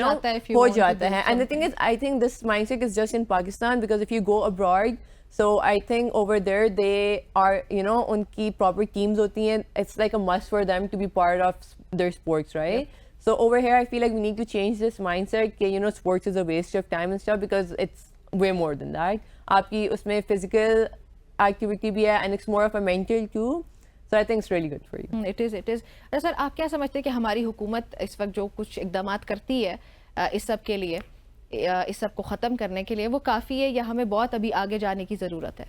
जाता है। And the thing is, I think this mindset is just in Pakistan because if you go abroad, so I think over there they are, उनकी proper teams होती हैं. It's like a must for them to be part of their sports, right? Yeah. So over here, I feel like we need to change this mindset कि sports is a waste of time and stuff because it's way more than that. आपकी उसमें physical activity भी है and it's more of a mental too. So I think it's really good for you. It is. अच्छा sir, आप क्या समझते हैं कि हमारी हुकूमत इस वक्त जो कुछ इक़दामात करती है इस सब के लिए, इस सब को ख़त्म करने के लिए, वो काफ़ी है या हमें बहुत अभी आगे जाने की ज़रूरत है?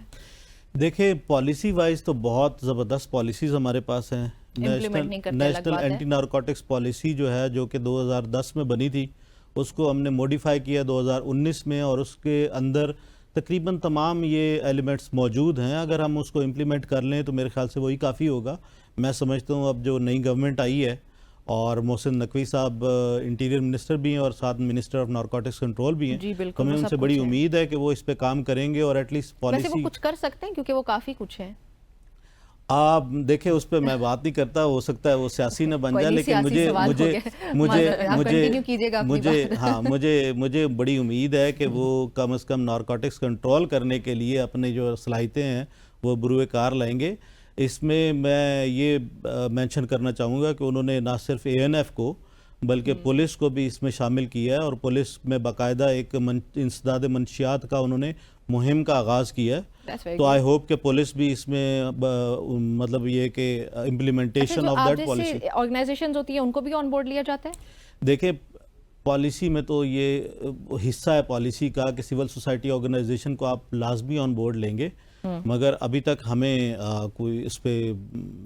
देखिए, पॉलिसी वाइज तो बहुत ज़बरदस्त पॉलिसीज़ हमारे पास हैं। नेशनल एंटी नारकोटिक्स पॉलिसी जो है, जो कि 2010 में बनी थी, उसको हमने मॉडिफाई किया 2019 में, और उसके अंदर तकरीबन तमाम ये एलिमेंट्स मौजूद हैं। अगर हम उसको इम्प्लीमेंट कर लें तो मेरे ख्याल से वही काफ़ी होगा। मैं समझता हूँ अब जो नई गवर्नमेंट आई है और मोहसिन नकवी साहब इंटीरियर मिनिस्टर भी हैं और साथ मिनिस्टर ऑफ नारकोटिक्स कंट्रोल भी हैं, तो हमें उनसे बड़ी उम्मीद है कि वो इस पे काम करेंगे और एटलीस्ट पॉलिसी वो कुछ कर सकते हैं क्योंकि वो काफ़ी कुछ है। आप देखें, उस पर मैं बात नहीं करता, हो सकता है वो सियासी न बन जाए, लेकिन मुझे बड़ी उम्मीद है कि वो कम से कम नारकोटिक्स कंट्रोल करने के लिए अपने जो सलाहियतें हैं वो बुरुए कार लाएंगे। इसमें मैं ये मेंशन करना चाहूँगा कि उन्होंने ना सिर्फ ANF को बल्कि पुलिस को भी इसमें शामिल किया है, और पुलिस में बाकायदा एक इंसदाद मंशियात का उन्होंने मुहिम का आगाज़ किया है। तो आई होप कि पुलिस भी इसमें मतलब ये कि implementation of that policy, organisations होती है उनको भी ऑन बोर्ड लिया जाता है। देखिए, पॉलिसी में तो ये हिस्सा है पॉलिसी का कि सिविल सोसाइटी ऑर्गेनाइजेशन को आप लाजमी ऑन बोर्ड लेंगे, मगर अभी तक हमें कोई इस पे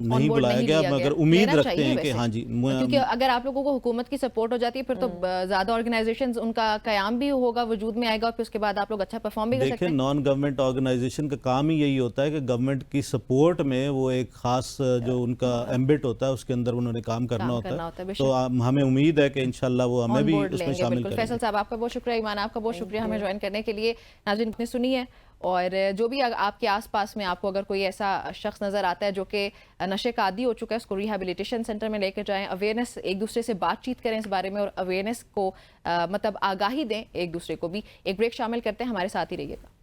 नहीं बुलाया गया, मगर उम्मीद रखते हैं कि हाँ जी, क्योंकि अगर आप लोगों को हुकूमत की सपोर्ट हो जाती है फिर तो ज्यादा ऑर्गेनाइजेशंस उनका कयाम भी होगा, वजूद में आएगा और फिर उसके बाद आप लोग अच्छा परफॉर्म भी कर सकते हैं। नॉन गवर्नमेंट ऑर्गेनाइजेशन का काम ही यही होता है कि गवर्नमेंट की सपोर्ट में वो एक खास जो उनका एम्बिट होता है उसके अंदर उन्होंने काम करना होता है। तो हमें उम्मीद है कि इंशाल्लाह वो हमें भी उसमें शामिल करेंगे। फैसल साहब आपका बहुत शुक्रिया, ईमान आपका बहुत शुक्रिया हमें ज्वाइन करने के लिए। नाज़रीन ने सुनी है, और जो भी आपके आसपास में आपको अगर कोई ऐसा शख्स नज़र आता है जो कि नशे का आदी हो चुका है, उसको रिहैबिलिटेशन सेंटर में लेकर जाएं, अवेयरनेस, एक दूसरे से बातचीत करें इस बारे में और अवेयरनेस को मतलब आगाही दें एक दूसरे को भी। एक ब्रेक शामिल करते हैं, हमारे साथ ही रहिएगा।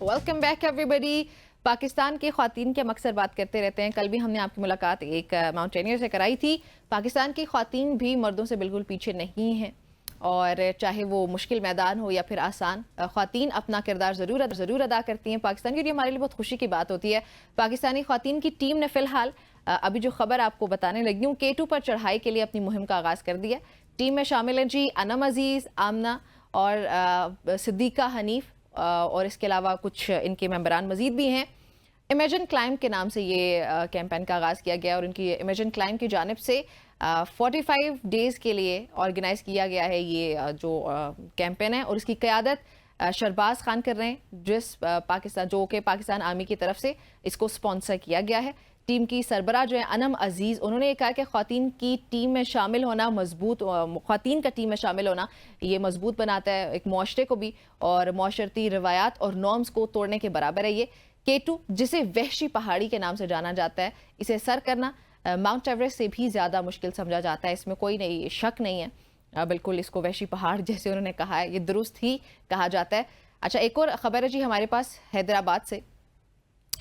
Welcome back everybody. पाकिस्तान की ख्वातीन के मकसद बात करते रहते हैं। कल भी हमने आपकी मुलाकात एक माउंटेनियर से कराई थी। पाकिस्तान की ख्वातीन भी मर्दों से बिल्कुल पीछे नहीं हैं, और चाहे वो मुश्किल मैदान हो या फिर आसान, ख्वातीन अपना किरदार ज़रूर अदा करती हैं पाकिस्तान के लिए। हमारे लिए बहुत खुशी की बात होती है। पाकिस्तानी ख्वातीन की टीम ने फ़िलहाल अभी जो खबर आपको बताने लगी हूँ, K2 पर चढ़ाई के लिए अपनी मुहिम का आगाज़ कर दिया। टीम में शामिल हैं जी अनम अजीज़, आमना और सिद्दीक़ा हनीफ, और इसके अलावा कुछ इनके मेंबरान मजीद भी हैं। इमेजिन क्लाइम के नाम से ये कैंपेन का आगाज़ किया गया, और इनकी इमेजिन क्लाइम की जानिब से 45 डेज़ के लिए ऑर्गेनाइज़ किया गया है ये जो कैंपेन है, और इसकी क़यादत शरबाज खान कर रहे हैं, जो कि पाकिस्तान आर्मी की तरफ से इसको स्पॉन्सर किया गया है। टीम की सरबराह जो है अनम अजीज़, उन्होंने ये कहा कि ख़वातीन की टीम में शामिल होना ख़वातीन का टीम में शामिल होना ये मजबूत बनाता है एक मुआशरे को भी, और मुआशरती रवायात और नॉर्म्स को तोड़ने के बराबर है ये। K2, जिसे वहशी पहाड़ी के नाम से जाना जाता है, इसे सर करना माउंट एवरेस्ट से भी ज़्यादा मुश्किल समझा जाता है, इसमें कोई नहीं शक नहीं है। बिल्कुल इसको वहशी पहाड़ जैसे उन्होंने कहा है, ये दुरुस्त ही कहा जाता है। अच्छा, एक और ख़बर है जी हमारे पास हैदराबाद से।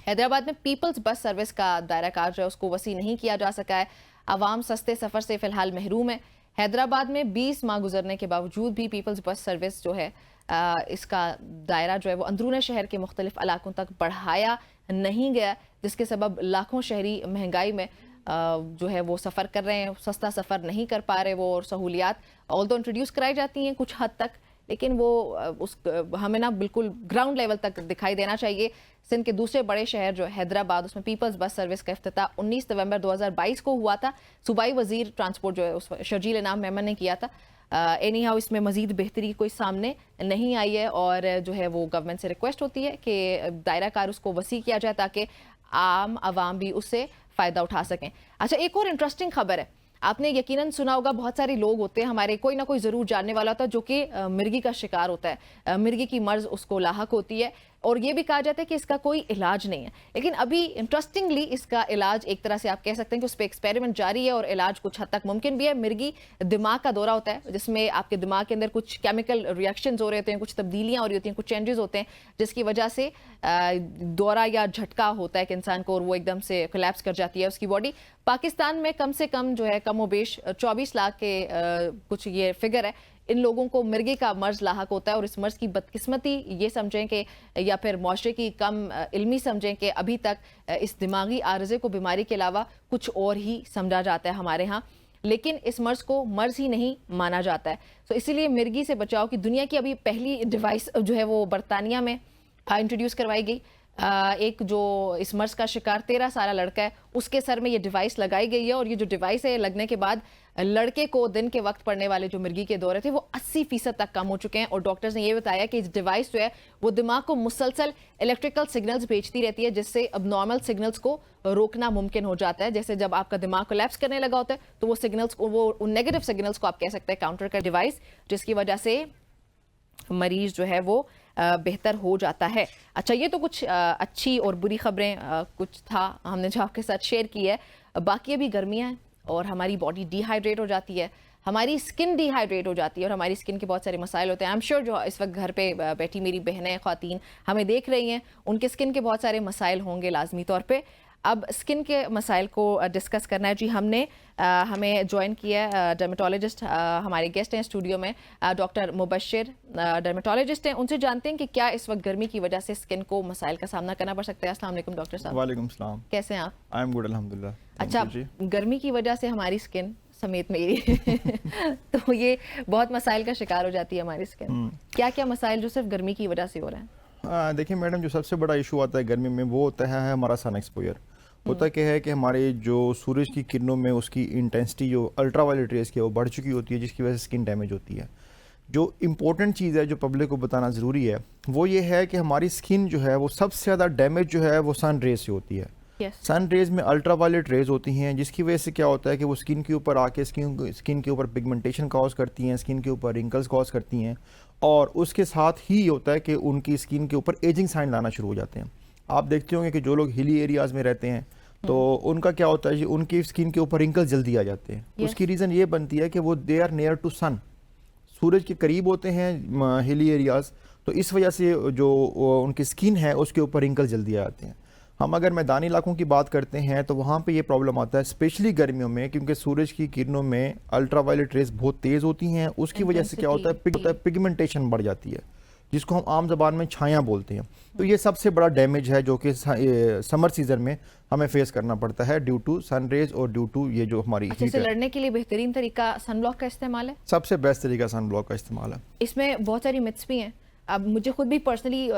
हैदराबाद में पीपल्स बस सर्विस का दायरा कार जो है उसको वसी नहीं किया जा सका है। आवाम सस्ते सफ़र से फ़िलहाल महरूम है। हैदराबाद में 20 माह गुजरने के बावजूद भी पीपल्स बस सर्विस जो है इसका दायरा जो है वो अंदरूनी शहर के मुख्तलिफ इलाकों तक बढ़ाया नहीं गया, जिसके सबब लाखों शहरी महंगाई में जो है वो सफ़र कर रहे हैं, सस्ता सफ़र नहीं कर पा रहे वो। और सहूलियात ऑल्दो इंट्रोड्यूस कराई जाती हैं कुछ हद तक, लेकिन वो हमें ना बिल्कुल ग्राउंड लेवल तक दिखाई देना चाहिए। सिंध के दूसरे बड़े शहर जो हैदराबाद, उसमें पीपल्स बस सर्विस का इफ्तिताह 19 नवंबर 2022 को हुआ था। सूबाई वजीर ट्रांसपोर्ट जो है उस शर्जील इनाम मेमन ने किया था। एनी हाउ इसमें मजीद बेहतरी कोई सामने नहीं आई है, और जो है वो गवर्नमेंट से रिक्वेस्ट होती है कि दायरा कार उसको वसी किया जाए ताकि आम आवाम भी उससे फ़ायदा उठा सकें। अच्छा, एक और इंटरेस्टिंग खबर है, आपने यकीनन सुना होगा, बहुत सारे लोग होते हैं हमारे, कोई ना कोई ज़रूर जानने वाला होता है जो कि मिर्गी का शिकार होता है, मिर्गी की मर्ज उसको लाहक होती है, और ये भी कहा जाता है कि इसका कोई इलाज नहीं है। लेकिन अभी इंटरेस्टिंगली इसका इलाज एक तरह से आप कह सकते हैं कि उस पर एक्सपेरिमेंट जारी है, और इलाज कुछ हद तक मुमकिन भी है। मिर्गी दिमाग का दौरा होता है, जिसमें आपके दिमाग के अंदर कुछ केमिकल रिएक्शंस हो रहे होते हैं, कुछ तब्दीलियाँ हो रही होती हैं, कुछ चेंजेस होते हैं, जिसकी वजह से दौरा या झटका होता है कि इंसान को, और वो एकदम से कोलैप्स कर जाती है उसकी बॉडी। पाकिस्तान में कम से कम जो है कम बेश 24 लाख के कुछ ये फिगर है, इन लोगों को मिर्गी का मर्ज लाहक होता है। और इस मर्ज की बदकिस्मती ये समझें कि, या फिर मुआशरे की कम इल्मी समझें कि अभी तक इस दिमागी आर्जे को बीमारी के अलावा कुछ और ही समझा जाता है हमारे यहाँ, लेकिन इस मर्ज को मर्ज ही नहीं माना जाता है। तो इसीलिए मिर्गी से बचाव की दुनिया की अभी पहली डिवाइस जो है वो बरतानिया में इंट्रोड्यूस करवाई गई। एक जो इस मर्ज का शिकार 13 साल लड़का है, उसके सर में ये डिवाइस लगाई गई है, और ये जो डिवाइस है लगने के बाद लड़के को दिन के वक्त पड़ने वाले जो मिर्गी के दौरे थे वो 80% तक कम हो चुके हैं। और डॉक्टर्स ने ये बताया कि इस डिवाइस जो है वो दिमाग को मुसलसल इलेक्ट्रिकल सिग्नल्स भेजती रहती है, जिससे अब नॉर्मल सिग्नल्स को रोकना मुमकिन हो जाता है। जैसे जब आपका दिमाग कोलैप्स करने लगा होता है तो वो सिग्नल्स को, वो नेगेटिव सिग्नल्स को आप कह सकते हैं काउंटर का डिवाइस, जिसकी वजह से मरीज जो है वो बेहतर हो जाता है। अच्छा, ये तो कुछ अच्छी और बुरी खबरें कुछ था हमने जो आपके साथ शेयर की है। बाकी अभी गर्मियाँ हैं और हमारी बॉडी डिहाइड्रेट हो जाती है, हमारी स्किन डिहाइड्रेट हो जाती है, और हमारी स्किन के बहुत सारे मसाइल होते हैं। आई एम श्योर जो इस वक्त घर पे बैठी मेरी बहनें ख्वातीन हमें देख रही हैं, उनके स्किन के बहुत सारे मसाइल होंगे लाजमी तौर पे। अब स्किन के मसाइल को डिस्कस करना है जी। हमें ज्वाइन किया है डर्मेटोलॉजिस्ट, हमारे गेस्ट हैं स्टूडियो में डॉक्टर मुबशिर, डर्मेटोलॉजिस्ट हैं। उनसे जानते हैं कि क्या इस वक्त गर्मी की वजह से स्किन को मसाइल का सामना करना पड़ सकता है। अस्सलाम वालेकुम डॉक्टर साहब। वालेकुम सलाम। कैसे हैं आप? आई एम गुड अल्हम्दुलिल्लाह। अच्छा, गर्मी की वजह से हमारी स्किन समेत मेरी तो ये बहुत मसाइल का शिकार हो जाती है हमारी स्किन। क्या क्या मसाइल जो सिर्फ गर्मी की वजह से हो रहे हैं? देखिए मैडम, जो सबसे बड़ा इशू आता है गर्मी में वो होता है हमारा सन एक्सपोजर। होता क्या है कि हमारे जो सूरज की किरणों में उसकी इंटेंसिटी जो अल्ट्रावायलेट रेज की है वो बढ़ चुकी होती है, जिसकी वजह से स्किन डैमेज होती है। जो इम्पोर्टेंट चीज़ है जो पब्लिक को बताना ज़रूरी है वो ये है कि हमारी स्किन जो है वो सबसे ज़्यादा डैमेज जो है वो सन रेज से होती है। सन रेज में अल्ट्रावायलेट रेज होती हैं, जिसकी वजह से क्या होता है कि वो स्किन के ऊपर आके स्किन के ऊपर पिगमेंटेशन कॉज करती हैं, स्किन के ऊपर रिंकल्स कॉज करती हैं, और उसके साथ ही होता है कि उनकी स्किन के ऊपर एजिंग साइन लाना शुरू हो जाते हैं। आप देखते होंगे कि जो लोग हिली एरियाज़ में रहते हैं तो उनका क्या होता है, उनकी स्किन के ऊपर रिंकल्स जल्दी आ जाते हैं। उसकी रीज़न ये बनती है कि वो दे आर नियर टू सन, सूरज के करीब होते हैं हिली एरियाज़, तो इस वजह से जो उनकी स्किन है उसके ऊपर रिंकल्स जल्दी आ जाते हैं। हम अगर मैदानी इलाकों की बात करते हैं तो वहाँ पे ये प्रॉब्लम आता है स्पेशली गर्मियों में, क्योंकि सूरज की किरणों में अल्ट्रावायलेट रेज बहुत तेज़ होती हैं। उसकी वजह से क्या होता है, पिगमेंटेशन बढ़ जाती है, जिसको हम आम जबान में छाया बोलते हैं। तो ये सबसे बड़ा डैमेज है जो कि समर सीजन में हमें फेस करना पड़ता है ड्यू टू सन रेज और ड्यू टू ये जो हमारी हीट इससे है। लड़ने के लिए बेहतरीन तरीका सनब्लॉक का इस्तेमाल है। सबसे बेस्ट तरीका सनब्लॉक का इस्तेमाल है। इसमें बहुत सारी मिथ्स भी हैं। अब मुझे खुद भी पर्सनली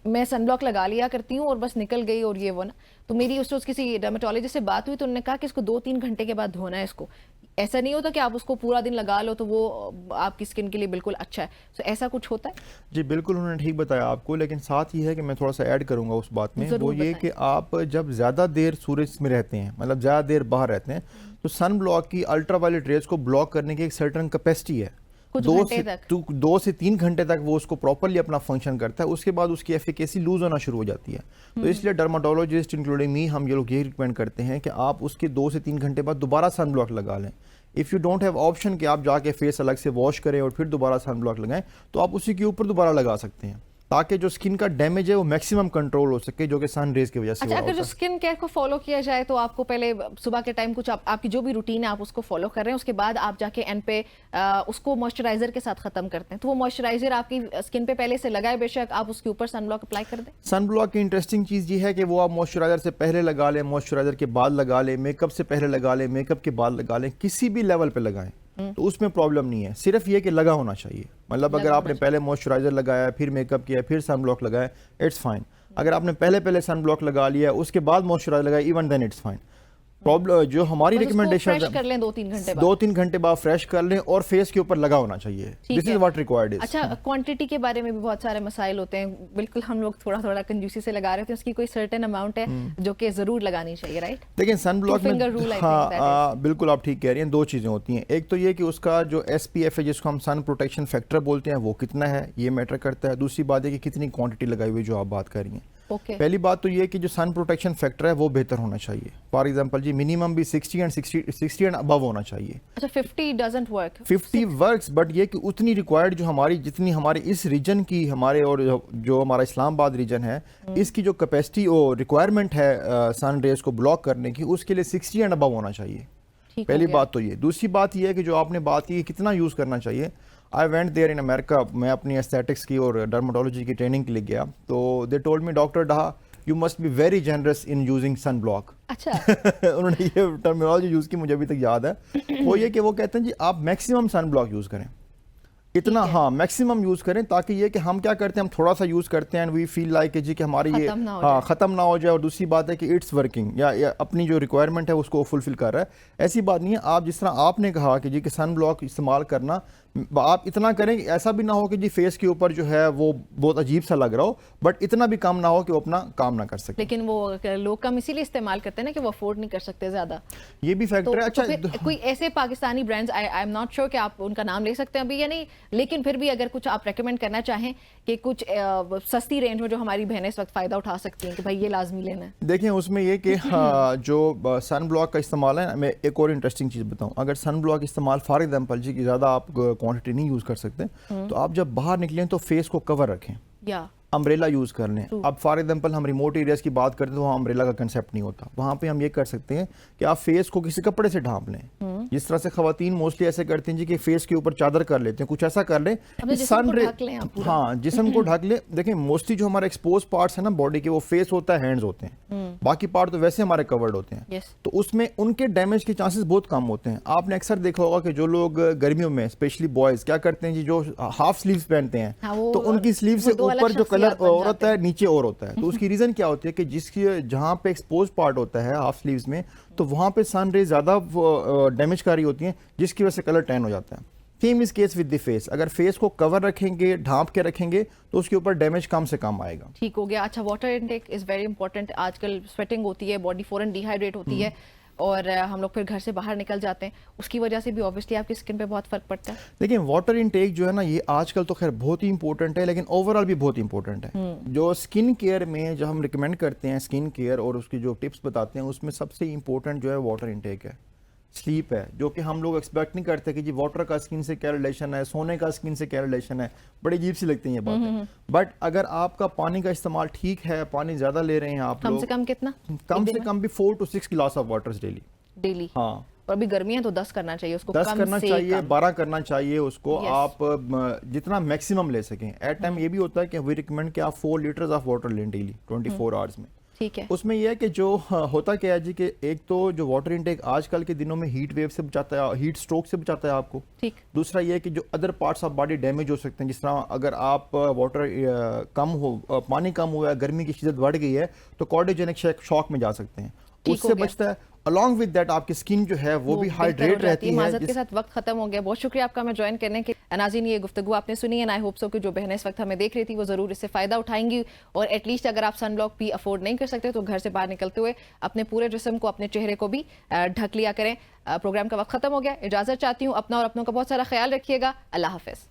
मैं सनब्लॉक लगा लिया करती हूँ और बस निकल गई और ये वो ना, तो मेरी उस रोज किसी डर्मेटोलॉजिस्ट से बात हुई तो उन्होंने कहा कि इसको 2-3 घंटे के बाद धोना है इसको। ऐसा नहीं होता कि आप उसको पूरा दिन लगा लो तो वो आपकी स्किन के लिए बिल्कुल अच्छा है। तो ऐसा कुछ होता है? जी बिल्कुल, उन्होंने ठीक बताया आपको, लेकिन साथ ही है कि मैं थोड़ा सा ऐड करूंगा उस बात में, वो ये कि आप जब ज़्यादा देर सूरज में रहते हैं, मतलब ज़्यादा देर बाहर रहते हैं, तो सन ब्लॉक की अल्ट्रावायलेट रेज को ब्लॉक करने की एक सर्टेन कैपेसिटी है। 2 से 3 घंटे तक वो उसको प्रॉपरली अपना फंक्शन करता है, उसके बाद उसकी एफिकेसी लूज होना शुरू हो जाती है। तो इसलिए डर्माटोलॉजिस्ट इंक्लूडिंग मी हम ये लोग यही रिकमेंड करते हैं कि आप उसके 2 से 3 घंटे बाद दोबारा सन ब्लॉक लगा लें। If you don't have option कि आप जाके फेस अलग से वॉश करें और फिर दोबारा सन ब्लॉक लगाएं, तो आप उसी के ऊपर दोबारा लगा सकते हैं, ताकि जो स्किन का डैमेज है वो मैक्सिमम कंट्रोल हो सके, जो कि सन रेज की वजह से। अच्छा, अगर जो स्किन केयर को फॉलो किया जाए तो आपको पहले सुबह के टाइम कुछ आपकी जो भी रूटीन है आप उसको फॉलो कर रहे हैं, उसके बाद आप जाके एंड पे उसको मॉइस्चराइजर के साथ खत्म करते हैं, तो वो मॉइस्चराइजर आपकी स्किन पे पहले से लगाए, बेशक आप उसके ऊपर सन ब्लॉक अप्लाई कर दें। सन ब्लॉक की इंटरेस्टिंग चीज़ ये है कि वो आप मॉइस्चराइजर से पहले लगा लें, मॉइस्चराइजर के बाद लगा लें, मेकअप से पहले लगा लें, मेकअप के बाद लगा लें, किसी भी लेवल पे लगाएं तो उसमें प्रॉब्लम नहीं है। सिर्फ ये कि लगा होना चाहिए, मतलब अगर आपने पहले मॉइस्चराइजर लगाया, फिर मेकअप किया, फिर सन ब्लॉक लगाया, इट्स फाइन। अगर आपने पहले सन ब्लॉक लगा लिया, उसके बाद मॉइस्चराइजर लगाया, even then it's fine. Problem जो हमारी रिकमेंडेशन कर लें 2-3 घंटे बाद, 2-3 घंटे बाद फ्रेश कर लें और फेस के ऊपर लगा होना चाहिए। This is what required is. अच्छा, क्वांटिटी के बारे में भी बहुत सारे मसाइल होते हैं। बिल्कुल हम लोग थोड़ा थोड़ा कंजूसी से लगा रहे थे, उसकी कोई सर्टेन अमाउंट है जो कि जरूर लगानी चाहिए, राइट? देखिए सन ब्लॉक में बिल्कुल आप ठीक कह रही हैं, 2 चीज़ें होती हैं। एक तो ये कि उसका जो SPF है, जिसको हम सन प्रोटेक्शन फैक्टर बोलते हैं, वो कितना है ये मैटर करता है। दूसरी बात है कि कितनी क्वांटिटी लगाई हुई जो आप बात कर रही हैं। पहली बात तो ये कि जो सन प्रोटेक्शन फैक्टर है वो बेहतर होना चाहिए। फॉर एग्जांपल जी, मिनिमम भी 60 एंड अबव होना चाहिए। अच्छा, 50 डजंट वर्क। 50 वर्क्स, बट ये कि उतनी रिक्वायर्ड जो हमारी, जितनी हमारे इस रीजन की, हमारे और जो हमारा इस्लामाबाद रीजन है, इसकी जो कैपेसिटी और रिक्वायरमेंट है सन रेज को ब्लॉक करने की, उसके लिए 60 एंड अबव होना चाहिए। पहली बात तो ये। दूसरी बात ये है कि जो आपने बात की कितना यूज़ करना चाहिए, I went there in America, मैं अपनी एस्थेटिक्स की और डर्माटोलॉजी की ट्रेनिंग के लिए गया, तो दे टोल्ड मी, डॉक्टर डाहा you must be very generous in using sunblock. अच्छा उन्होंने ये टर्मिनोलॉजी यूज़ की, मुझे अभी तक याद है। वो ये कि वो कहते हैं जी आप मैक्सिमम सन ब्लॉक यूज़ करें, इतना, हाँ मैक्सिमम यूज़ करें, ताकि ये कि हम क्या करते हैं, हम थोड़ा सा यूज़ करते हैं एंड वी फील लाइक जी कि हमारी ये ख़त्म ना हो जाए, और दूसरी बात है कि इट्स वर्किंग या अपनी जो रिक्वायरमेंट है उसको फुलफिल कर रहा है। ऐसी बात नहीं है। आप जिस तरह आपने कहा कि जी कि सन ब्लॉक इस्तेमाल करना, आप इतना करें कि ऐसा भी ना हो कि जी फेस के ऊपर जो है वो बहुत अजीब सा लग रहा हो, बट इतना भी कम ना हो कि वो अपना काम ना कर सके। लेकिन वो लोग कम इसीलिए इस्तेमाल करते हैं ना कि वो अफोर्ड नहीं कर सकते ज़्यादा, ये भी फैक्टर है। अच्छा, कोई ऐसे Pakistani brands, I am not sure कि आप उनका नाम ले सकते हैं अभी या नहीं, लेकिन फिर भी अगर कुछ आप रेकमेंड करना चाहें कि कुछ सस्ती रेंज में जो हमारी बहनें इस वक्त फ़ायदा उठा सकती हैं कि भाई ये लाजमी लेना है। देखें, उसमें ये कि जो सन ब्लॉक का इस्तेमाल है, मैं एक और इंटरेस्टिंग चीज़ बताऊँ। अगर सन ब्लॉक इस्तेमाल फॉर एग्जाम्पल जी कि ज़्यादा आप क्वांटिटी नहीं यूज़ कर सकते, तो आप जब बाहर निकलें तो फेस को कवर रखें। अम्ब्रेला यूज़ कर लें। अब फॉर एग्जांपल हम रिमोट एरियाज़ की बात करते हैं तो वहाँ अम्ब्रेला का कंसेप्ट नहीं होता। वहाँ पे हम ये कर सकते हैं कि आप फेस को किसी कपड़े से ढांप लें, जिस तरह से खवातीन मोस्टली ऐसे करती हैं जी कि फेस के ऊपर चादर कर लेते हैं, कुछ ऐसा कर लें सन रे, हाँ जिस्म को ढक ले। देखें मोस्टली जो हमारे एक्सपोज पार्ट्स है ना बॉडी के, वो फेस होता है, हैंड्स होते हैं, बाकी पार्ट तो वैसे हमारे कवर्ड होते हैं, तो उसमें उनके डैमेज के चांसेस बहुत कम होते हैं। आपने अक्सर देखा होगा कि जो लोग गर्मियों में स्पेशली बॉयज क्या करते हैं जी, जो हाफ स्लीव्स पहनते हैं तो उनकी स्लीव से ऊपर जो कलर और होता है नीचे और होता है, तो उसकी रीजन क्या होती है कि जिसकी जहां पे एक्सपोज पार्ट होता है हाफ स्लीव्स में, तो वहां पे सन रेज ज्यादा डैमेज कारी होती हैं, जिसकी वजह से कलर टैन हो जाता है। Same is case with the face, अगर फेस को कवर रखेंगे, ढांप के रखेंगे, तो उसके ऊपर डैमेज कम से कम आएगा। ठीक हो गया। अच्छा, water intake is very important. आजकल स्वेटिंग होती है, बॉडी फौरन डिहाइड्रेट होती है और हम लोग फिर घर से बाहर निकल जाते हैं, उसकी वजह से भी ऑब्वियसली आपकी स्किन पे बहुत फर्क पड़ता है। देखिए वाटर इनटेक जो है ना, ये आजकल तो खैर बहुत ही इंपॉर्टेंट है, लेकिन ओवरऑल भी बहुत इंपॉर्टेंट है। जो स्किन केयर में जो हम रिकमेंड करते हैं स्किन केयर और उसकी जो टिप्स बताते हैं, उसमें सबसे इंपॉर्टेंट जो है वाटर इनटेक है, स्लीप है, जो कि हम लोग एक्सपेक्ट नहीं करते कि जी वाटर का स्किन से क्या रिलेशन है, सोने का स्किन से क्या रिलेशन है, बड़ी अजीब सी लगती है ये बातें। बट अगर आपका पानी का इस्तेमाल ठीक है, पानी ज्यादा ले रहे हैं आप कम लोग, से कम कितना? कम से कम भी 4 to 6 गिलास ऑफ वाटर डेली। हाँ, और अभी गर्मी है तो 10 करना चाहिए उसको, 10 करना चाहिए, 12 करना चाहिए उसको। Yes. आप जितना मैक्सिमम ले सकें। एट टाइम ये भी होता है कि वी रिकमेंड कि आप 4 लीटर्स ऑफ वाटर लें डेली 24 आवर्स में। ठीक है। उसमें यह है कि जो होता क्या है जी कि एक तो जो वाटर इनटेक आजकल के दिनों में हीट वेव से बचाता है, हीट स्ट्रोक से बचाता है आपको। ठीक। दूसरा ये है कि जो other parts of body damage हो सकते हैं, जिस तरह अगर आप वाटर कम हो, पानी कम हुआ है, गर्मी की शिद्दत बढ़ गई है, तो कार्डियोजेनिक शॉक में जा सकते हैं, उससे बचता है। अलॉन्ग विद दैट आपकी स्किन जो है वो भी हाइड्रेट रहती है। माजरत के साथ वक्त खत्म हो गया, बहुत शुक्रिया आपका हमें ज्वाइन करने के। नाज़रीन, ये गुफ्तगू आपने सुनी है, आई होप सो कि जो बहनें इस वक्त हमें देख रही थी वो जरूर इससे फायदा उठाएंगी, और एटलीस्ट अगर आप सनब्लॉक भी अफोर्ड नहीं कर सकते तो घर से बाहर निकलते हुए अपने पूरे जिस्म को, अपने चेहरे को भी ढक लिया करें। प्रोग्राम का वक्त खत्म हो गया, इजाजत चाहती हूँ। अपना और अपनों का बहुत सारा ख्याल रखिएगा। अल्लाह हाफिज।